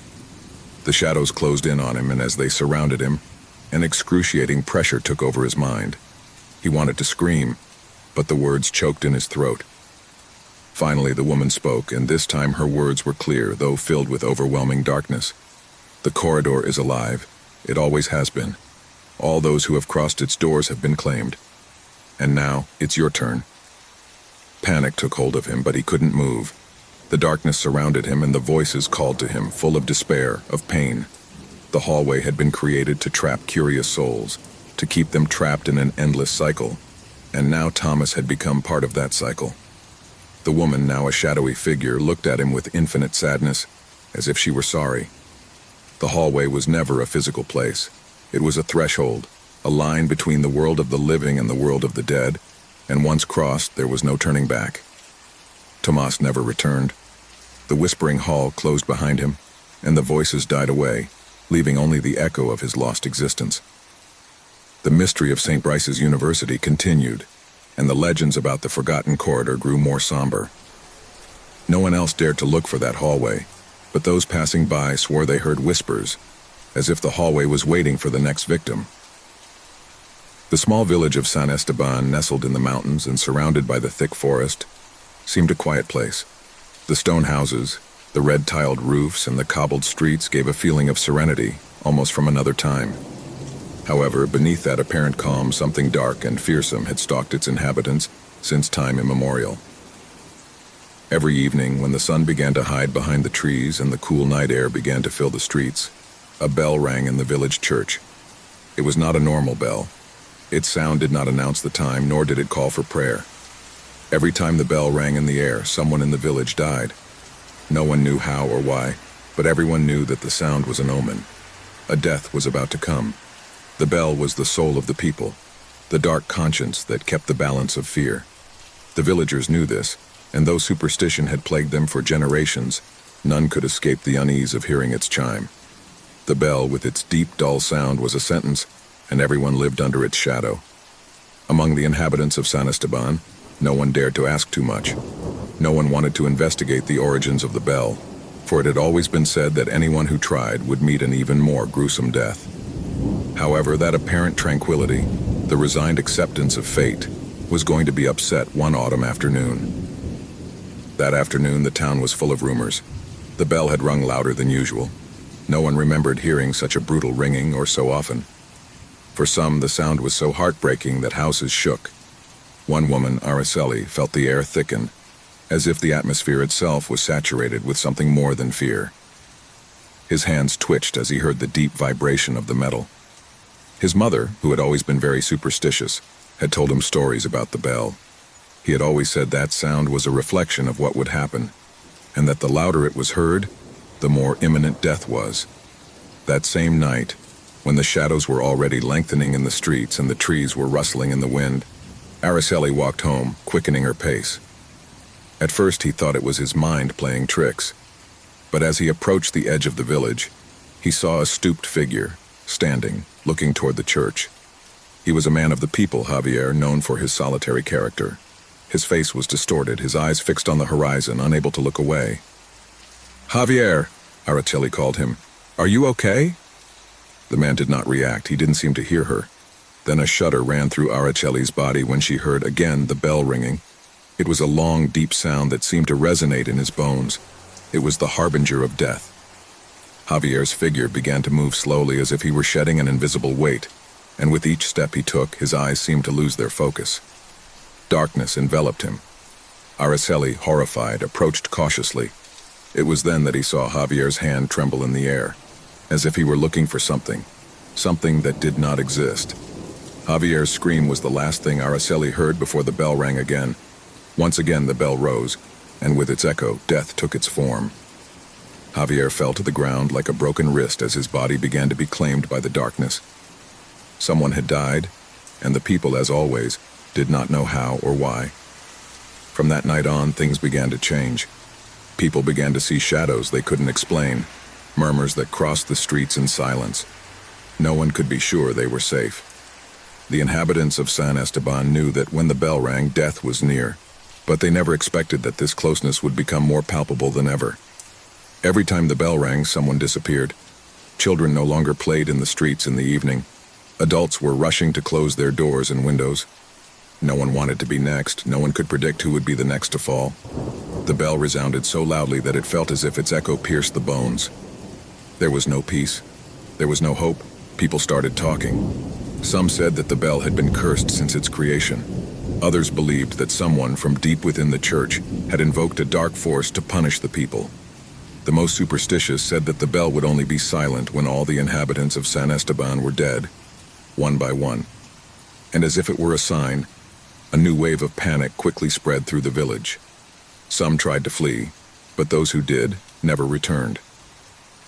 The shadows closed in on him, and as they surrounded him, an excruciating pressure took over his mind. He wanted to scream, but the words choked in his throat. Finally, the woman spoke, and this time her words were clear, though filled with overwhelming darkness. The corridor is alive. It always has been. All those who have crossed its doors have been claimed. And now, it's your turn. Panic took hold of him, but he couldn't move. The darkness surrounded him, and the voices called to him, full of despair, of pain. The hallway had been created to trap curious souls, to keep them trapped in an endless cycle. And now Thomas had become part of that cycle. The woman, now a shadowy figure, looked at him with infinite sadness, as if she were sorry. The hallway was never a physical place. It was a threshold, a line between the world of the living and the world of the dead, and once crossed, there was no turning back. Tomas never returned. The whispering hall closed behind him, and the voices died away, leaving only the echo of his lost existence. The mystery of St. Bryce's University continued, and the legends about the forgotten corridor grew more somber. No one else dared to look for that hallway, but those passing by swore they heard whispers, as if the hallway was waiting for the next victim. The small village of San Esteban, nestled in the mountains and surrounded by the thick forest, seemed a quiet place. The stone houses, the red-tiled roofs, and the cobbled streets gave a feeling of serenity, almost from another time. However, beneath that apparent calm, something dark and fearsome had stalked its inhabitants since time immemorial. Every evening, when the sun began to hide behind the trees and the cool night air began to fill the streets, a bell rang in the village church. It was not a normal bell. Its sound did not announce the time, nor did it call for prayer. Every time the bell rang in the air, someone in the village died. No one knew how or why, but everyone knew that the sound was an omen. A death was about to come. The bell was the soul of the people, the dark conscience that kept the balance of fear. The villagers knew this, and though superstition had plagued them for generations, none could escape the unease of hearing its chime. The bell, with its deep, dull sound, was a sentence, and everyone lived under its shadow. Among the inhabitants of San Esteban, no one dared to ask too much. No one wanted to investigate the origins of the bell, for it had always been said that anyone who tried would meet an even more gruesome death. However, that apparent tranquility, the resigned acceptance of fate, was going to be upset one autumn afternoon. That afternoon, the town was full of rumors. The bell had rung louder than usual. No one remembered hearing such a brutal ringing or so often. For some, the sound was so heartbreaking that houses shook. One woman, Araceli, felt the air thicken, as if the atmosphere itself was saturated with something more than fear. His hands twitched as he heard the deep vibration of the metal. His mother, who had always been very superstitious, had told him stories about the bell. He had always said that sound was a reflection of what would happen, and that the louder it was heard, the more imminent death was. That same night, when the shadows were already lengthening in the streets and the trees were rustling in the wind, Araceli walked home, quickening her pace. At first he thought it was his mind playing tricks, but as he approached the edge of the village, he saw a stooped figure, standing, looking toward the church. He was a man of the people, Javier, known for his solitary character. His face was distorted, his eyes fixed on the horizon, unable to look away. "Javier," Araceli called him. "Are you okay?" The man did not react. He didn't seem to hear her. Then a shudder ran through Araceli's body when she heard again the bell ringing. It was a long, deep sound that seemed to resonate in his bones. It was the harbinger of death. Javier's figure began to move slowly as if he were shedding an invisible weight, and with each step he took, his eyes seemed to lose their focus. Darkness enveloped him. Araceli, horrified, approached cautiously. It was then that he saw Javier's hand tremble in the air, as if he were looking for something that did not exist. Javier's scream was the last thing Araceli heard before the bell rang again. Once again the bell rose, and with its echo, death took its form. Javier fell to the ground like a broken wrist as his body began to be claimed by the darkness. Someone had died, and the people, as always, did not know how or why. From that night on, things began to change. People began to see shadows they couldn't explain, murmurs that crossed the streets in silence. No one could be sure they were safe. The inhabitants of San Esteban knew that when the bell rang, death was near, but they never expected that this closeness would become more palpable than ever. Every time the bell rang, someone disappeared. Children no longer played in the streets in the evening. Adults were rushing to close their doors and windows. No one wanted to be next. No one could predict who would be the next to fall. The bell resounded so loudly that it felt as if its echo pierced the bones. There was no peace. There was no hope. People started talking. Some said that the bell had been cursed since its creation. Others believed that someone from deep within the church had invoked a dark force to punish the people. The most superstitious said that the bell would only be silent when all the inhabitants of San Esteban were dead, one by one. And as if it were a sign, a new wave of panic quickly spread through the village. Some tried to flee, but those who did never returned.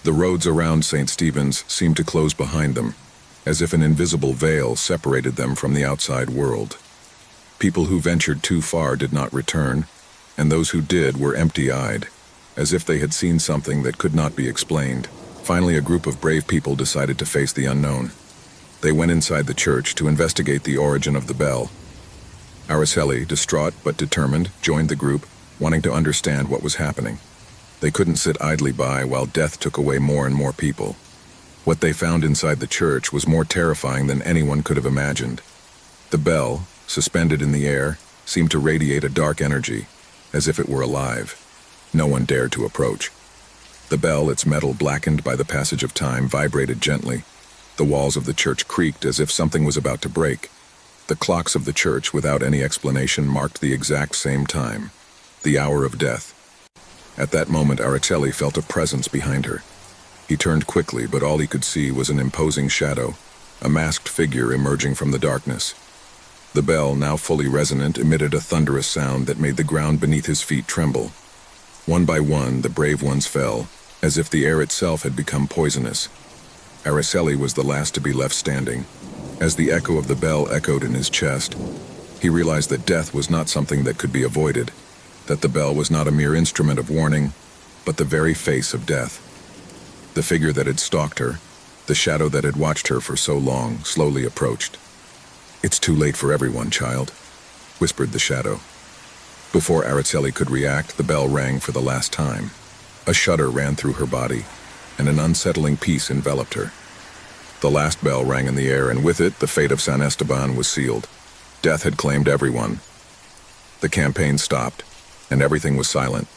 The roads around St. Stephen's seemed to close behind them, as if an invisible veil separated them from the outside world. People who ventured too far did not return, and those who did were empty-eyed, as if they had seen something that could not be explained. Finally, a group of brave people decided to face the unknown. They went inside the church to investigate the origin of the bell. Araceli, distraught but determined, joined the group, wanting to understand what was happening. They couldn't sit idly by while death took away more and more people. What they found inside the church was more terrifying than anyone could have imagined. The bell, suspended in the air, seemed to radiate a dark energy, as if it were alive. No one dared to approach. The bell, its metal blackened by the passage of time, vibrated gently. The walls of the church creaked as if something was about to break. The clocks of the church, without any explanation, marked the exact same time, the hour of death. At that moment, Araceli felt a presence behind her. He turned quickly, but all he could see was an imposing shadow, a masked figure emerging from the darkness. The bell, now fully resonant, emitted a thunderous sound that made the ground beneath his feet tremble. One by one, the brave ones fell, as if the air itself had become poisonous. Araceli was the last to be left standing. As the echo of the bell echoed in his chest, he realized that death was not something that could be avoided, that the bell was not a mere instrument of warning, but the very face of death. The figure that had stalked her, the shadow that had watched her for so long, slowly approached. "It's too late for everyone, child," whispered the shadow. Before Araceli could react, the bell rang for the last time. A shudder ran through her body, and an unsettling peace enveloped her. The last bell rang in the air, and with it, the fate of San Esteban was sealed. Death had claimed everyone. The campaign stopped, and everything was silent.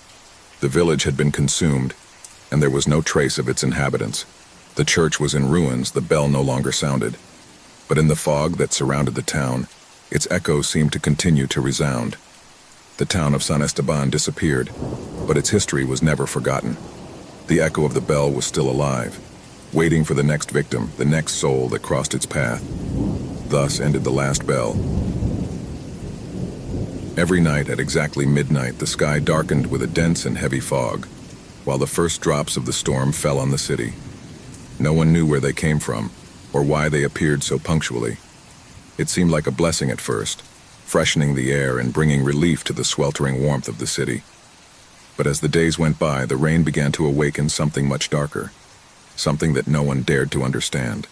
The village had been consumed, and there was no trace of its inhabitants. The church was in ruins, the bell no longer sounded. But in the fog that surrounded the town, its echo seemed to continue to resound. The town of San Esteban disappeared, but its history was never forgotten. The echo of the bell was still alive, waiting for the next victim, the next soul that crossed its path. Thus ended the last bell. Every night at exactly midnight, the sky darkened with a dense and heavy fog, while the first drops of the storm fell on the city. No one knew where they came from, or why they appeared so punctually. It seemed like a blessing at first, freshening the air and bringing relief to the sweltering warmth of the city. But as the days went by, the rain began to awaken something much darker, something that no one dared to understand.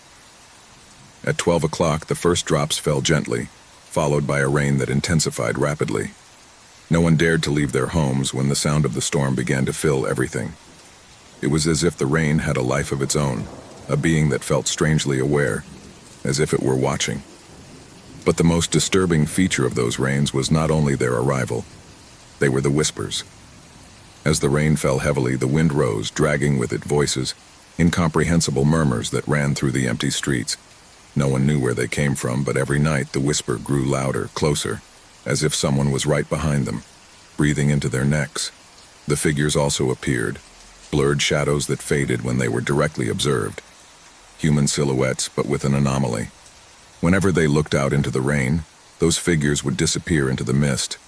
At 12 o'clock, the first drops fell gently, followed by a rain that intensified rapidly. No one dared to leave their homes when the sound of the storm began to fill everything. It was as if the rain had a life of its own, a being that felt strangely aware, as if it were watching. But the most disturbing feature of those rains was not only their arrival. They were the whispers. As the rain fell heavily, the wind rose, dragging with it voices, incomprehensible murmurs that ran through the empty streets. No one knew where they came from, but every night the whisper grew louder, closer, as if someone was right behind them, breathing into their necks. The figures also appeared, blurred shadows that faded when they were directly observed. Human silhouettes, but with an anomaly. Whenever they looked out into the rain, those figures would disappear into the mist,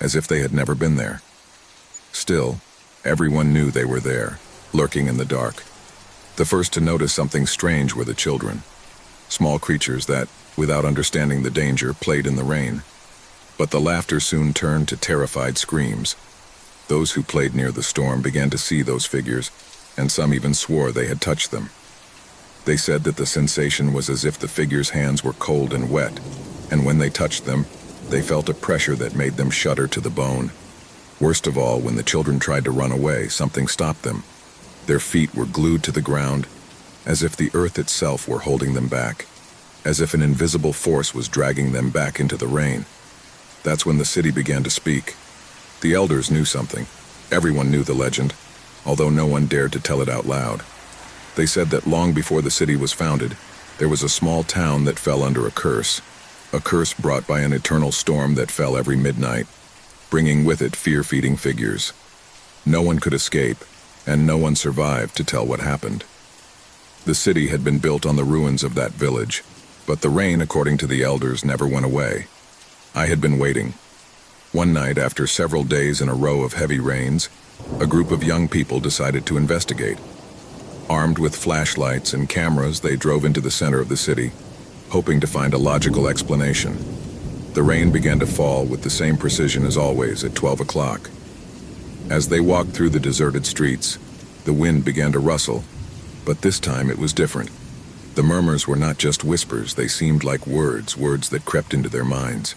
as if they had never been there. Still, everyone knew they were there, lurking in the dark. The first to notice something strange were the children. Small creatures that, without understanding the danger, played in the rain. But the laughter soon turned to terrified screams. Those who played near the storm began to see those figures, and some even swore they had touched them. They said that the sensation was as if the figures' hands were cold and wet, and when they touched them, they felt a pressure that made them shudder to the bone. Worst of all, when the children tried to run away, something stopped them. Their feet were glued to the ground, as if the earth itself were holding them back, as if an invisible force was dragging them back into the rain. That's when the city began to speak. The elders knew something. Everyone knew the legend, although no one dared to tell it out loud. They said that long before the city was founded, there was a small town that fell under a curse brought by an eternal storm that fell every midnight, bringing with it fear-feeding figures. No one could escape, and no one survived to tell what happened. The city had been built on the ruins of that village, but the rain, according to the elders, never went away. I had been waiting. One night, after several days in a row of heavy rains, a group of young people decided to investigate. Armed with flashlights and cameras, they drove into the center of the city, hoping to find a logical explanation. The rain began to fall with the same precision as always at 12 o'clock. As they walked through the deserted streets, the wind began to rustle, but this time it was different. The murmurs were not just whispers, they seemed like words that crept into their minds.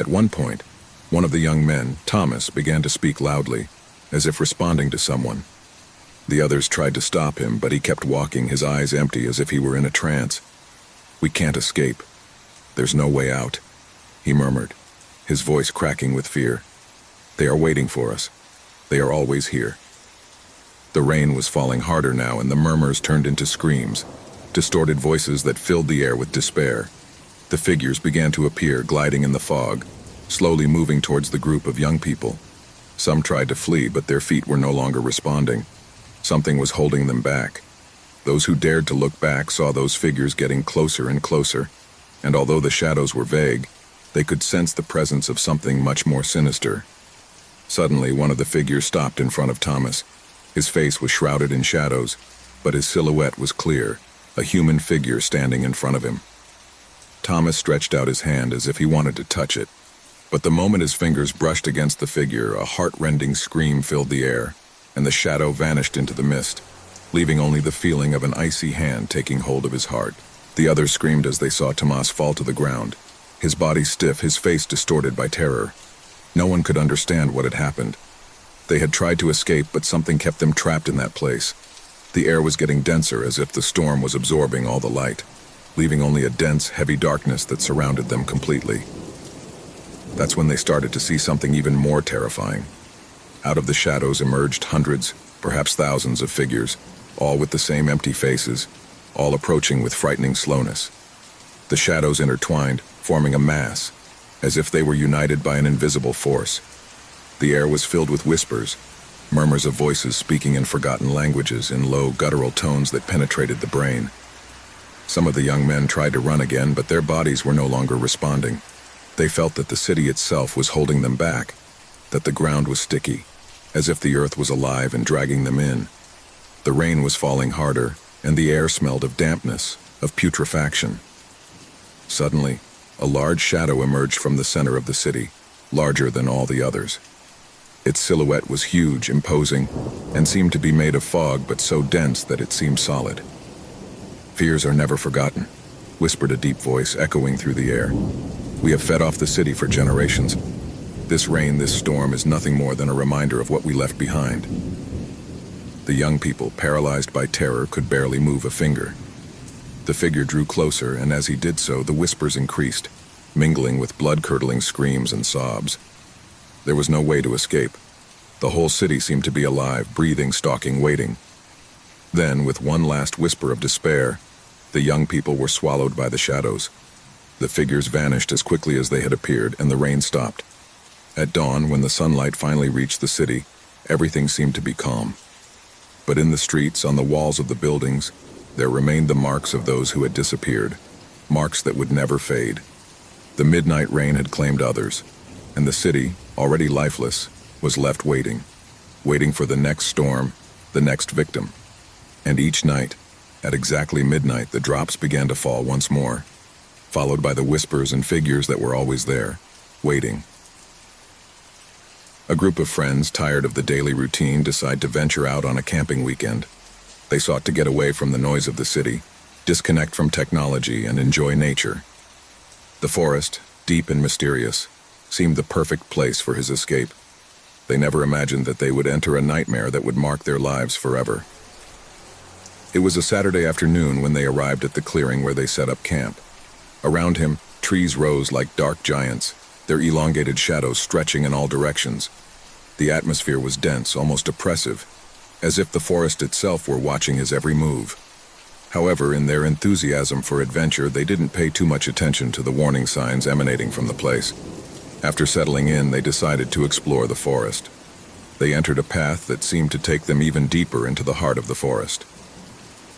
At one point, one of the young men, Thomas, began to speak loudly, as if responding to someone. The others tried to stop him, but he kept walking, his eyes empty as if he were in a trance. "We can't escape. There's no way out," he murmured, his voice cracking with fear. "They are waiting for us. They are always here. The rain was falling harder now, and the murmurs turned into screams, distorted voices that filled the air with despair. The figures began to appear, gliding in the fog, slowly moving towards the group of young people. Some tried to flee, but their feet were no longer responding. Something was holding them back. Those who dared to look back saw those figures getting closer and closer, and although the shadows were vague, they could sense the presence of something much more sinister. Suddenly, one of the figures stopped in front of Thomas. His face was shrouded in shadows, but his silhouette was clear, a human figure standing in front of him. Thomas stretched out his hand as if he wanted to touch it, but the moment his fingers brushed against the figure, a heart-rending scream filled the air, and the shadow vanished into the mist, leaving only the feeling of an icy hand taking hold of his heart. The others screamed as they saw Tomas fall to the ground, his body stiff, his face distorted by terror. No one could understand what had happened. They had tried to escape, but something kept them trapped in that place. The air was getting denser, as if the storm was absorbing all the light, leaving only a dense, heavy darkness that surrounded them completely. That's when they started to see something even more terrifying. Out of the shadows emerged hundreds, perhaps thousands of figures, all with the same empty faces, all approaching with frightening slowness. The shadows intertwined, forming a mass, as if they were united by an invisible force. The air was filled with whispers, murmurs of voices speaking in forgotten languages in low, guttural tones that penetrated the brain. Some of the young men tried to run again, but their bodies were no longer responding. They felt that the city itself was holding them back, that the ground was sticky, as if the earth was alive and dragging them in. The rain was falling harder, and the air smelled of dampness, of putrefaction. Suddenly, a large shadow emerged from the center of the city, larger than all the others. Its silhouette was huge, imposing, and seemed to be made of fog, but so dense that it seemed solid. "Fears are never forgotten," whispered a deep voice echoing through the air. "We have fed off the city for generations. This rain, this storm, is nothing more than a reminder of what we left behind." The young people, paralyzed by terror, could barely move a finger. The figure drew closer, and as he did so, the whispers increased, mingling with blood-curdling screams and sobs. There was no way to escape. The whole city seemed to be alive, breathing, stalking, waiting. Then, with one last whisper of despair, the young people were swallowed by the shadows. The figures vanished as quickly as they had appeared, and the rain stopped. At dawn, when the sunlight finally reached the city, everything seemed to be calm. But in the streets, on the walls of the buildings, there remained the marks of those who had disappeared, marks that would never fade. The midnight rain had claimed others, and the city, already lifeless, was left waiting for the next storm, the next victim. And each night, at exactly midnight, the drops began to fall once more, followed by the whispers and figures that were always there, waiting. A group of friends, tired of the daily routine, decided to venture out on a camping weekend. They sought to get away from the noise of the city, disconnect from technology, and enjoy nature. The forest, deep and mysterious, seemed the perfect place for his escape. They never imagined that they would enter a nightmare that would mark their lives forever. It was a Saturday afternoon when they arrived at the clearing where they set up camp. Around him, trees rose like dark giants, their elongated shadows stretching in all directions. The atmosphere was dense, almost oppressive, as if the forest itself were watching his every move. However, in their enthusiasm for adventure, they didn't pay too much attention to the warning signs emanating from the place. After settling in, they decided to explore the forest. They entered a path that seemed to take them even deeper into the heart of the forest.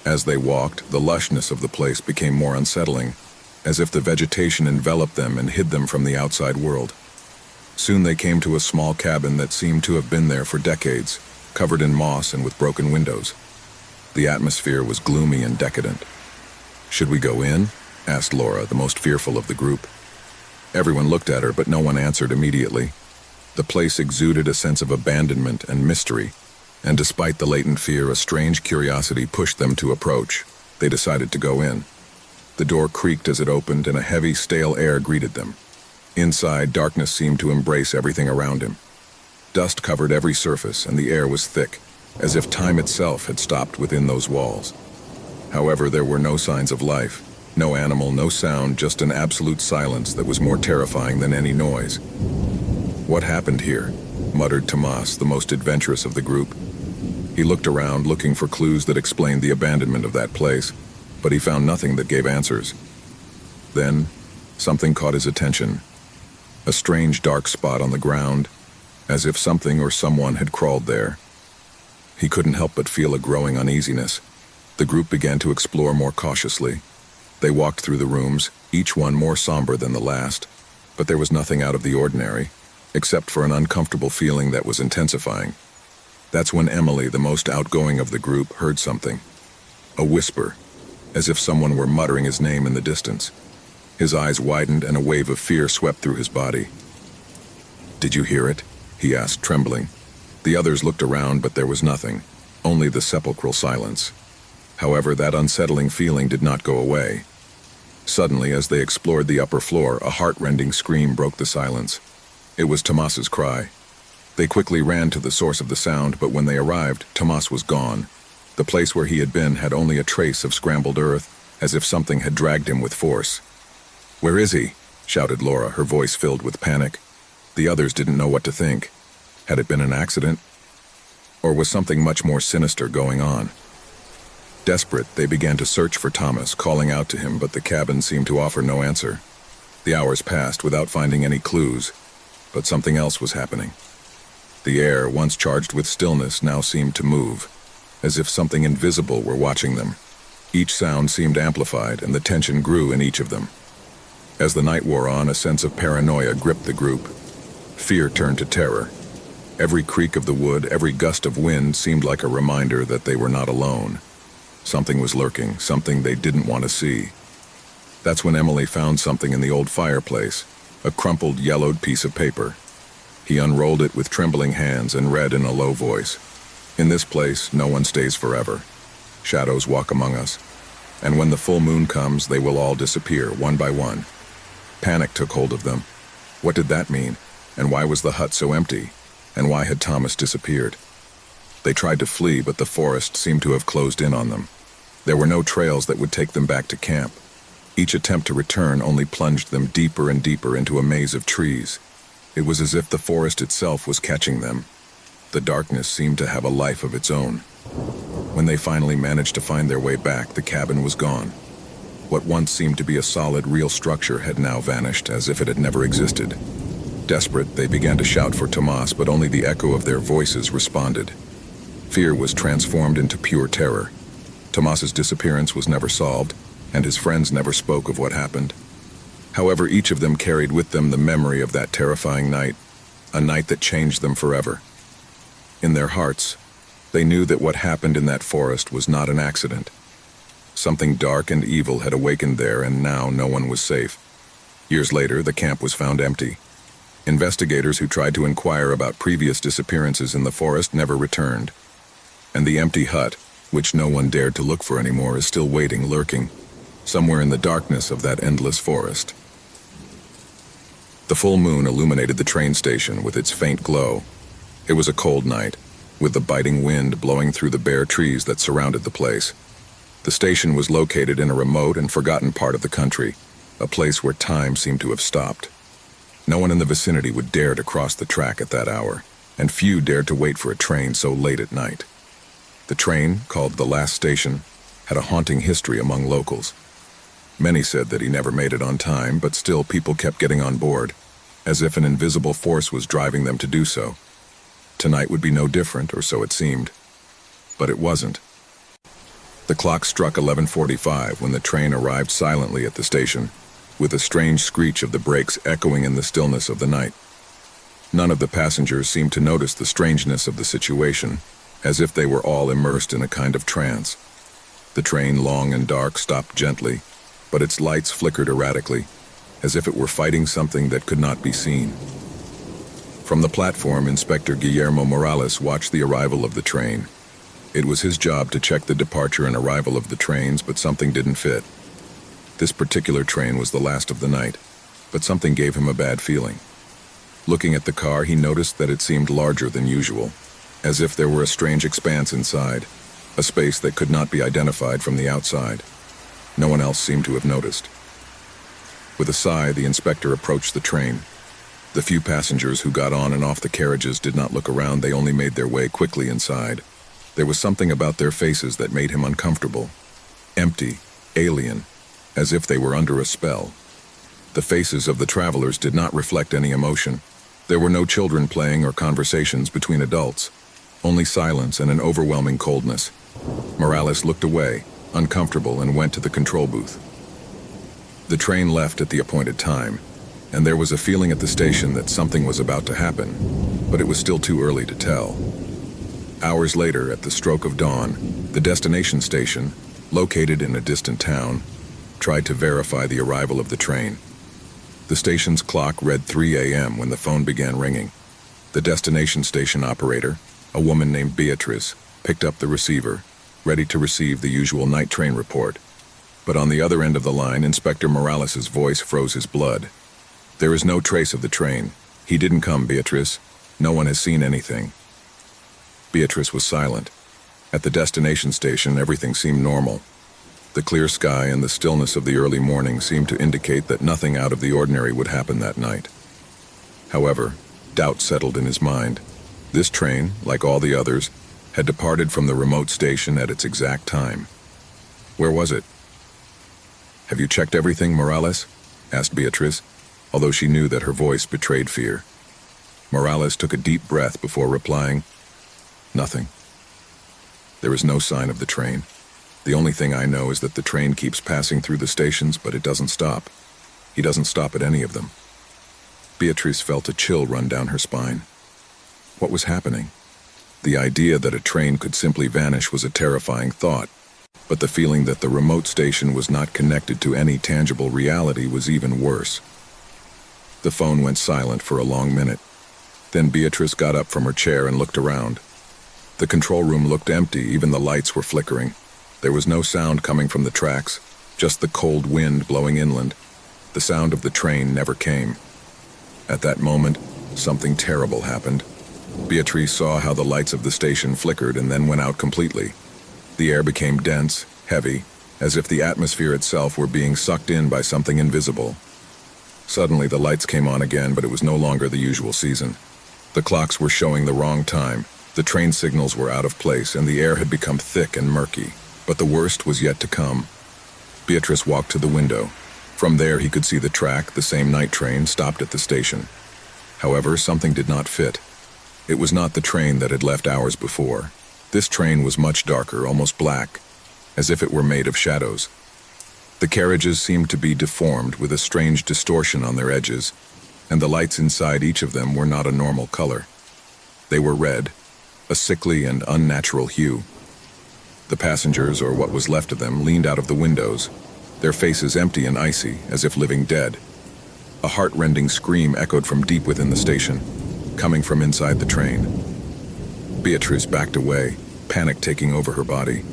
As they walked, the lushness of the place became more unsettling, as if the vegetation enveloped them and hid them from the outside world. Soon they came to a small cabin that seemed to have been there for decades, covered in moss and with broken windows. The atmosphere was gloomy and decadent. "Should we go in?" asked Laura, the most fearful of the group. Everyone looked at her, but no one answered immediately. The place exuded a sense of abandonment and mystery, and despite the latent fear, a strange curiosity pushed them to approach. They decided to go in. The door creaked as it opened, and a heavy, stale air greeted them. Inside, darkness seemed to embrace everything around him. Dust covered every surface, and the air was thick, as if time itself had stopped within those walls. However, there were no signs of life, no animal, no sound, just an absolute silence that was more terrifying than any noise. "What happened here?" muttered Tomas, the most adventurous of the group. He looked around, looking for clues that explained the abandonment of that place, but he found nothing that gave answers. Then, something caught his attention. A strange dark spot on the ground, as if something or someone had crawled there. He couldn't help but feel a growing uneasiness. The group began to explore more cautiously. They walked through the rooms, each one more somber than the last, but there was nothing out of the ordinary, except for an uncomfortable feeling that was intensifying. That's when Emily, the most outgoing of the group, heard something. A whisper, as if someone were muttering his name in the distance. His eyes widened and a wave of fear swept through his body. "Did you hear it?" he asked, trembling. The others looked around, but there was nothing, only the sepulchral silence. However, that unsettling feeling did not go away. Suddenly, as they explored the upper floor, a heart-rending scream broke the silence. It was Tomas's cry. They quickly ran to the source of the sound, but when they arrived, Tomas was gone. The place where he had been had only a trace of scrambled earth, as if something had dragged him with force. "Where is he?" shouted Laura, her voice filled with panic. The others didn't know what to think. Had it been an accident? Or was something much more sinister going on? Desperate, they began to search for Thomas, calling out to him, but the cabin seemed to offer no answer. The hours passed without finding any clues, but something else was happening. The air, once charged with stillness, now seemed to move, as if something invisible were watching them. Each sound seemed amplified, and the tension grew in each of them. As the night wore on, a sense of paranoia gripped the group. Fear turned to terror. Every creak of the wood, every gust of wind seemed like a reminder that they were not alone. Something was lurking, something they didn't want to see. That's when Emily found something in the old fireplace, a crumpled, yellowed piece of paper. He unrolled it with trembling hands and read in a low voice, "In this place, no one stays forever. Shadows walk among us, and when the full moon comes, they will all disappear, one by one." Panic took hold of them. What did that mean? And why was the hut so empty? And why had Thomas disappeared? They tried to flee, but the forest seemed to have closed in on them. There were no trails that would take them back to camp. Each attempt to return only plunged them deeper and deeper into a maze of trees. It was as if the forest itself was catching them. The darkness seemed to have a life of its own. When they finally managed to find their way back, the cabin was gone. What once seemed to be a solid, real structure had now vanished, as if it had never existed. Desperate, they began to shout for Tomas, but only the echo of their voices responded. Fear was transformed into pure terror. Tomas's disappearance was never solved, and his friends never spoke of what happened. However, each of them carried with them the memory of that terrifying night, a night that changed them forever. In their hearts, they knew that what happened in that forest was not an accident. Something dark and evil had awakened there, and now no one was safe. Years later, the camp was found empty. Investigators who tried to inquire about previous disappearances in the forest never returned. And the empty hut, which no one dared to look for anymore, is still waiting, lurking, somewhere in the darkness of that endless forest. The full moon illuminated the train station with its faint glow. It was a cold night, with the biting wind blowing through the bare trees that surrounded the place. The station was located in a remote and forgotten part of the country, a place where time seemed to have stopped. No one in the vicinity would dare to cross the track at that hour, and few dared to wait for a train so late at night. The train, called the last station, had a haunting history among locals. Many said that he never made it on time, but still people kept getting on board, as if an invisible force was driving them to do so. Tonight would be no different, or so it seemed. But it wasn't. The clock struck 11:45 when the train arrived silently at the station, with a strange screech of the brakes echoing in the stillness of the night. None of the passengers seemed to notice the strangeness of the situation, as if they were all immersed in a kind of trance. The train, long and dark, stopped gently, but its lights flickered erratically, as if it were fighting something that could not be seen. From the platform, Inspector Guillermo Morales watched the arrival of the train. It was his job to check the departure and arrival of the trains, but something didn't fit. This particular train was the last of the night, but something gave him a bad feeling. Looking at the car, he noticed that it seemed larger than usual, as if there were a strange expanse inside, a space that could not be identified from the outside. No one else seemed to have noticed. With a sigh, the inspector approached the train. The few passengers who got on and off the carriages did not look around, they only made their way quickly inside. There was something about their faces that made him uncomfortable. Empty, alien, as if they were under a spell. The faces of the travelers did not reflect any emotion. There were no children playing or conversations between adults. Only silence and an overwhelming coldness. Morales looked away, uncomfortable, and went to the control booth. The train left at the appointed time, and there was a feeling at the station that something was about to happen, but it was still too early to tell. Hours later, at the stroke of dawn, the destination station, located in a distant town, tried to verify the arrival of the train. The station's clock read 3 a.m. when the phone began ringing. The destination station operator, a woman named Beatrice, picked up the receiver, ready to receive the usual night train report. But on the other end of the line, Inspector Morales' voice froze his blood. "There is no trace of the train. He didn't come, Beatrice. No one has seen anything." Beatrice was silent. At the destination station, everything seemed normal. The clear sky and the stillness of the early morning seemed to indicate that nothing out of the ordinary would happen that night. However, doubt settled in his mind. This train, like all the others, had departed from the remote station at its exact time. Where was it? "Have you checked everything, Morales?" asked Beatrice, although she knew that her voice betrayed fear. Morales took a deep breath before replying, "Nothing. There is no sign of the train. The only thing I know is that the train keeps passing through the stations, but it doesn't stop. He doesn't stop at any of them." Beatrice felt a chill run down her spine. What was happening? The idea that a train could simply vanish was a terrifying thought, but the feeling that the remote station was not connected to any tangible reality was even worse. The phone went silent for a long minute. Then Beatrice got up from her chair and looked around. The control room looked empty, even the lights were flickering. There was no sound coming from the tracks, just the cold wind blowing inland. The sound of the train never came. At that moment, something terrible happened. Beatrice saw how the lights of the station flickered and then went out completely. The air became dense, heavy, as if the atmosphere itself were being sucked in by something invisible. Suddenly the lights came on again, but it was no longer the usual season. The clocks were showing the wrong time. The train signals were out of place, and the air had become thick and murky. But the worst was yet to come. Beatrice walked to the window. From there he could see the track, the same night train, stopped at the station. However, something did not fit. It was not the train that had left hours before. This train was much darker, almost black, as if it were made of shadows. The carriages seemed to be deformed with a strange distortion on their edges, and the lights inside each of them were not a normal color. They were red, a sickly and unnatural hue. The passengers, or what was left of them, leaned out of the windows, their faces empty and icy, as if living dead. A heart-rending scream echoed from deep within the station, coming from inside the train. Beatrice backed away, panic taking over her body.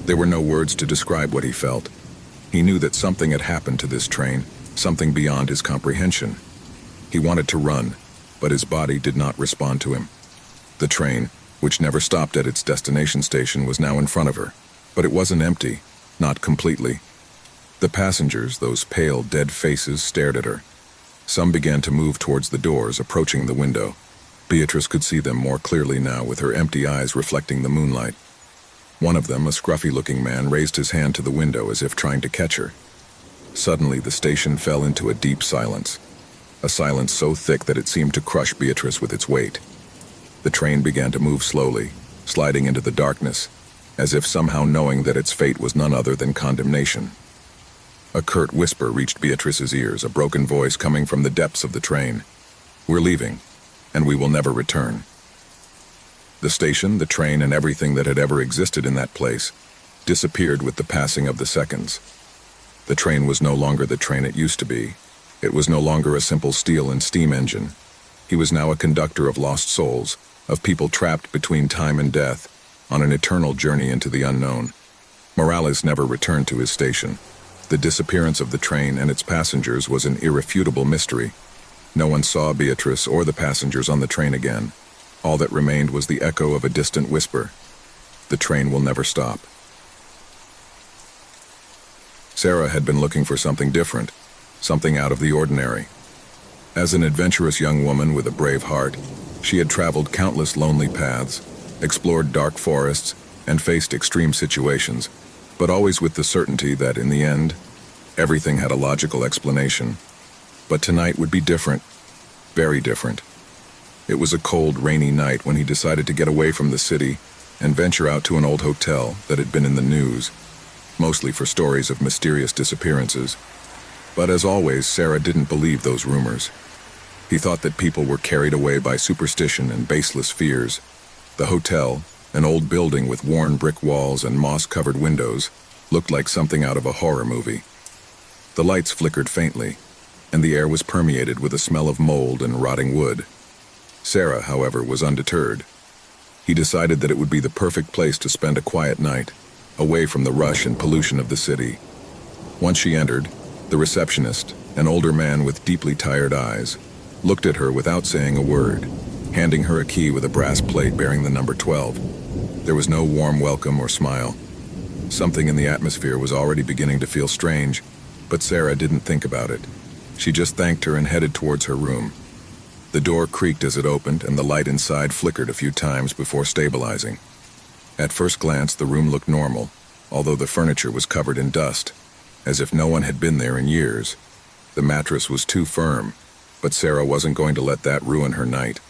There were no words to describe what he felt. He knew that something had happened to this train, something beyond his comprehension. He wanted to run, but his body did not respond to him. The train, which never stopped at its destination station, was now in front of her. But it wasn't empty, not completely. The passengers, those pale, dead faces, stared at her. Some began to move towards the doors, approaching the window. Beatrice could see them more clearly now, with her empty eyes reflecting the moonlight. One of them, a scruffy-looking man, raised his hand to the window as if trying to catch her. Suddenly, the station fell into a deep silence. A silence so thick that it seemed to crush Beatrice with its weight. The train began to move slowly, sliding into the darkness, as if somehow knowing that its fate was none other than condemnation. A curt whisper reached Beatrice's ears, a broken voice coming from the depths of the train. "We're leaving, and we will never return." The station, the train, and everything that had ever existed in that place disappeared with the passing of the seconds. The train was no longer the train it used to be. It was no longer a simple steel and steam engine. He was now a conductor of lost souls, of people trapped between time and death, on an eternal journey into the unknown. Morales never returned to his station. The disappearance of the train and its passengers was an irrefutable mystery. No one saw Beatrice or the passengers on the train again. All that remained was the echo of a distant whisper. The train will never stop. Sarah had been looking for something different, something out of the ordinary. As an adventurous young woman with a brave heart, she had traveled countless lonely paths, explored dark forests, and faced extreme situations, but always with the certainty that, in the end, everything had a logical explanation. But tonight would be different, very different. It was a cold, rainy night when he decided to get away from the city and venture out to an old hotel that had been in the news, mostly for stories of mysterious disappearances. But as always, Sarah didn't believe those rumors. He thought that people were carried away by superstition and baseless fears. The hotel, an old building with worn brick walls and moss-covered windows, looked like something out of a horror movie. The lights flickered faintly, and the air was permeated with a smell of mold and rotting wood. Sarah, however, was undeterred. He decided that it would be the perfect place to spend a quiet night, away from the rush and pollution of the city. Once she entered, the receptionist, an older man with deeply tired eyes, looked at her without saying a word, handing her a key with a brass plate bearing the number 12. There was no warm welcome or smile. Something in the atmosphere was already beginning to feel strange, but Sarah didn't think about it. She just thanked her and headed towards her room. The door creaked as it opened, and the light inside flickered a few times before stabilizing. At first glance, the room looked normal, although the furniture was covered in dust, as if no one had been there in years. The mattress was too firm, but Sarah wasn't going to let that ruin her night.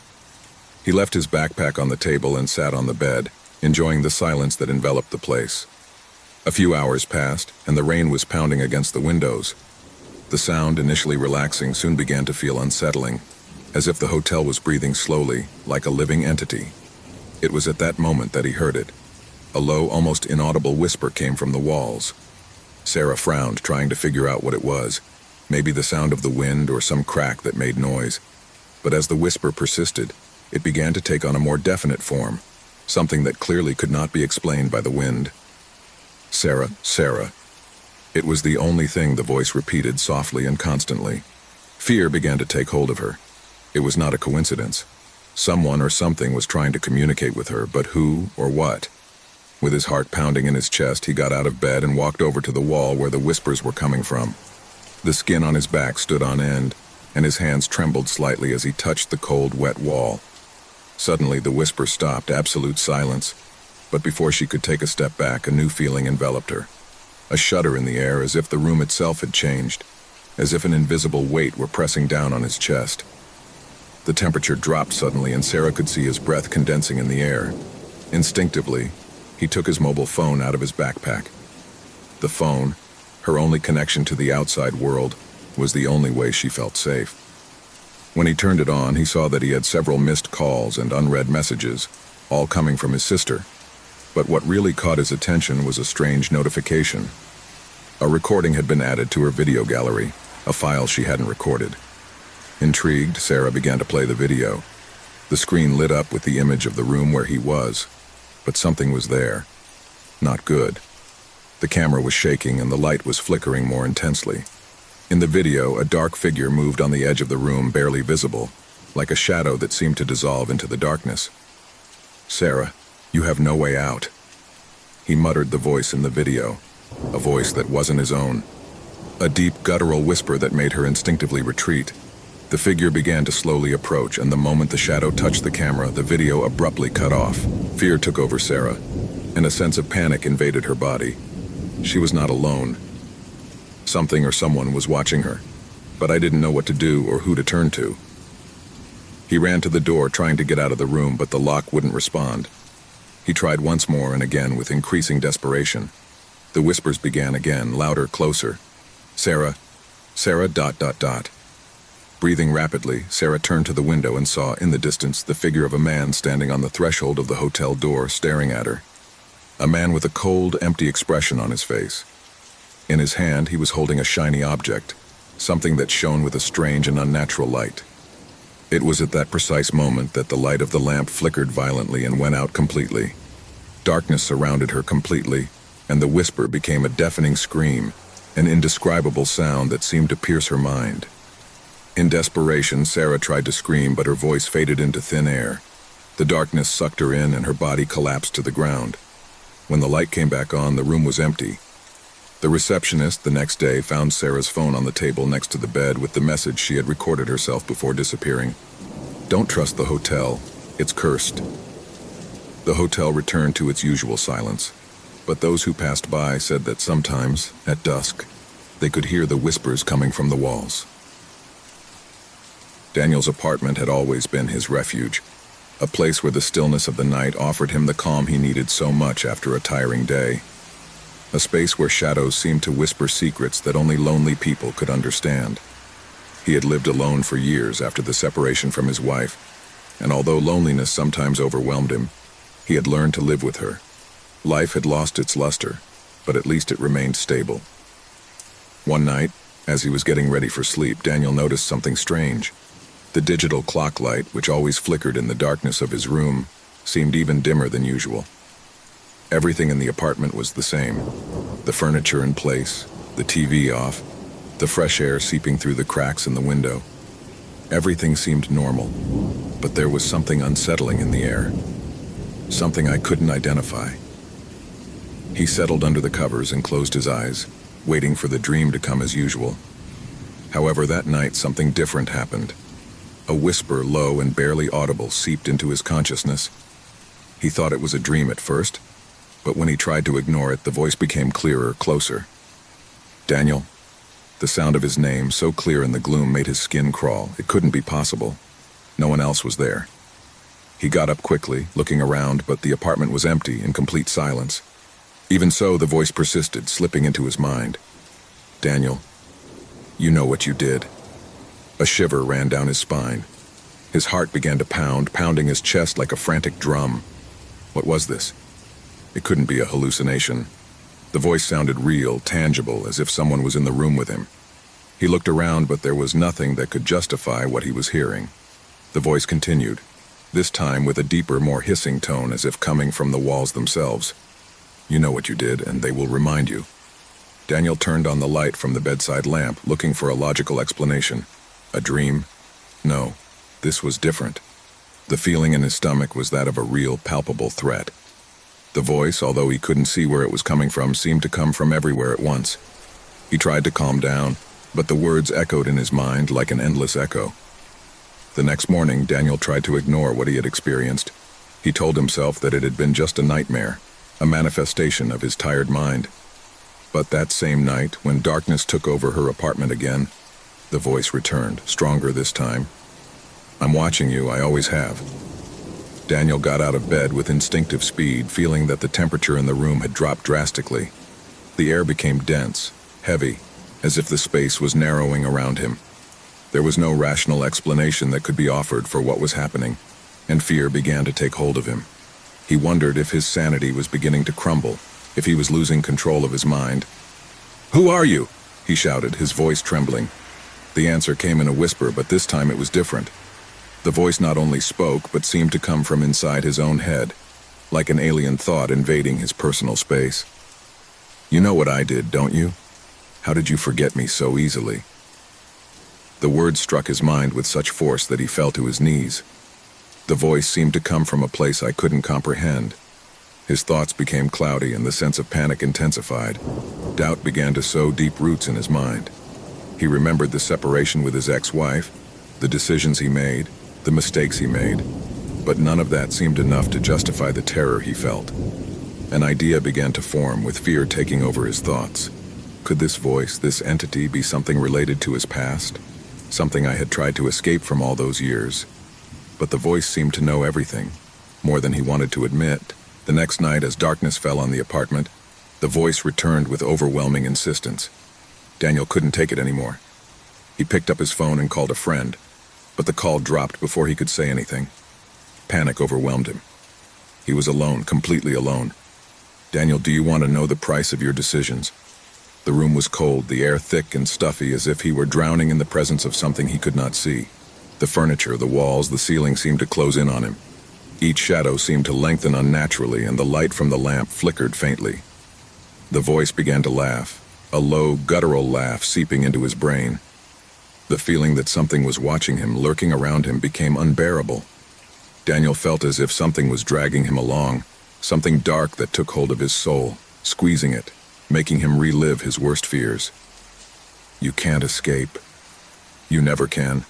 He left his backpack on the table and sat on the bed, enjoying the silence that enveloped the place. A few hours passed, and the rain was pounding against the windows. The sound, initially relaxing, soon began to feel unsettling, as if the hotel was breathing slowly, like a living entity. It was at that moment that he heard it. A low, almost inaudible whisper came from the walls. Sarah frowned, trying to figure out what it was. Maybe the sound of the wind or some crack that made noise. But as the whisper persisted, it began to take on a more definite form, something that clearly could not be explained by the wind. Sarah, Sarah. It was the only thing the voice repeated softly and constantly. Fear began to take hold of her. It was not a coincidence. Someone or something was trying to communicate with her, but who or what? With his heart pounding in his chest, he got out of bed and walked over to the wall where the whispers were coming from. The skin on his back stood on end, and his hands trembled slightly as he touched the cold, wet wall. Suddenly, the whisper stopped, absolute silence. But before she could take a step back, a new feeling enveloped her. A shudder in the air, as if the room itself had changed, as if an invisible weight were pressing down on his chest. The temperature dropped suddenly, and Sarah could see his breath condensing in the air. Instinctively, he took his mobile phone out of his backpack. The phone, her only connection to the outside world, was the only way she felt safe. When he turned it on, he saw that he had several missed calls and unread messages, all coming from his sister. But what really caught his attention was a strange notification. A recording had been added to her video gallery, a file she hadn't recorded. Intrigued, Sarah began to play the video. The screen lit up with the image of the room where he was, but something was there. Not good. The camera was shaking and the light was flickering more intensely. In the video, a dark figure moved on the edge of the room, barely visible, like a shadow that seemed to dissolve into the darkness. "Sarah, you have no way out." He muttered the voice in the video, a voice that wasn't his own. A deep, guttural whisper that made her instinctively retreat. The figure began to slowly approach, and the moment the shadow touched the camera, the video abruptly cut off. Fear took over Sarah, and a sense of panic invaded her body. She was not alone. Something or someone was watching her, but I didn't know what to do or who to turn to. He ran to the door, trying to get out of the room, but the lock wouldn't respond. He tried once more and again with increasing desperation. The whispers began again, louder, closer. "Sarah, Sarah, ... Breathing rapidly, Sarah turned to the window and saw, in the distance, the figure of a man standing on the threshold of the hotel door, staring at her. A man with a cold, empty expression on his face. In his hand, he was holding a shiny object, something that shone with a strange and unnatural light. It was at that precise moment that the light of the lamp flickered violently and went out completely. Darkness surrounded her completely, and the whisper became a deafening scream, an indescribable sound that seemed to pierce her mind. In desperation, Sarah tried to scream, but her voice faded into thin air. The darkness sucked her in, and her body collapsed to the ground. When the light came back on, the room was empty. The receptionist the next day found Sarah's phone on the table next to the bed with the message she had recorded herself before disappearing. "Don't trust the hotel. It's cursed." The hotel returned to its usual silence, but those who passed by said that sometimes, at dusk, they could hear the whispers coming from the walls. Daniel's apartment had always been his refuge, a place where the stillness of the night offered him the calm he needed so much after a tiring day. A space where shadows seemed to whisper secrets that only lonely people could understand. He had lived alone for years after the separation from his wife, and although loneliness sometimes overwhelmed him, he had learned to live with her. Life had lost its luster, but at least it remained stable. One night, as he was getting ready for sleep, Daniel noticed something strange. The digital clock light, which always flickered in the darkness of his room, seemed even dimmer than usual. Everything in the apartment was the same. The furniture in place, the TV off, the fresh air seeping through the cracks in the window. Everything seemed normal, but there was something unsettling in the air. Something I couldn't identify. He settled under the covers and closed his eyes, waiting for the dream to come as usual. However, that night something different happened. A whisper, low and barely audible, seeped into his consciousness. He thought it was a dream at first, but when he tried to ignore it, the voice became clearer, closer. "Daniel." The sound of his name, so clear in the gloom, made his skin crawl. It couldn't be possible. No one else was there. He got up quickly, looking around, but the apartment was empty, in complete silence. Even so, the voice persisted, slipping into his mind. "Daniel, you know what you did." A shiver ran down his spine. His heart began to pound, pounding his chest like a frantic drum. What was this? It couldn't be a hallucination. The voice sounded real, tangible, as if someone was in the room with him. He looked around, but there was nothing that could justify what he was hearing. The voice continued, this time with a deeper, more hissing tone, as if coming from the walls themselves. "You know what you did, and they will remind you." Daniel turned on the light from the bedside lamp, looking for a logical explanation. A dream? No, this was different. The feeling in his stomach was that of a real, palpable threat. The voice, although he couldn't see where it was coming from, seemed to come from everywhere at once. He tried to calm down, but the words echoed in his mind like an endless echo. The next morning, Daniel tried to ignore what he had experienced. He told himself that it had been just a nightmare, a manifestation of his tired mind. But that same night, when darkness took over her apartment again, the voice returned, stronger this time. "I'm watching you, I always have." Daniel got out of bed with instinctive speed, feeling that the temperature in the room had dropped drastically. The air became dense, heavy, as if the space was narrowing around him. There was no rational explanation that could be offered for what was happening, and fear began to take hold of him. He wondered if his sanity was beginning to crumble, if he was losing control of his mind. "Who are you?" he shouted, his voice trembling. The answer came in a whisper, but this time it was different. The voice not only spoke, but seemed to come from inside his own head, like an alien thought invading his personal space. "You know what I did, don't you? How did you forget me so easily?" The words struck his mind with such force that he fell to his knees. The voice seemed to come from a place I couldn't comprehend. His thoughts became cloudy and the sense of panic intensified. Doubt began to sow deep roots in his mind. He remembered the separation with his ex-wife, the decisions he made, the mistakes he made, but none of that seemed enough to justify the terror he felt. An idea began to form, with fear taking over his thoughts. Could this voice, this entity, be something related to his past? Something I had tried to escape from all those years? But the voice seemed to know everything, more than he wanted to admit. The next night, as darkness fell on the apartment, the voice returned with overwhelming insistence. Daniel couldn't take it anymore. He picked up his phone and called a friend, but the call dropped before he could say anything. Panic overwhelmed him. He was alone, completely alone. "Daniel, do you want to know the price of your decisions?" The room was cold, the air thick and stuffy, as if he were drowning in the presence of something he could not see. The furniture, the walls, the ceiling seemed to close in on him. Each shadow seemed to lengthen unnaturally, and the light from the lamp flickered faintly. The voice began to laugh, a low, guttural laugh seeping into his brain. The feeling that something was watching him, lurking around him, became unbearable. Daniel felt as if something was dragging him along, something dark that took hold of his soul, squeezing it, making him relive his worst fears. You can't escape. You never can.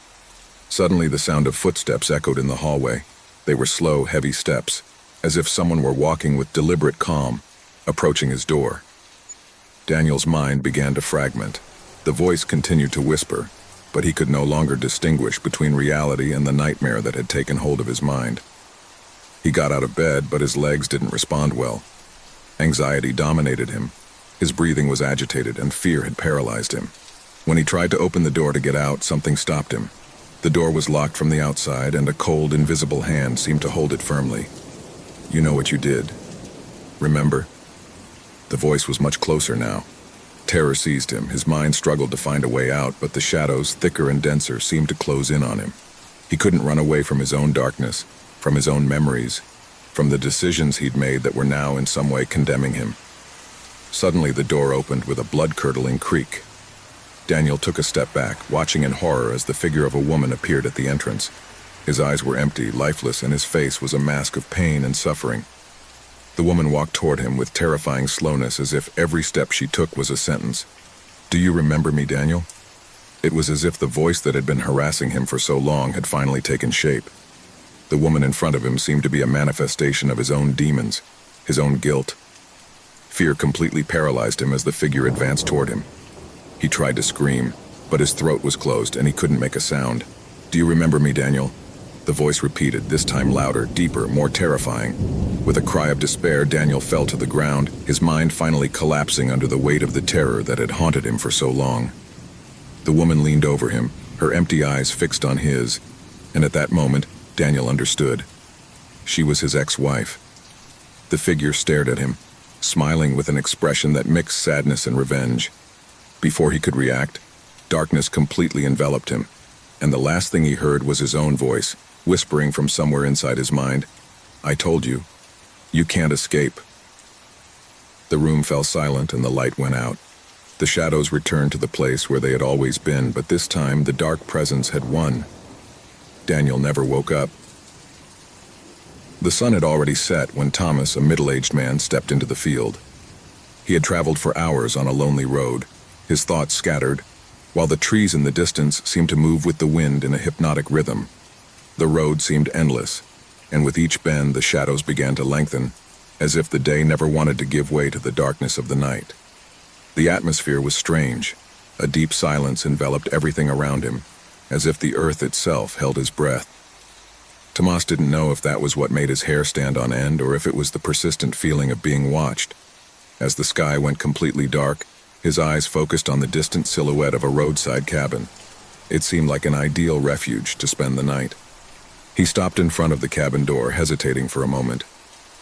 Suddenly the sound of footsteps echoed in the hallway. They were slow, heavy steps, as if someone were walking with deliberate calm, approaching his door. Daniel's mind began to fragment. The voice continued to whisper, but he could no longer distinguish between reality and the nightmare that had taken hold of his mind. He got out of bed, but his legs didn't respond well. Anxiety dominated him. His breathing was agitated, and fear had paralyzed him. When he tried to open the door to get out, something stopped him. The door was locked from the outside, and a cold, invisible hand seemed to hold it firmly. You know what you did. Remember? The voice was much closer now. Terror seized him. His mind struggled to find a way out, but the shadows, thicker and denser, seemed to close in on him. He couldn't run away from his own darkness, from his own memories, from the decisions he'd made that were now in some way condemning him. Suddenly the door opened with a blood-curdling creak. Daniel took a step back, watching in horror as the figure of a woman appeared at the entrance. His eyes were empty, lifeless, and his face was a mask of pain and suffering. The woman walked toward him with terrifying slowness, as if every step she took was a sentence. Do you remember me, Daniel? It was as if the voice that had been harassing him for so long had finally taken shape. The woman in front of him seemed to be a manifestation of his own demons, his own guilt. Fear completely paralyzed him as the figure advanced toward him. He tried to scream, but his throat was closed and he couldn't make a sound. Do you remember me, Daniel? The voice repeated, this time louder, deeper, more terrifying. With a cry of despair, Daniel fell to the ground, his mind finally collapsing under the weight of the terror that had haunted him for so long. The woman leaned over him, her empty eyes fixed on his, and at that moment, Daniel understood. She was his ex-wife. The figure stared at him, smiling with an expression that mixed sadness and revenge. Before he could react, darkness completely enveloped him, and the last thing he heard was his own voice, whispering from somewhere inside his mind, I told you, you can't escape. The room fell silent and the light went out. The shadows returned to the place where they had always been, but this time the dark presence had won. Daniel never woke up. The sun had already set when Thomas, a middle-aged man, stepped into the field. He had traveled for hours on a lonely road, his thoughts scattered, while the trees in the distance seemed to move with the wind in a hypnotic rhythm. The road seemed endless, and with each bend the shadows began to lengthen, as if the day never wanted to give way to the darkness of the night. The atmosphere was strange. A deep silence enveloped everything around him, as if the earth itself held his breath. Tomas didn't know if that was what made his hair stand on end or if it was the persistent feeling of being watched. As the sky went completely dark, his eyes focused on the distant silhouette of a roadside cabin. It seemed like an ideal refuge to spend the night. He stopped in front of the cabin door, hesitating for a moment.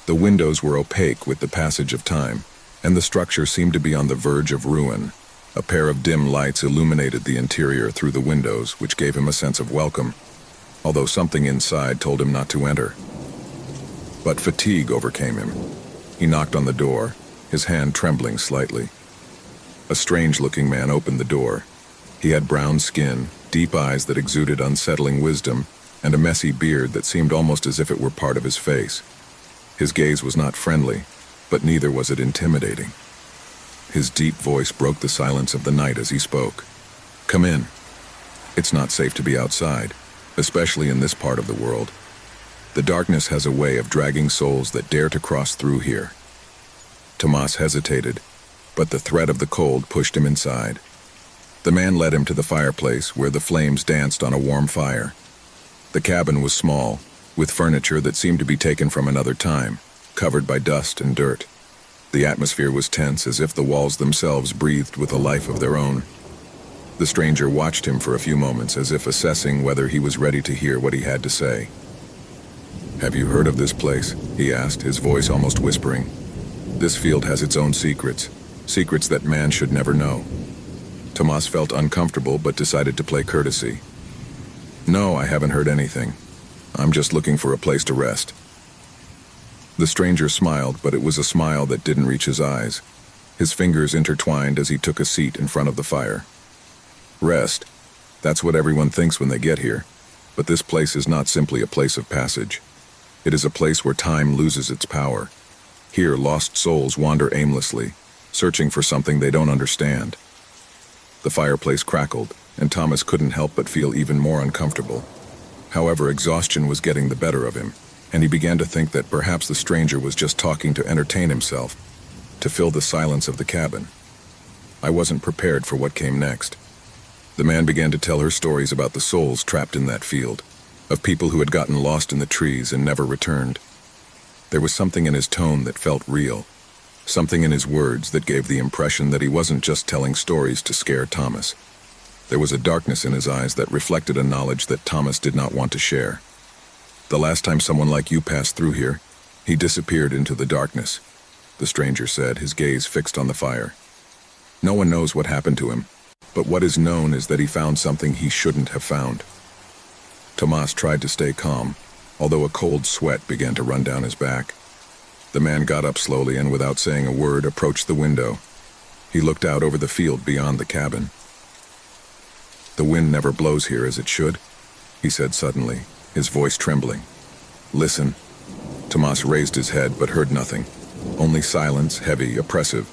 The windows were opaque with the passage of time, and the structure seemed to be on the verge of ruin. A pair of dim lights illuminated the interior through the windows, which gave him a sense of welcome, although something inside told him not to enter. But fatigue overcame him. He knocked on the door, his hand trembling slightly. A strange-looking man opened the door. He had brown skin, deep eyes that exuded unsettling wisdom, and a messy beard that seemed almost as if it were part of his face. His gaze was not friendly, but neither was it intimidating. His deep voice broke the silence of the night as he spoke. Come in. It's not safe to be outside, especially in this part of the world. The darkness has a way of dragging souls that dare to cross through here. Tomas hesitated, but the threat of the cold pushed him inside. The man led him to the fireplace where the flames danced on a warm fire. The cabin was small, with furniture that seemed to be taken from another time, covered by dust and dirt. The atmosphere was tense, as if the walls themselves breathed with a life of their own. The stranger watched him for a few moments, as if assessing whether he was ready to hear what he had to say. Have you heard of this place? He asked, his voice almost whispering. This field has its own secrets, secrets that man should never know. Tomas felt uncomfortable but decided to play courtesy. No, I haven't heard anything. I'm just looking for a place to rest. The stranger smiled, but it was a smile that didn't reach his eyes. His fingers intertwined as he took a seat in front of the fire. Rest. That's what everyone thinks when they get here. But this place is not simply a place of passage. It is a place where time loses its power. Here, lost souls wander aimlessly, searching for something they don't understand. The fireplace crackled, and Thomas couldn't help but feel even more uncomfortable. However, exhaustion was getting the better of him, and he began to think that perhaps the stranger was just talking to entertain himself, to fill the silence of the cabin. I wasn't prepared for what came next. The man began to tell her stories about the souls trapped in that field, of people who had gotten lost in the trees and never returned. There was something in his tone that felt real, something in his words that gave the impression that he wasn't just telling stories to scare Thomas. There was a darkness in his eyes that reflected a knowledge that Thomas did not want to share. The last time someone like you passed through here, he disappeared into the darkness, the stranger said, his gaze fixed on the fire. No one knows what happened to him, but what is known is that he found something he shouldn't have found. Tomas tried to stay calm, although a cold sweat began to run down his back. The man got up slowly and, without saying a word, approached the window. He looked out over the field beyond the cabin. "The wind never blows here as it should," he said suddenly, his voice trembling. "Listen." Tomas raised his head but heard nothing, only silence, heavy, oppressive.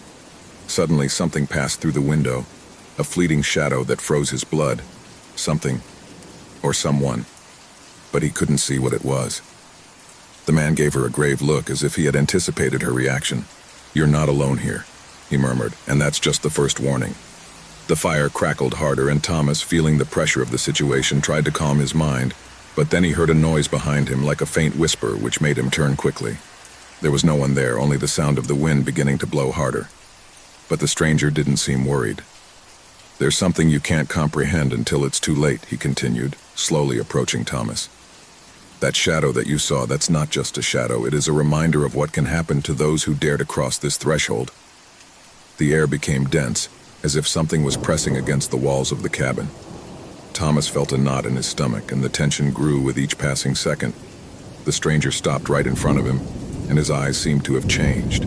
Suddenly something passed through the window, a fleeting shadow that froze his blood. Something, or someone, but he couldn't see what it was. The man gave her a grave look as if he had anticipated her reaction. "You're not alone here," he murmured, "and that's just the first warning." The fire crackled harder, and Thomas, feeling the pressure of the situation, tried to calm his mind, but then he heard a noise behind him, like a faint whisper, which made him turn quickly. There was no one there, only the sound of the wind beginning to blow harder. But the stranger didn't seem worried. "There's something you can't comprehend until it's too late," he continued, slowly approaching Thomas. "That shadow that you saw, that's not just a shadow, it is a reminder of what can happen to those who dare to cross this threshold." The air became dense, as if something was pressing against the walls of the cabin. Thomas felt a knot in his stomach, and the tension grew with each passing second. The stranger stopped right in front of him, and his eyes seemed to have changed.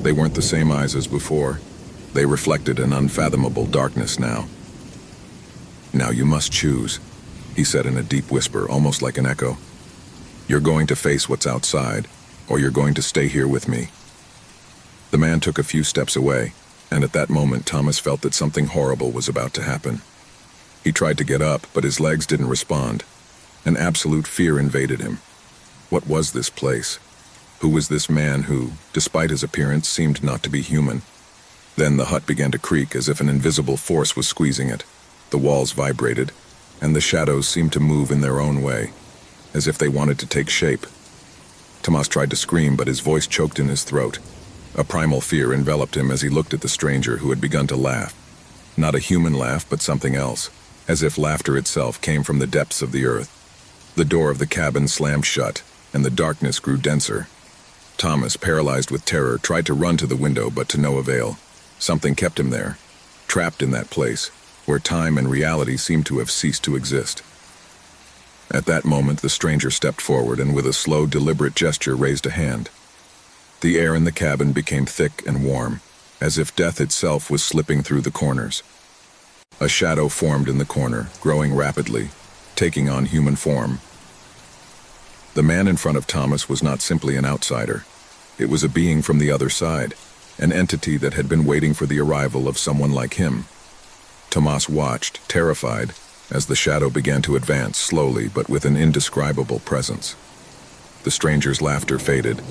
They weren't the same eyes as before. They reflected an unfathomable darkness now. "Now you must choose," he said in a deep whisper, almost like an echo. "You're going to face what's outside, or you're going to stay here with me." The man took a few steps away, and at that moment Thomas felt that something horrible was about to happen. He tried to get up, but his legs didn't respond. An absolute fear invaded him. What was this place? Who was this man who, despite his appearance, seemed not to be human? Then the hut began to creak as if an invisible force was squeezing it. The walls vibrated, and the shadows seemed to move in their own way, as if they wanted to take shape. Tomas tried to scream, but his voice choked in his throat. A primal fear enveloped him as he looked at the stranger, who had begun to laugh. Not a human laugh, but something else, as if laughter itself came from the depths of the earth. The door of the cabin slammed shut, and the darkness grew denser. Thomas, paralyzed with terror, tried to run to the window, but to no avail. Something kept him there, trapped in that place, where time and reality seemed to have ceased to exist. At that moment, the stranger stepped forward and with a slow, deliberate gesture raised a hand. The air in the cabin became thick and warm, as if death itself was slipping through the corners. A shadow formed in the corner, growing rapidly, taking on human form. The man in front of Thomas was not simply an outsider. It was a being from the other side, an entity that had been waiting for the arrival of someone like him. Tomas watched, terrified, as the shadow began to advance slowly but with an indescribable presence. The stranger's laughter faded,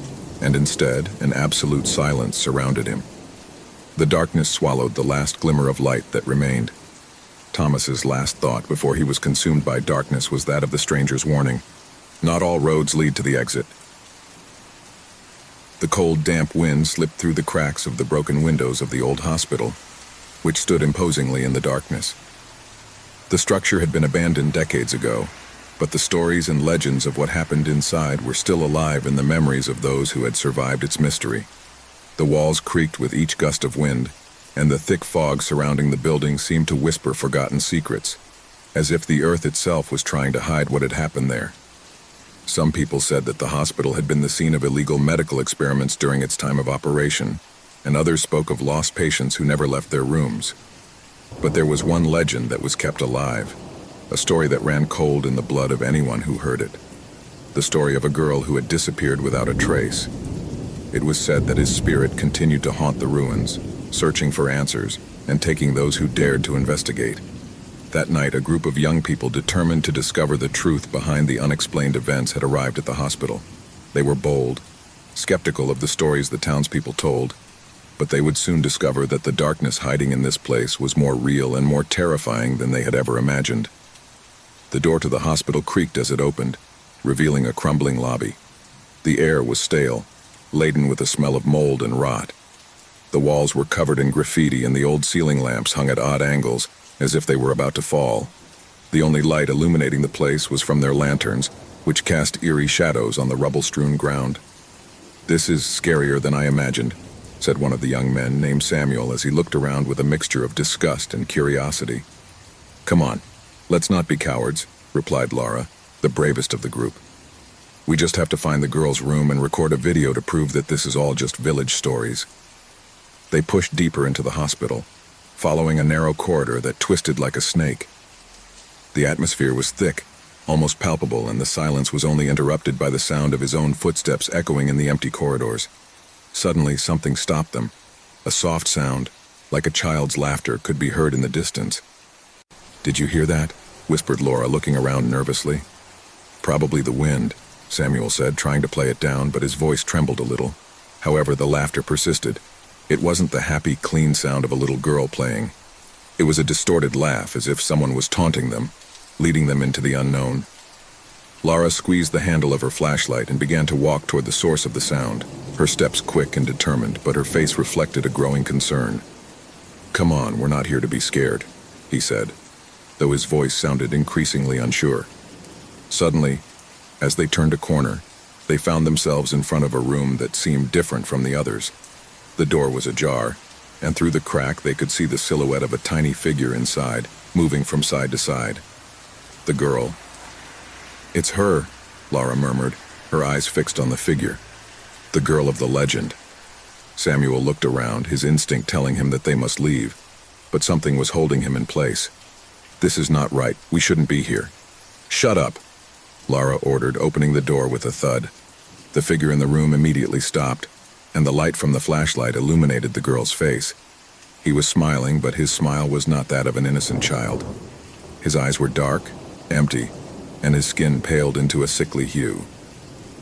and instead, an absolute silence surrounded him. The darkness swallowed the last glimmer of light that remained. Thomas's last thought before he was consumed by darkness was that of the stranger's warning. Not all roads lead to the exit. The cold, damp wind slipped through the cracks of the broken windows of the old hospital, which stood imposingly in the darkness. The structure had been abandoned decades ago, but the stories and legends of what happened inside were still alive in the memories of those who had survived its mystery. The walls creaked with each gust of wind, and the thick fog surrounding the building seemed to whisper forgotten secrets, as if the earth itself was trying to hide what had happened there. Some people said that the hospital had been the scene of illegal medical experiments during its time of operation, and others spoke of lost patients who never left their rooms. But there was one legend that was kept alive, a story that ran cold in the blood of anyone who heard it. The story of a girl who had disappeared without a trace. It was said that his spirit continued to haunt the ruins, searching for answers and taking those who dared to investigate. That night, a group of young people determined to discover the truth behind the unexplained events had arrived at the hospital. They were bold, skeptical of the stories the townspeople told, but they would soon discover that the darkness hiding in this place was more real and more terrifying than they had ever imagined. The door to the hospital creaked as it opened, revealing a crumbling lobby. The air was stale, laden with a smell of mold and rot. The walls were covered in graffiti and the old ceiling lamps hung at odd angles, as if they were about to fall. The only light illuminating the place was from their lanterns, which cast eerie shadows on the rubble-strewn ground. "This is scarier than I imagined," said one of the young men, named Samuel, as he looked around with a mixture of disgust and curiosity. "Come on, let's not be cowards," replied Laura, the bravest of the group. "We just have to find the girl's room and record a video to prove that this is all just village stories." They pushed deeper into the hospital, following a narrow corridor that twisted like a snake. The atmosphere was thick, almost palpable, and the silence was only interrupted by the sound of his own footsteps echoing in the empty corridors. Suddenly, something stopped them. A soft sound, like a child's laughter, could be heard in the distance. "Did you hear that?" whispered Laura, looking around nervously. "Probably the wind," Samuel said, trying to play it down, but his voice trembled a little. However, the laughter persisted. It wasn't the happy, clean sound of a little girl playing. It was a distorted laugh, as if someone was taunting them, leading them into the unknown. Laura squeezed the handle of her flashlight and began to walk toward the source of the sound, her steps quick and determined, but her face reflected a growing concern. "Come on, we're not here to be scared," he said, though his voice sounded increasingly unsure. Suddenly, as they turned a corner, they found themselves in front of a room that seemed different from the others. The door was ajar, and through the crack they could see the silhouette of a tiny figure inside, moving from side to side. The girl. "It's her," Laura murmured, her eyes fixed on the figure. "The girl of the legend." Samuel looked around, his instinct telling him that they must leave, but something was holding him in place. "This is not right. We shouldn't be here." "Shut up," Laura ordered, opening the door with a thud. The figure in the room immediately stopped, and the light from the flashlight illuminated the girl's face. He was smiling, but his smile was not that of an innocent child. His eyes were dark, empty, and his skin paled into a sickly hue.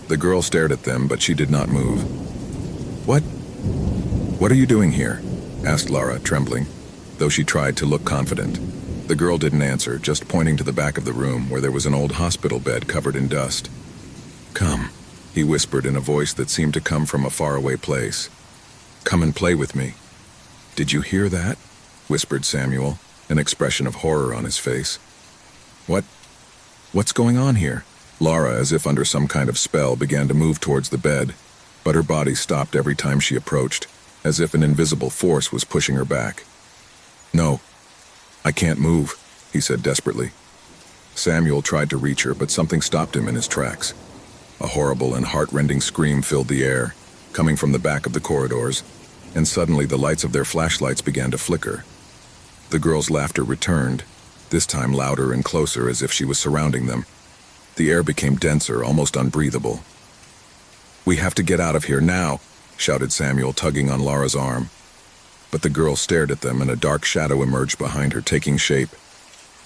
The girl stared at them, but she did not move. What are you doing here?" asked Laura, trembling, though she tried to look confident. The girl didn't answer, just pointing to the back of the room where there was an old hospital bed covered in dust. "Come," he whispered in a voice that seemed to come from a faraway place. "Come and play with me." "Did you hear that?" whispered Samuel, an expression of horror on his face. What's going on here?" Laura, as if under some kind of spell, began to move towards the bed, but her body stopped every time she approached, as if an invisible force was pushing her back. "No, I can't move," he said desperately. Samuel tried to reach her, but something stopped him in his tracks. A horrible and heart-rending scream filled the air, coming from the back of the corridors, and suddenly the lights of their flashlights began to flicker. The girl's laughter returned, this time louder and closer, as if she was surrounding them. The air became denser, almost unbreathable. "We have to get out of here now," shouted Samuel, tugging on Laura's arm. But the girl stared at them, and a dark shadow emerged behind her, taking shape.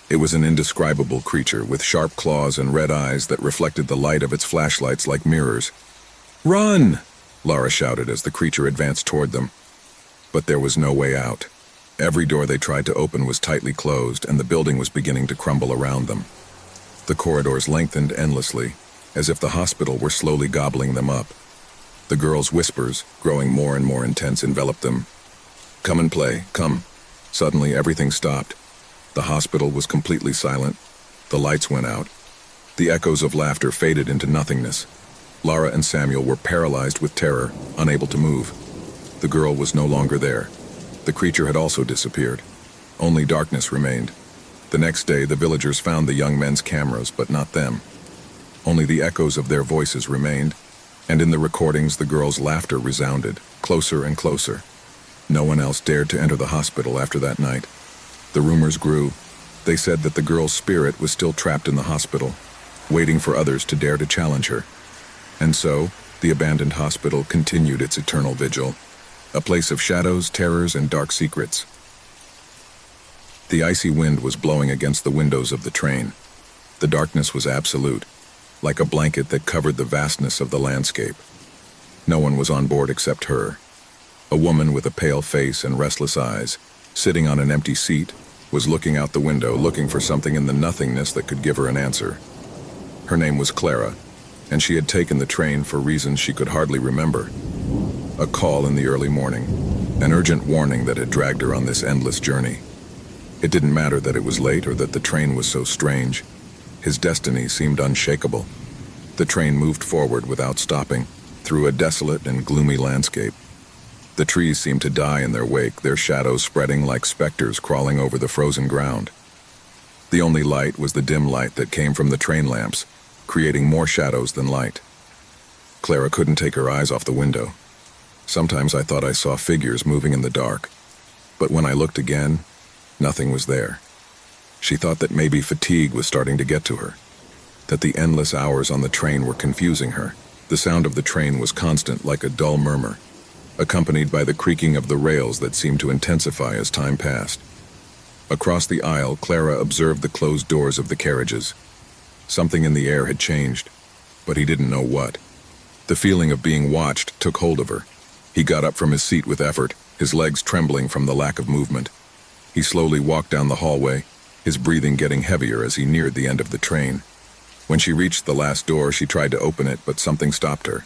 It was an indescribable creature with sharp claws and red eyes that reflected the light of its flashlights like mirrors. "Run!" Laura shouted as the creature advanced toward them. But there was no way out. Every door they tried to open was tightly closed, and the building was beginning to crumble around them. The corridors lengthened endlessly, as if the hospital were slowly gobbling them up. The girl's whispers, growing more and more intense, enveloped them. "Come and play, come." Suddenly, everything stopped. The hospital was completely silent. The lights went out. The echoes of laughter faded into nothingness. Laura and Samuel were paralyzed with terror, unable to move. The girl was no longer there. The creature had also disappeared. Only darkness remained. The next day, the villagers found the young men's cameras, but not them. Only the echoes of their voices remained, and in the recordings the girl's laughter resounded, closer and closer. No one else dared to enter the hospital after that night. The rumors grew. They said that the girl's spirit was still trapped in the hospital, waiting for others to dare to challenge her. And so, The abandoned hospital continued its eternal vigil, a place of shadows, terrors, and dark secrets. The icy wind was blowing against the windows of the train. The darkness was absolute, like a blanket that covered the vastness of the landscape. No one was on board except her. A woman with a pale face and restless eyes, sitting on an empty seat, was looking out the window, looking for something in the nothingness that could give her an answer. Her name was Clara, and she had taken the train for reasons she could hardly remember. A call in the early morning, an urgent warning that had dragged her on this endless journey. It didn't matter that it was late or that the train was so strange. His destiny seemed unshakable. The train moved forward without stopping, through a desolate and gloomy landscape. The trees seemed to die in their wake, their shadows spreading like specters crawling over the frozen ground. The only light was the dim light that came from the train lamps, creating more shadows than light. Clara couldn't take her eyes off the window. Sometimes I thought I saw figures moving in the dark, but when I looked again, nothing was there. She thought that maybe fatigue was starting to get to her, that the endless hours on the train were confusing her. The sound of the train was constant, like a dull murmur, accompanied by the creaking of the rails that seemed to intensify as time passed. Across the aisle, Clara observed the closed doors of the carriages. Something in the air had changed, but he didn't know what. The feeling of being watched took hold of her. He got up from his seat with effort, his legs trembling from the lack of movement. He slowly walked down the hallway, his breathing getting heavier as he neared the end of the train. When she reached the last door, she tried to open it, but something stopped her.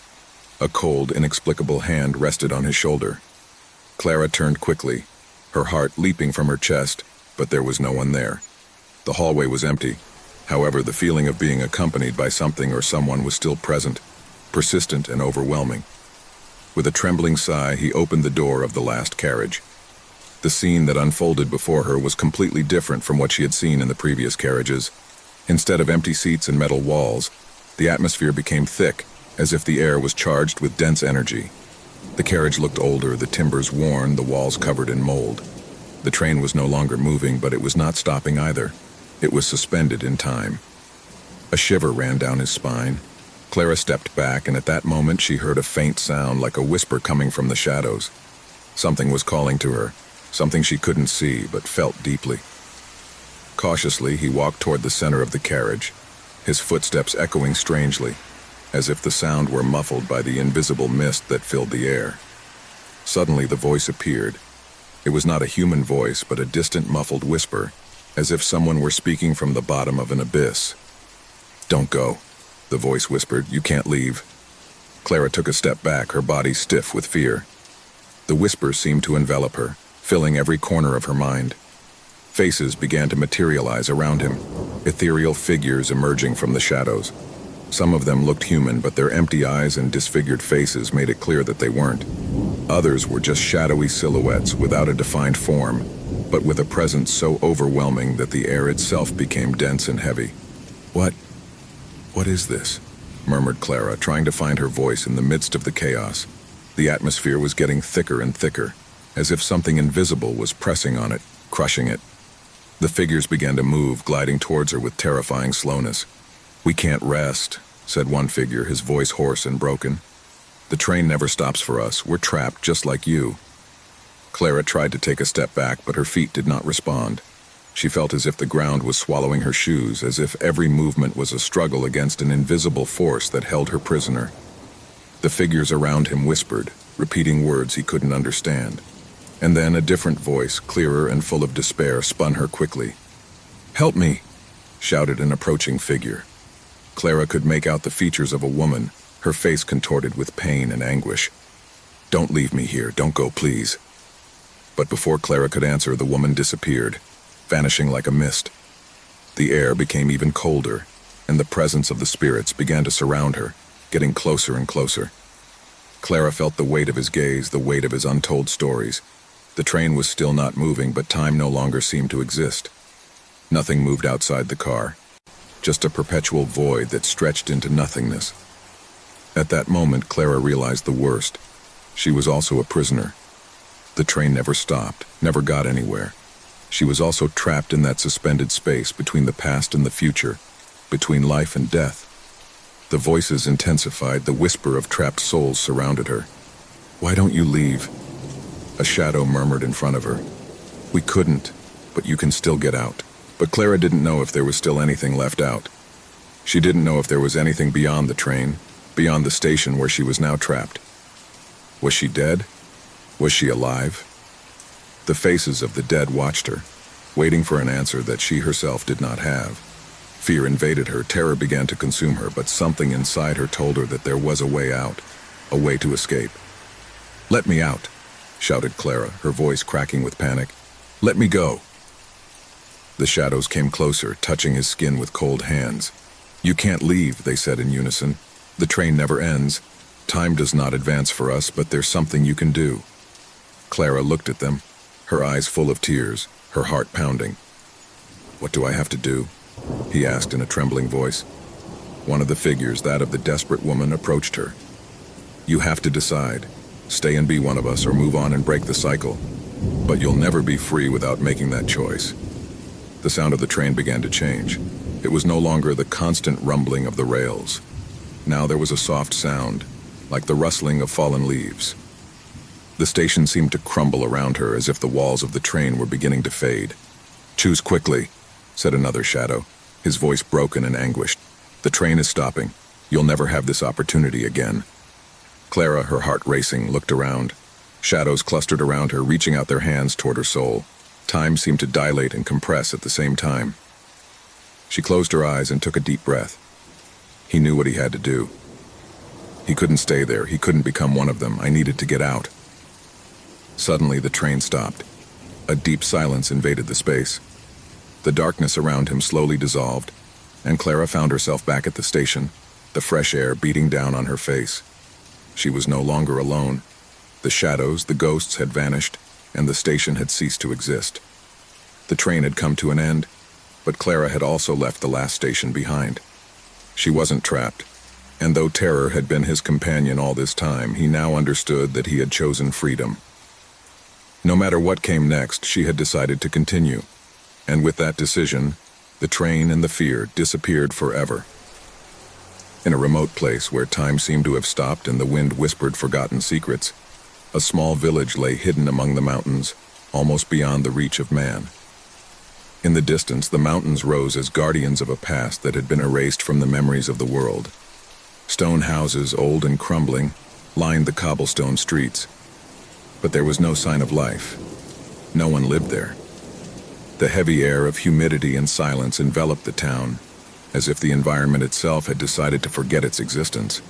A cold, inexplicable hand rested on his shoulder. Clara turned quickly, her heart leaping from her chest, but there was no one there. The hallway was empty. However, the feeling of being accompanied by something or someone was still present, persistent and overwhelming. With a trembling sigh, he opened the door of the last carriage. The scene that unfolded before her was completely different from what she had seen in the previous carriages. Instead of empty seats and metal walls, the atmosphere became thick, as if the air was charged with dense energy. The carriage looked older, the timbers worn, the walls covered in mold. The train was no longer moving, but it was not stopping either. It was suspended in time. A shiver ran down his spine. Clara stepped back, and at that moment she heard a faint sound like a whisper coming from the shadows. Something was calling to her, something she couldn't see but felt deeply. Cautiously, he walked toward the center of the carriage, his footsteps echoing strangely, as if the sound were muffled by the invisible mist that filled the air. Suddenly the voice appeared. It was not a human voice, but a distant muffled whisper, as if someone were speaking from the bottom of an abyss. "Don't go," the voice whispered. "You can't leave." Clara took a step back, her body stiff with fear. The whisper seemed to envelop her, filling every corner of her mind. Faces began to materialize around him, ethereal figures emerging from the shadows. Some of them looked human, but their empty eyes and disfigured faces made it clear that they weren't. Others were just shadowy silhouettes without a defined form, but with a presence so overwhelming that the air itself became dense and heavy. What is this?" murmured Clara, trying to find her voice in the midst of the chaos. The atmosphere was getting thicker and thicker, as if something invisible was pressing on it, crushing it. The figures began to move, gliding towards her with terrifying slowness. "We can't rest," said one figure, his voice hoarse and broken. "The train never stops for us. We're trapped just like you." Clara tried to take a step back, but her feet did not respond. She felt as if the ground was swallowing her shoes, as if every movement was a struggle against an invisible force that held her prisoner. The figures around him whispered, repeating words he couldn't understand. And then a different voice, clearer and full of despair, spun her quickly. "Help me!" shouted an approaching figure. Clara could make out the features of a woman, her face contorted with pain and anguish. "Don't leave me here. Don't go, please." But before Clara could answer, the woman disappeared, vanishing like a mist. The air became even colder, and the presence of the spirits began to surround her, getting closer and closer. Clara felt the weight of his gaze, the weight of his untold stories. The train was still not moving, but time no longer seemed to exist. Nothing moved outside the car, just a perpetual void that stretched into nothingness. At that moment, Clara realized the worst. She was also a prisoner. The train never stopped, never got anywhere. She was also trapped in that suspended space between the past and the future, between life and death. The voices intensified, the whisper of trapped souls surrounded her. "Why don't you leave?" A shadow murmured in front of her. "We couldn't, but you can still get out." But Clara didn't know if there was still anything left out. She didn't know if there was anything beyond the train, beyond the station where she was now trapped. Was she dead? Was she alive? The faces of the dead watched her, waiting for an answer that she herself did not have. Fear invaded her, terror began to consume her, but something inside her told her that there was a way out, a way to escape. "Let me out," shouted Clara, her voice cracking with panic. "Let me go." The shadows came closer, touching his skin with cold hands. "You can't leave," they said in unison. "The train never ends. Time does not advance for us, but there's something you can do." Clara looked at them, her eyes full of tears, her heart pounding. "What do I have to do?" he asked in a trembling voice. One of the figures, that of the desperate woman, approached her. "You have to decide. Stay and be one of us, or move on and break the cycle. But you'll never be free without making that choice." The sound of the train began to change. It was no longer the constant rumbling of the rails. Now there was a soft sound, like the rustling of fallen leaves. The station seemed to crumble around her as if the walls of the train were beginning to fade. "Choose quickly," said another shadow, his voice broken and anguished. "The train is stopping. You'll never have this opportunity again." Clara, her heart racing, looked around. Shadows clustered around her, reaching out their hands toward her soul. Time seemed to dilate and compress at the same time. She closed her eyes and took a deep breath. He knew what he had to do. He couldn't stay there. He couldn't become one of them. I needed to get out. Suddenly, the train stopped. A deep silence invaded the space. The darkness around him slowly dissolved, and Clara found herself back at the station, the fresh air beating down on her face. She was no longer alone. The shadows, the ghosts had vanished, and the station had ceased to exist. The train had come to an end, but Clara had also left the last station behind. She wasn't trapped, and though terror had been his companion all this time, he now understood that he had chosen freedom. No matter what came next, she had decided to continue, and with that decision, the train and the fear disappeared forever. In a remote place where time seemed to have stopped and the wind whispered forgotten secrets, a small village lay hidden among the mountains, almost beyond the reach of man. In the distance, the mountains rose as guardians of a past that had been erased from the memories of the world. Stone houses, old and crumbling, lined the cobblestone streets. But there was no sign of life. No one lived there. The heavy air of humidity and silence enveloped the town, as if the environment itself had decided to forget its existence.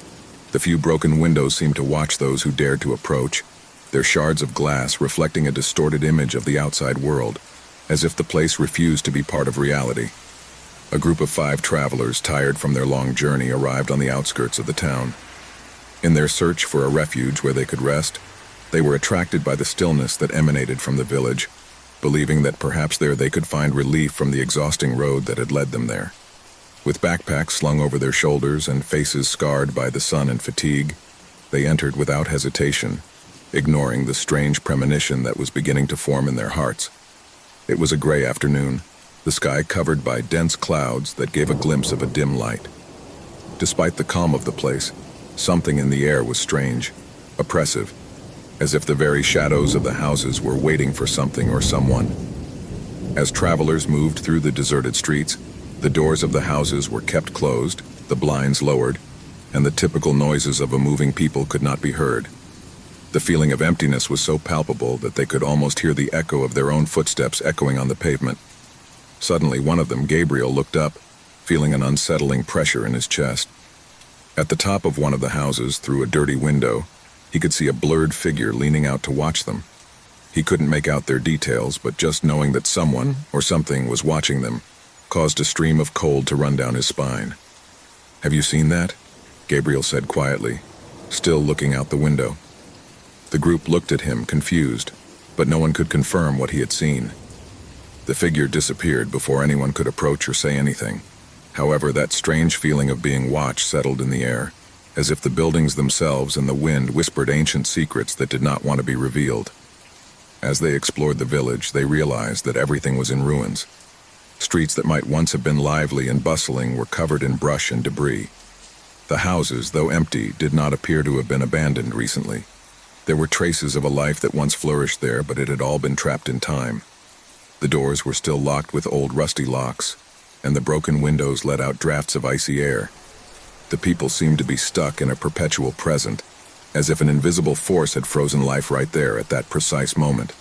The few broken windows seemed to watch those who dared to approach, their shards of glass reflecting a distorted image of the outside world, as if the place refused to be part of reality. A group of 5 travelers, tired from their long journey, arrived on the outskirts of the town. In their search for a refuge where they could rest, they were attracted by the stillness that emanated from the village, believing that perhaps there they could find relief from the exhausting road that had led them there. With backpacks slung over their shoulders and faces scarred by the sun and fatigue, they entered without hesitation, ignoring the strange premonition that was beginning to form in their hearts. It was a gray afternoon, the sky covered by dense clouds that gave a glimpse of a dim light. Despite the calm of the place, something in the air was strange, oppressive, as if the very shadows of the houses were waiting for something or someone. As travelers moved through the deserted streets, the doors of the houses were kept closed, the blinds lowered, and the typical noises of a moving people could not be heard. The feeling of emptiness was so palpable that they could almost hear the echo of their own footsteps echoing on the pavement. Suddenly, one of them, Gabriel, looked up, feeling an unsettling pressure in his chest. At the top of one of the houses, through a dirty window, he could see a blurred figure leaning out to watch them. He couldn't make out their details, but just knowing that someone or something was watching them caused a stream of cold to run down his spine. "Have you seen that?" Gabriel said quietly, still looking out the window. The group looked at him, confused, but no one could confirm what he had seen. The figure disappeared before anyone could approach or say anything. However, that strange feeling of being watched settled in the air, as if the buildings themselves and the wind whispered ancient secrets that did not want to be revealed. As they explored the village, they realized that everything was in ruins. Streets that might once have been lively and bustling were covered in brush and debris. The houses, though empty, did not appear to have been abandoned recently. There were traces of a life that once flourished there, but it had all been trapped in time. The doors were still locked with old rusty locks, and the broken windows let out drafts of icy air. The people seemed to be stuck in a perpetual present, as if an invisible force had frozen life right there at that precise moment.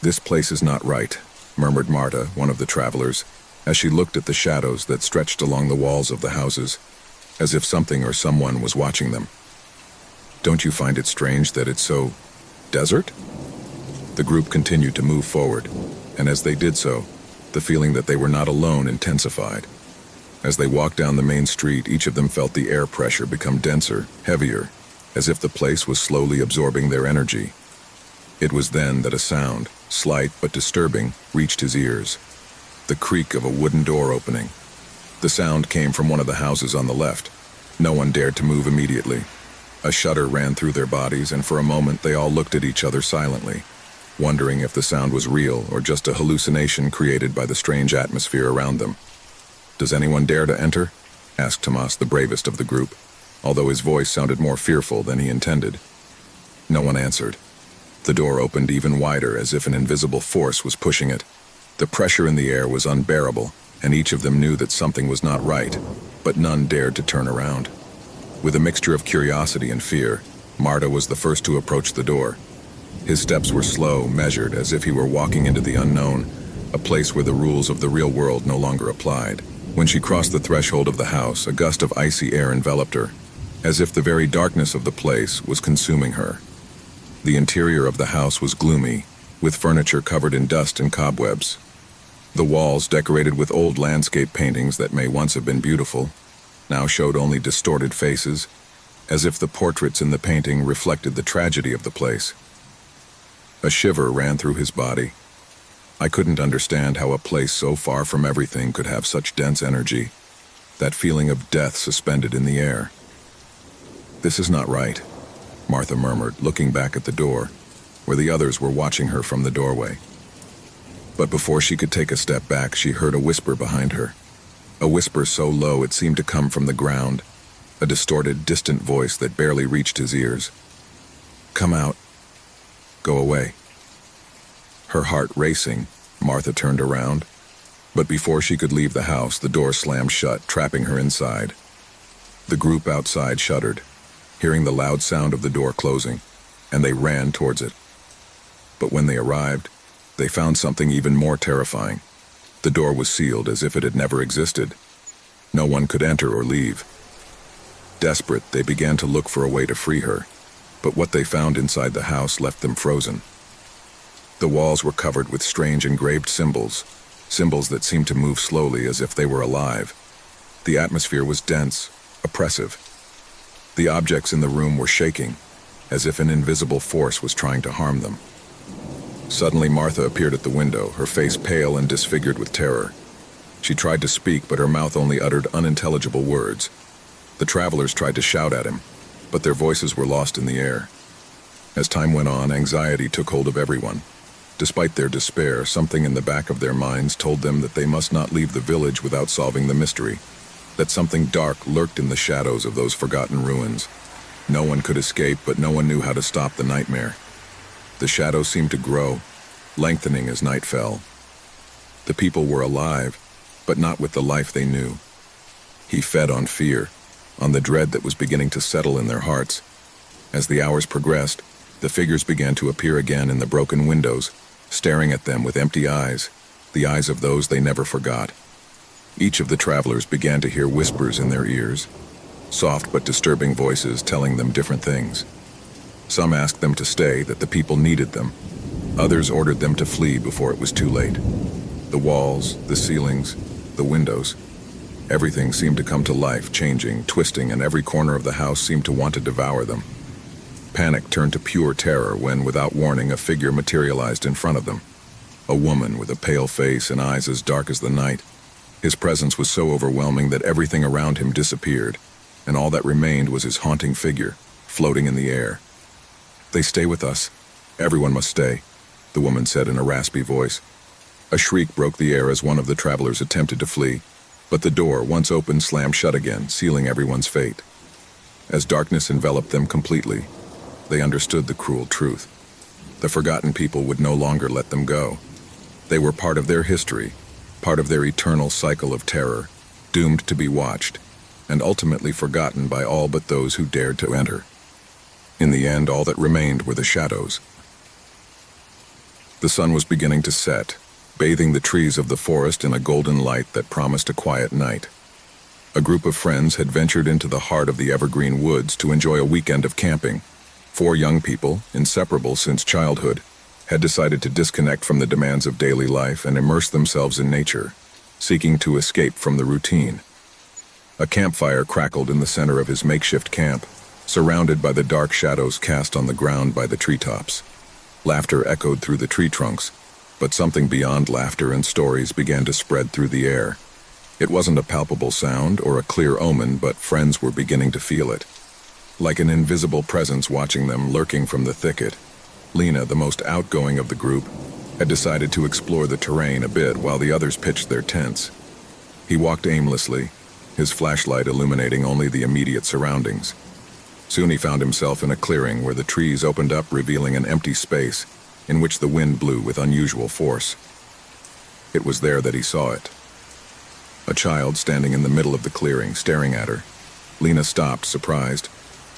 "This place is not right," murmured Marta, one of the travelers, as she looked at the shadows that stretched along the walls of the houses, as if something or someone was watching them. "Don't you find it strange that it's so desert?" The group continued to move forward, and as they did so, the feeling that they were not alone intensified. As they walked down the main street, each of them felt the air pressure become denser, heavier, as if the place was slowly absorbing their energy. It was then that a sound, slight but disturbing, reached his ears. The creak of a wooden door opening. The sound came from one of the houses on the left. No one dared to move immediately. A shudder ran through their bodies, and for a moment they all looked at each other silently, wondering if the sound was real or just a hallucination created by the strange atmosphere around them. "Does anyone dare to enter?" asked Tomas, the bravest of the group, although his voice sounded more fearful than he intended. No one answered. The door opened even wider, as if an invisible force was pushing it. The pressure in the air was unbearable, and each of them knew that something was not right, but none dared to turn around. With a mixture of curiosity and fear, Marta was the first to approach the door. His steps were slow, measured, as if he were walking into the unknown, a place where the rules of the real world no longer applied. When she crossed the threshold of the house, a gust of icy air enveloped her, as if the very darkness of the place was consuming her. The interior of the house was gloomy, with furniture covered in dust and cobwebs. The walls, decorated with old landscape paintings that may once have been beautiful, now showed only distorted faces, as if the portraits in the painting reflected the tragedy of the place. A shiver ran through his body. I couldn't understand how a place so far from everything could have such dense energy, that feeling of death suspended in the air. "This is not right," Martha murmured, looking back at the door, where the others were watching her from the doorway. But before she could take a step back, she heard a whisper behind her. A whisper so low it seemed to come from the ground, a distorted, distant voice that barely reached his ears. "Come out. Go away." Her heart racing, Martha turned around. But before she could leave the house, the door slammed shut, trapping her inside. The group outside shuddered, hearing the loud sound of the door closing, and they ran towards it. But when they arrived, they found something even more terrifying. The door was sealed as if it had never existed. No one could enter or leave. Desperate, they began to look for a way to free her, but what they found inside the house left them frozen. The walls were covered with strange engraved symbols, symbols that seemed to move slowly as if they were alive. The atmosphere was dense, oppressive. The objects in the room were shaking, as if an invisible force was trying to harm them. Suddenly Martha appeared at the window, her face pale and disfigured with terror. She tried to speak, but her mouth only uttered unintelligible words. The travelers tried to shout at him, but their voices were lost in the air. As time went on, anxiety took hold of everyone. Despite their despair, something in the back of their minds told them that they must not leave the village without solving the mystery, that something dark lurked in the shadows of those forgotten ruins. No one could escape, but no one knew how to stop the nightmare. The shadows seemed to grow, lengthening as night fell. The people were alive, but not with the life they knew. He fed on fear, on the dread that was beginning to settle in their hearts. As the hours progressed, the figures began to appear again in the broken windows, staring at them with empty eyes, the eyes of those they never forgot. Each of the travelers began to hear whispers in their ears, soft but disturbing voices telling them different things. Some asked them to stay, that the people needed them. Others ordered them to flee before it was too late. The walls, the ceilings, the windows, everything seemed to come to life, changing, twisting, and every corner of the house seemed to want to devour them. Panic turned to pure terror when, without warning, a figure materialized in front of them. A woman with a pale face and eyes as dark as the night. His presence was so overwhelming that everything around him disappeared, and all that remained was his haunting figure, floating in the air. "They stay with us. Everyone must stay," the woman said in a raspy voice. A shriek broke the air as one of the travelers attempted to flee. But the door, once open, slammed shut again, sealing everyone's fate. As darkness enveloped them completely, they understood the cruel truth. The forgotten people would no longer let them go. They were part of their history, part of their eternal cycle of terror, doomed to be watched, and ultimately forgotten by all but those who dared to enter. In the end, all that remained were the shadows. The sun was beginning to set, bathing the trees of the forest in a golden light that promised a quiet night. A group of friends had ventured into the heart of the evergreen woods to enjoy a weekend of camping. 4 young people, inseparable since childhood, had decided to disconnect from the demands of daily life and immerse themselves in nature, seeking to escape from the routine. A campfire crackled in the center of his makeshift camp, surrounded by the dark shadows cast on the ground by the treetops. Laughter echoed through the tree trunks, but something beyond laughter and stories began to spread through the air. It wasn't a palpable sound or a clear omen, but friends were beginning to feel it. Like an invisible presence watching them lurking from the thicket, Lena, the most outgoing of the group, had decided to explore the terrain a bit while the others pitched their tents. He walked aimlessly, his flashlight illuminating only the immediate surroundings. Soon he found himself in a clearing where the trees opened up, revealing an empty space in which the wind blew with unusual force. It was there that he saw it. A child standing in the middle of the clearing, staring at her. Lena stopped, surprised.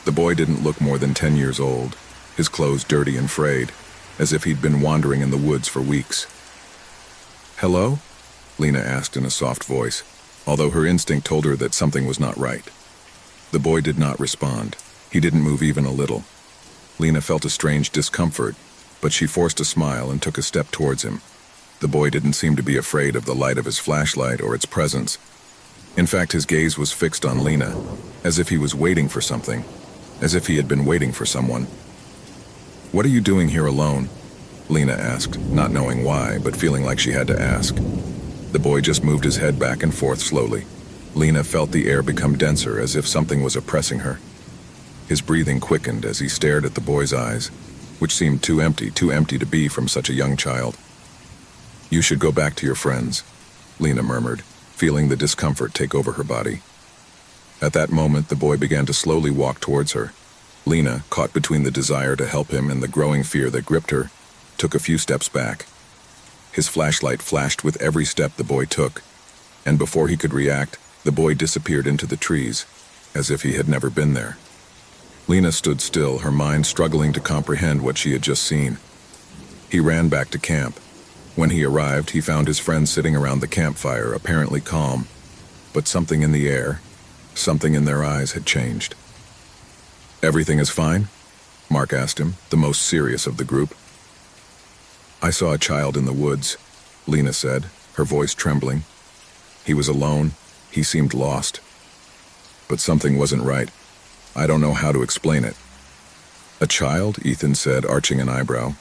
The boy didn't look more than 10 years old, his clothes dirty and frayed, as if he'd been wandering in the woods for weeks. "Hello?" Lena asked in a soft voice, although her instinct told her that something was not right. The boy did not respond. He didn't move even a little. Lena felt a strange discomfort, but she forced a smile and took a step towards him. The boy didn't seem to be afraid of the light of his flashlight or its presence. In fact, his gaze was fixed on Lena, as if he was waiting for something, as if he had been waiting for someone. "What are you doing here alone?" Lena asked, not knowing why, but feeling like she had to ask. The boy just moved his head back and forth slowly. Lena felt the air become denser, as if something was oppressing her. His breathing quickened as he stared at the boy's eyes, which seemed too empty to be from such a young child. "You should go back to your friends," Lena murmured, feeling the discomfort take over her body. At that moment, the boy began to slowly walk towards her. Lena, caught between the desire to help him and the growing fear that gripped her, took a few steps back. His flashlight flashed with every step the boy took, and before he could react, the boy disappeared into the trees, as if he had never been there. Lena stood still, her mind struggling to comprehend what she had just seen. He ran back to camp. When he arrived, he found his friends sitting around the campfire, apparently calm, but something in the air, something in their eyes had changed. "Everything is fine?" Mark asked him, the most serious of the group. "I saw a child in the woods," Lena said, her voice trembling. "He was alone. He seemed lost. But something wasn't right. I don't know how to explain it." "A child?" Ethan said, arching an eyebrow.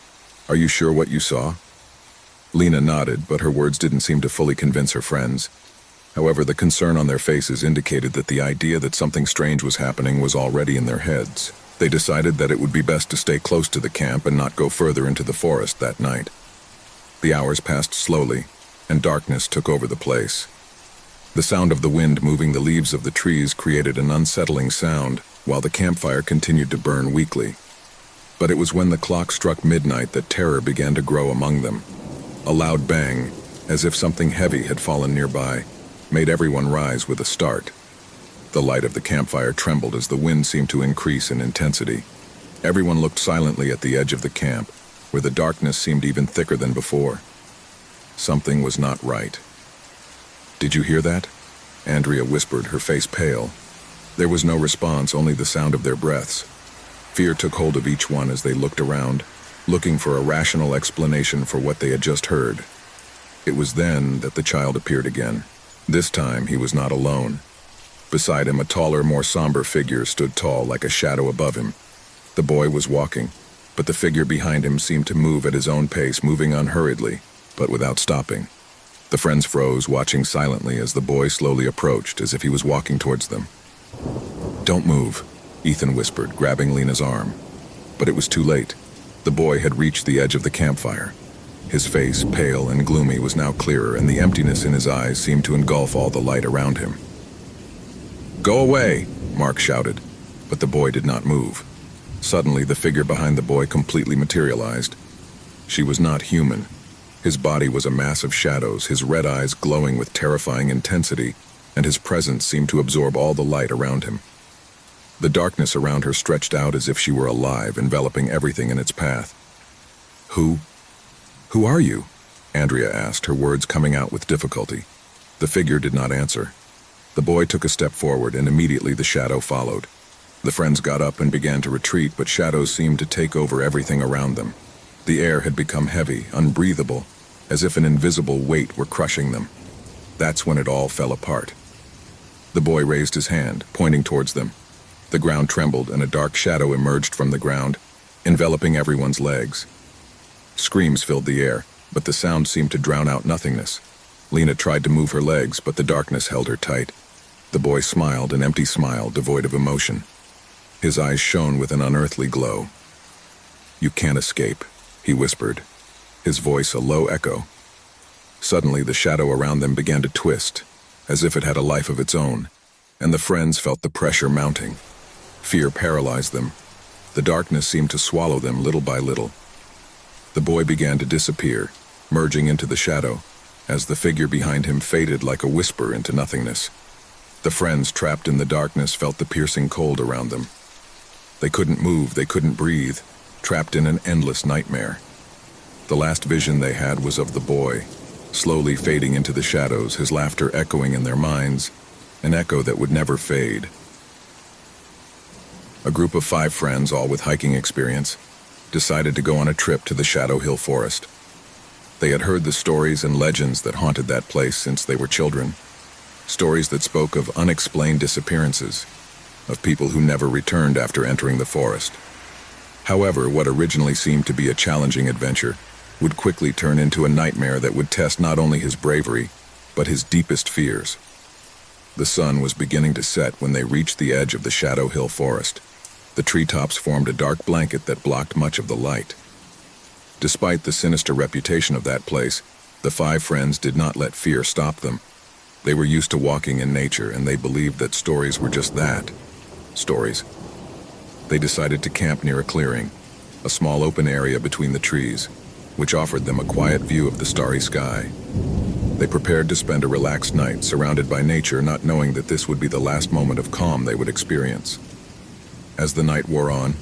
"Are you sure what you saw?" Lena nodded, but her words didn't seem to fully convince her friends. However, the concern on their faces indicated that the idea that something strange was happening was already in their heads. They decided that it would be best to stay close to the camp and not go further into the forest that night. The hours passed slowly, and darkness took over the place. The sound of the wind moving the leaves of the trees created an unsettling sound, while the campfire continued to burn weakly. But it was when the clock struck midnight that terror began to grow among them. A loud bang, as if something heavy had fallen nearby, made everyone rise with a start. The light of the campfire trembled as the wind seemed to increase in intensity. Everyone looked silently at the edge of the camp, where the darkness seemed even thicker than before. Something was not right. "Did you hear that?" Andrea whispered, her face pale. There was no response, only the sound of their breaths. Fear took hold of each one as they looked around, looking for a rational explanation for what they had just heard. It was then that the child appeared again. This time, he was not alone. Beside him, a taller, more somber figure stood tall like a shadow above him. The boy was walking, but the figure behind him seemed to move at his own pace, moving unhurriedly, but without stopping. The friends froze, watching silently as the boy slowly approached, as if he was walking towards them. "Don't move," Ethan whispered, grabbing Lena's arm. But it was too late. The boy had reached the edge of the campfire. His face, pale and gloomy, was now clearer, and the emptiness in his eyes seemed to engulf all the light around him. "Go away!" Mark shouted, but the boy did not move. Suddenly, the figure behind the boy completely materialized. She was not human. His body was a mass of shadows, his red eyes glowing with terrifying intensity, and his presence seemed to absorb all the light around him. The darkness around her stretched out as if she were alive, enveloping everything in its path. Who are you?" Andrea asked, her words coming out with difficulty. The figure did not answer. The boy took a step forward, and immediately the shadow followed. The friends got up and began to retreat, but shadows seemed to take over everything around them. The air had become heavy, unbreathable, as if an invisible weight were crushing them. That's when it all fell apart. The boy raised his hand, pointing towards them. The ground trembled, and a dark shadow emerged from the ground, enveloping everyone's legs. Screams filled the air, but the sound seemed to drown out nothingness. Lena tried to move her legs, but the darkness held her tight. The boy smiled, an empty smile, devoid of emotion. His eyes shone with an unearthly glow. "You can't escape," he whispered, his voice a low echo. Suddenly, the shadow around them began to twist, as if it had a life of its own, and the friends felt the pressure mounting. Fear paralyzed them. The darkness seemed to swallow them little by little. The boy began to disappear, merging into the shadow, as the figure behind him faded like a whisper into nothingness. The friends, trapped in the darkness, felt the piercing cold around them. They couldn't move, they couldn't breathe, trapped in an endless nightmare. The last vision they had was of the boy, slowly fading into the shadows, his laughter echoing in their minds, an echo that would never fade. A group of 5 friends, all with hiking experience, decided to go on a trip to the Shadow Hill Forest. They had heard the stories and legends that haunted that place since they were children. Stories that spoke of unexplained disappearances, of people who never returned after entering the forest. However, what originally seemed to be a challenging adventure would quickly turn into a nightmare that would test not only his bravery, but his deepest fears. The sun was beginning to set when they reached the edge of the Shadow Hill Forest. The treetops formed a dark blanket that blocked much of the light. Despite the sinister reputation of that place, the 5 friends did not let fear stop them. They were used to walking in nature, and they believed that stories were just that, stories. They decided to camp near a clearing, a small open area between the trees, which offered them a quiet view of the starry sky. They prepared to spend a relaxed night surrounded by nature, not knowing that this would be the last moment of calm they would experience. As the night wore on,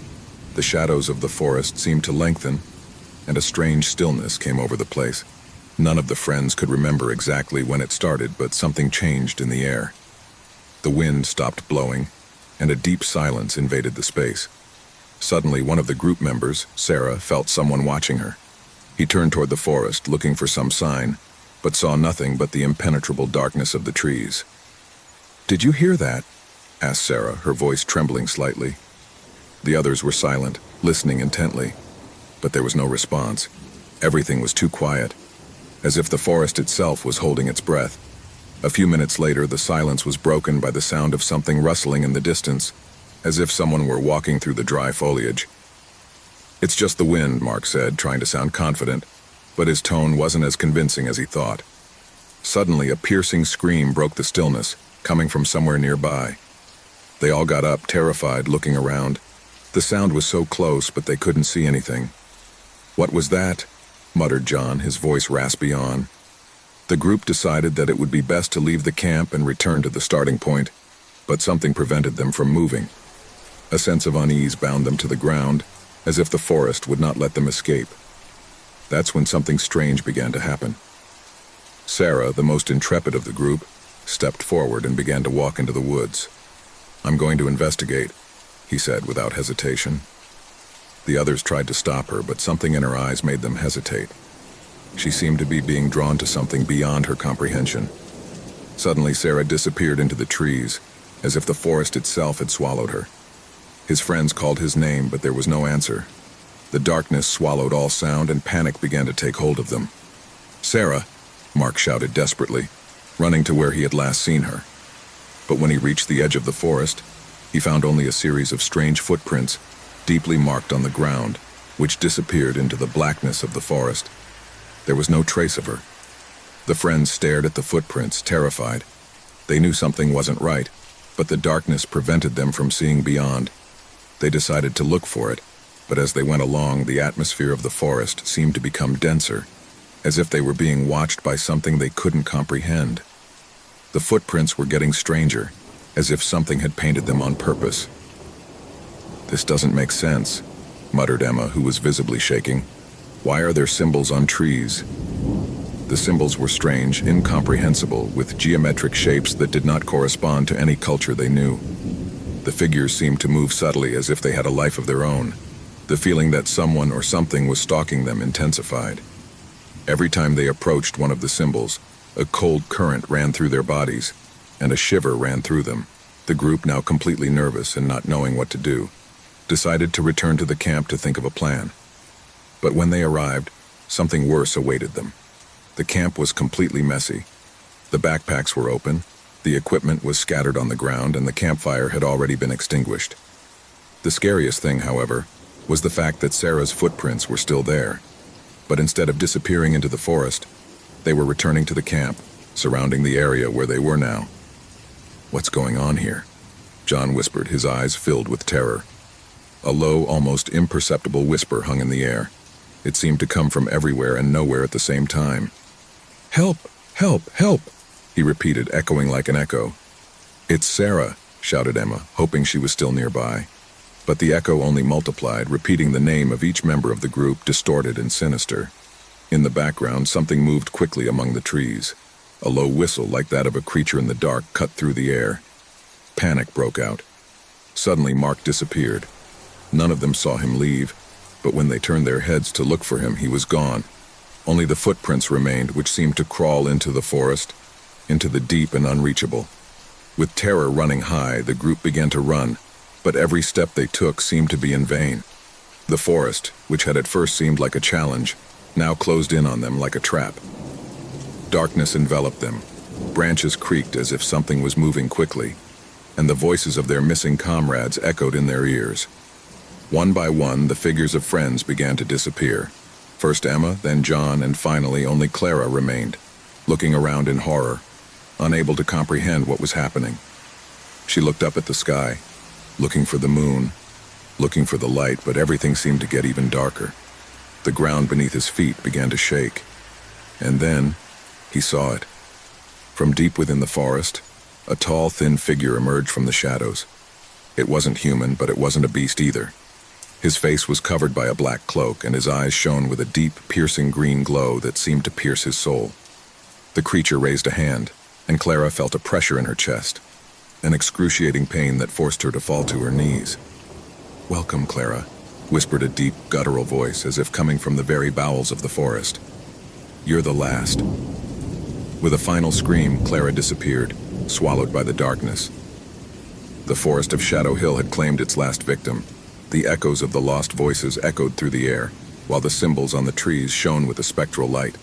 the shadows of the forest seemed to lengthen, and a strange stillness came over the place. None of the friends could remember exactly when it started, but something changed in the air. The wind stopped blowing, and a deep silence invaded the space. Suddenly, one of the group members, Sarah, felt someone watching her. He turned toward the forest, looking for some sign, but saw nothing but the impenetrable darkness of the trees. "Did you hear that?" asked Sarah, her voice trembling slightly. The others were silent, listening intently, but there was no response. Everything was too quiet, as if the forest itself was holding its breath. A few minutes later, the silence was broken by the sound of something rustling in the distance, as if someone were walking through the dry foliage. "It's just the wind," Mark said, trying to sound confident, but his tone wasn't as convincing as he thought. Suddenly, a piercing scream broke the stillness, coming from somewhere nearby. They all got up, terrified, looking around. The sound was so close, but they couldn't see anything. "What was that?" muttered John, his voice raspy on. The group decided that it would be best to leave the camp and return to the starting point, but something prevented them from moving. A sense of unease bound them to the ground, as if the forest would not let them escape. That's when something strange began to happen. Sarah, the most intrepid of the group, stepped forward and began to walk into the woods. "I'm going to investigate," he said without hesitation. The others tried to stop her, but something in her eyes made them hesitate. She seemed to be being drawn to something beyond her comprehension. Suddenly, Sarah disappeared into the trees, as if the forest itself had swallowed her. His friends called his name, but there was no answer. The darkness swallowed all sound, and panic began to take hold of them. "Sarah!" Mark shouted desperately, running to where he had last seen her. But when he reached the edge of the forest, he found only a series of strange footprints, deeply marked on the ground, which disappeared into the blackness of the forest. There was no trace of her. The friends stared at the footprints, terrified. They knew something wasn't right, but the darkness prevented them from seeing beyond. They decided to look for it, but as they went along, the atmosphere of the forest seemed to become denser, as if they were being watched by something they couldn't comprehend. The footprints were getting stranger, as if something had painted them on purpose. "This doesn't make sense," muttered Emma, who was visibly shaking. "Why are there symbols on trees?" The symbols were strange, incomprehensible, with geometric shapes that did not correspond to any culture they knew. The figures seemed to move subtly as if they had a life of their own. The feeling that someone or something was stalking them intensified. Every time they approached one of the symbols, a cold current ran through their bodies, and a shiver ran through them. The group, now completely nervous and not knowing what to do, decided to return to the camp to think of a plan. But when they arrived, something worse awaited them. The camp was completely messy. The backpacks were open, the equipment was scattered on the ground, and the campfire had already been extinguished. The scariest thing, however, was the fact that Sarah's footprints were still there. But instead of disappearing into the forest, they were returning to the camp, surrounding the area where they were now. "What's going on here?" John whispered, his eyes filled with terror. A low, almost imperceptible whisper hung in the air. It seemed to come from everywhere and nowhere at the same time. "Help! Help! Help!" he repeated, echoing like an echo. "It's Sarah," shouted Emma, hoping she was still nearby. But the echo only multiplied, repeating the name of each member of the group, distorted and sinister. In the background, something moved quickly among the trees. A low whistle, like that of a creature in the dark, cut through the air. Panic broke out. Suddenly, Mark disappeared. None of them saw him leave, but when they turned their heads to look for him, he was gone. Only the footprints remained, which seemed to crawl into the forest, into the deep and unreachable. With terror running high, the group began to run, but every step they took seemed to be in vain. The forest, which had at first seemed like a challenge, now closed in on them like a trap. Darkness enveloped them. Branches creaked as if something was moving quickly, and the voices of their missing comrades echoed in their ears. One by one, the figures of friends began to disappear. First Emma, then John, and finally only Clara remained, looking around in horror, unable to comprehend what was happening. She looked up at the sky, looking for the moon, looking for the light, but everything seemed to get even darker. The ground beneath his feet began to shake, and then he saw it. From deep within the forest, a tall, thin figure emerged from the shadows. It wasn't human, but it wasn't a beast either. His face was covered by a black cloak, and his eyes shone with a deep, piercing green glow that seemed to pierce his soul. The creature raised a hand, and Clara felt a pressure in her chest, an excruciating pain that forced her to fall to her knees. "Welcome, Clara," whispered a deep, guttural voice, as if coming from the very bowels of the forest. "You're the last." With a final scream, Clara disappeared, swallowed by the darkness. The forest of Shadow Hill had claimed its last victim. The echoes of the lost voices echoed through the air, while the symbols on the trees shone with a spectral light.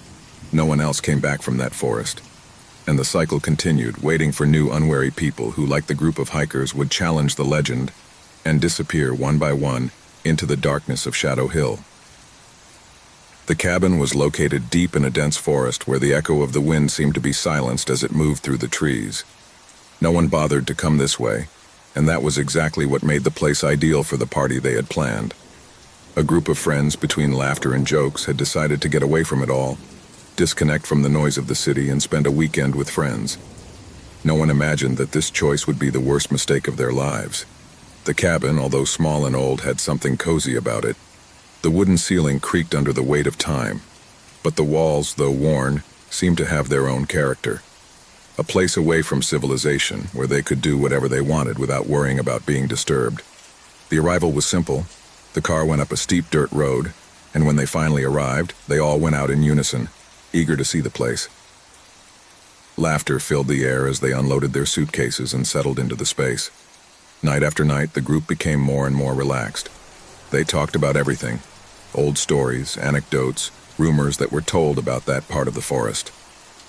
No one else came back from that forest. And the cycle continued, waiting for new unwary people who, like the group of hikers, would challenge the legend and disappear one by one into the darkness of Shadow Hill. The cabin was located deep in a dense forest where the echo of the wind seemed to be silenced as it moved through the trees. No one bothered to come this way, and that was exactly what made the place ideal for the party they had planned. A group of friends, between laughter and jokes, had decided to get away from it all, disconnect from the noise of the city, and spend a weekend with friends. No one imagined that this choice would be the worst mistake of their lives. The cabin, although small and old, had something cozy about it. The wooden ceiling creaked under the weight of time, but the walls, though worn, seemed to have their own character. A place away from civilization, where they could do whatever they wanted without worrying about being disturbed. The arrival was simple. The car went up a steep dirt road, and when they finally arrived, they all went out in unison, eager to see the place. Laughter filled the air as they unloaded their suitcases and settled into the space. Night after night, the group became more and more relaxed. They talked about everything: old stories, anecdotes, rumors that were told about that part of the forest.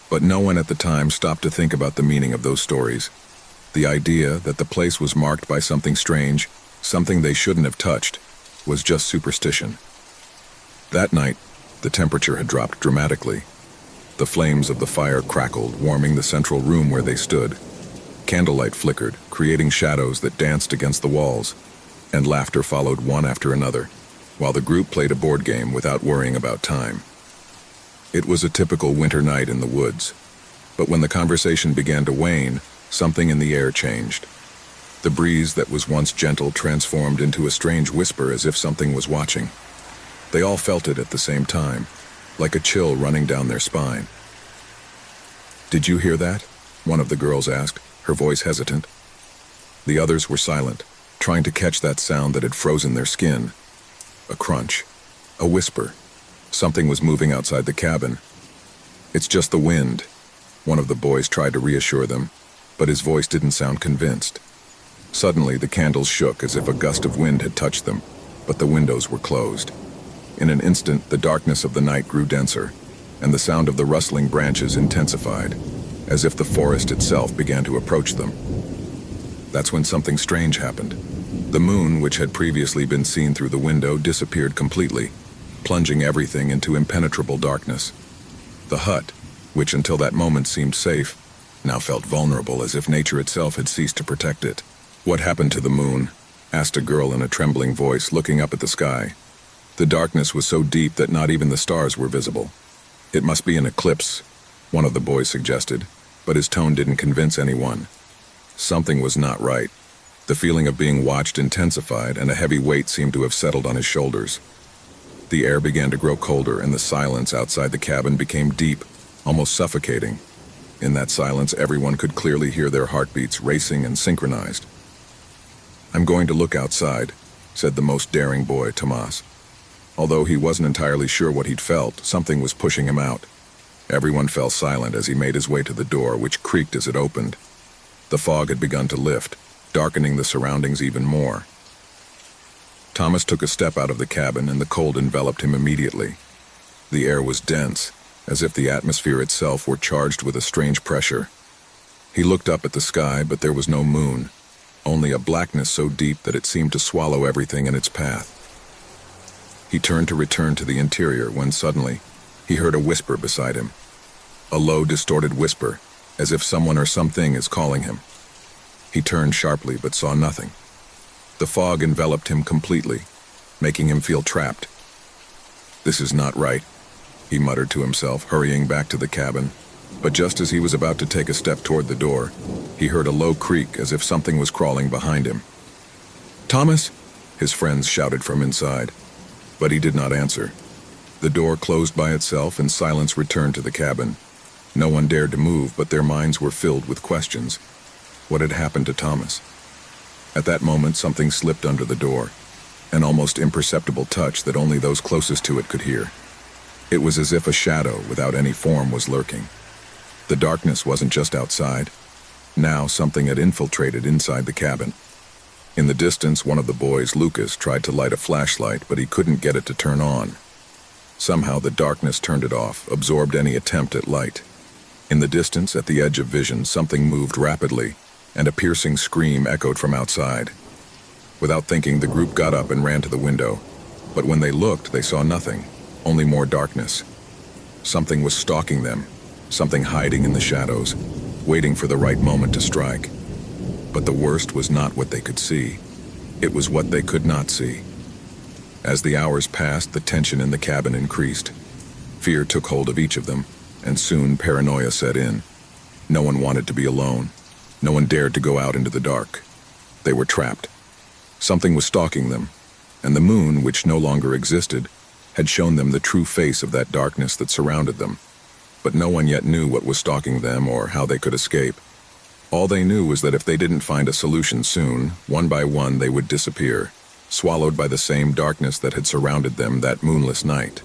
But no one at the time stopped to think about the meaning of those stories. The idea that the place was marked by something strange, something they shouldn't have touched, was just superstition. That night, The temperature had dropped dramatically. The flames of the fire crackled, warming the central room where they stood. Candlelight flickered, creating shadows that danced against the walls, and laughter followed one after another, while the group played a board game without worrying about time. It was a typical winter night in the woods, but when the conversation began to wane, something in the air changed. The breeze that was once gentle transformed into a strange whisper as if something was watching. They all felt it at the same time, like a chill running down their spine. "Did you hear that?" one of the girls asked, her voice hesitant. The others were silent, trying to catch that sound that had frozen their skin. A crunch, a whisper. Something was moving outside the cabin. "It's just the wind," one of the boys tried to reassure them, but his voice didn't sound convinced. Suddenly, the candles shook as if a gust of wind had touched them, but the windows were closed. In an instant, the darkness of the night grew denser, and the sound of the rustling branches intensified, as if the forest itself began to approach them. That's when something strange happened. The moon, which had previously been seen through the window, disappeared completely, plunging everything into impenetrable darkness. The hut, which until that moment seemed safe, now felt vulnerable, as if nature itself had ceased to protect it. "What happened to the moon?" asked a girl in a trembling voice, looking up at the sky. The darkness was so deep that not even the stars were visible. "It must be an eclipse," one of the boys suggested, but his tone didn't convince anyone. Something was not right. The feeling of being watched intensified, and a heavy weight seemed to have settled on his shoulders. The air began to grow colder, and the silence outside the cabin became deep, almost suffocating. In that silence, everyone could clearly hear their heartbeats racing and synchronized. "I'm going to look outside," said the most daring boy, Tomas. Although he wasn't entirely sure what he'd felt, something was pushing him out. Everyone fell silent as he made his way to the door, which creaked as it opened. The fog had begun to lift, darkening the surroundings even more. Thomas took a step out of the cabin, and the cold enveloped him immediately. The air was dense, as if the atmosphere itself were charged with a strange pressure. He looked up at the sky, but there was no moon, only a blackness so deep that it seemed to swallow everything in its path. He turned to return to the interior when suddenly he heard a whisper beside him. A low, distorted whisper, as if someone or something is calling him. He turned sharply but saw nothing. The fog enveloped him completely, making him feel trapped. "This is not right," he muttered to himself, hurrying back to the cabin. But just as he was about to take a step toward the door, he heard a low creak as if something was crawling behind him. "Thomas!" his friends shouted from inside. But he did not answer. The door closed by itself, and silence returned to the cabin. No one dared to move, but their minds were filled with questions. What had happened to Thomas? At that moment, something slipped under the door, an almost imperceptible touch that only those closest to it could hear. It was as if a shadow without any form was lurking. The darkness wasn't just outside. Now something had infiltrated inside the cabin. In the distance, one of the boys, Lucas, tried to light a flashlight, but he couldn't get it to turn on. Somehow the darkness turned it off, absorbed any attempt at light. In the distance, at the edge of vision, something moved rapidly, and a piercing scream echoed from outside. Without thinking, the group got up and ran to the window. But when they looked, they saw nothing, only more darkness. Something was stalking them, something hiding in the shadows, waiting for the right moment to strike. But the worst was not what they could see. It was what they could not see. As the hours passed, the tension in the cabin increased. Fear took hold of each of them, and soon paranoia set in. No one wanted to be alone. No one dared to go out into the dark. They were trapped. Something was stalking them, and the moon, which no longer existed, had shown them the true face of that darkness that surrounded them. But no one yet knew what was stalking them or how they could escape. All they knew was that if they didn't find a solution soon, one by one they would disappear, swallowed by the same darkness that had surrounded them that moonless night.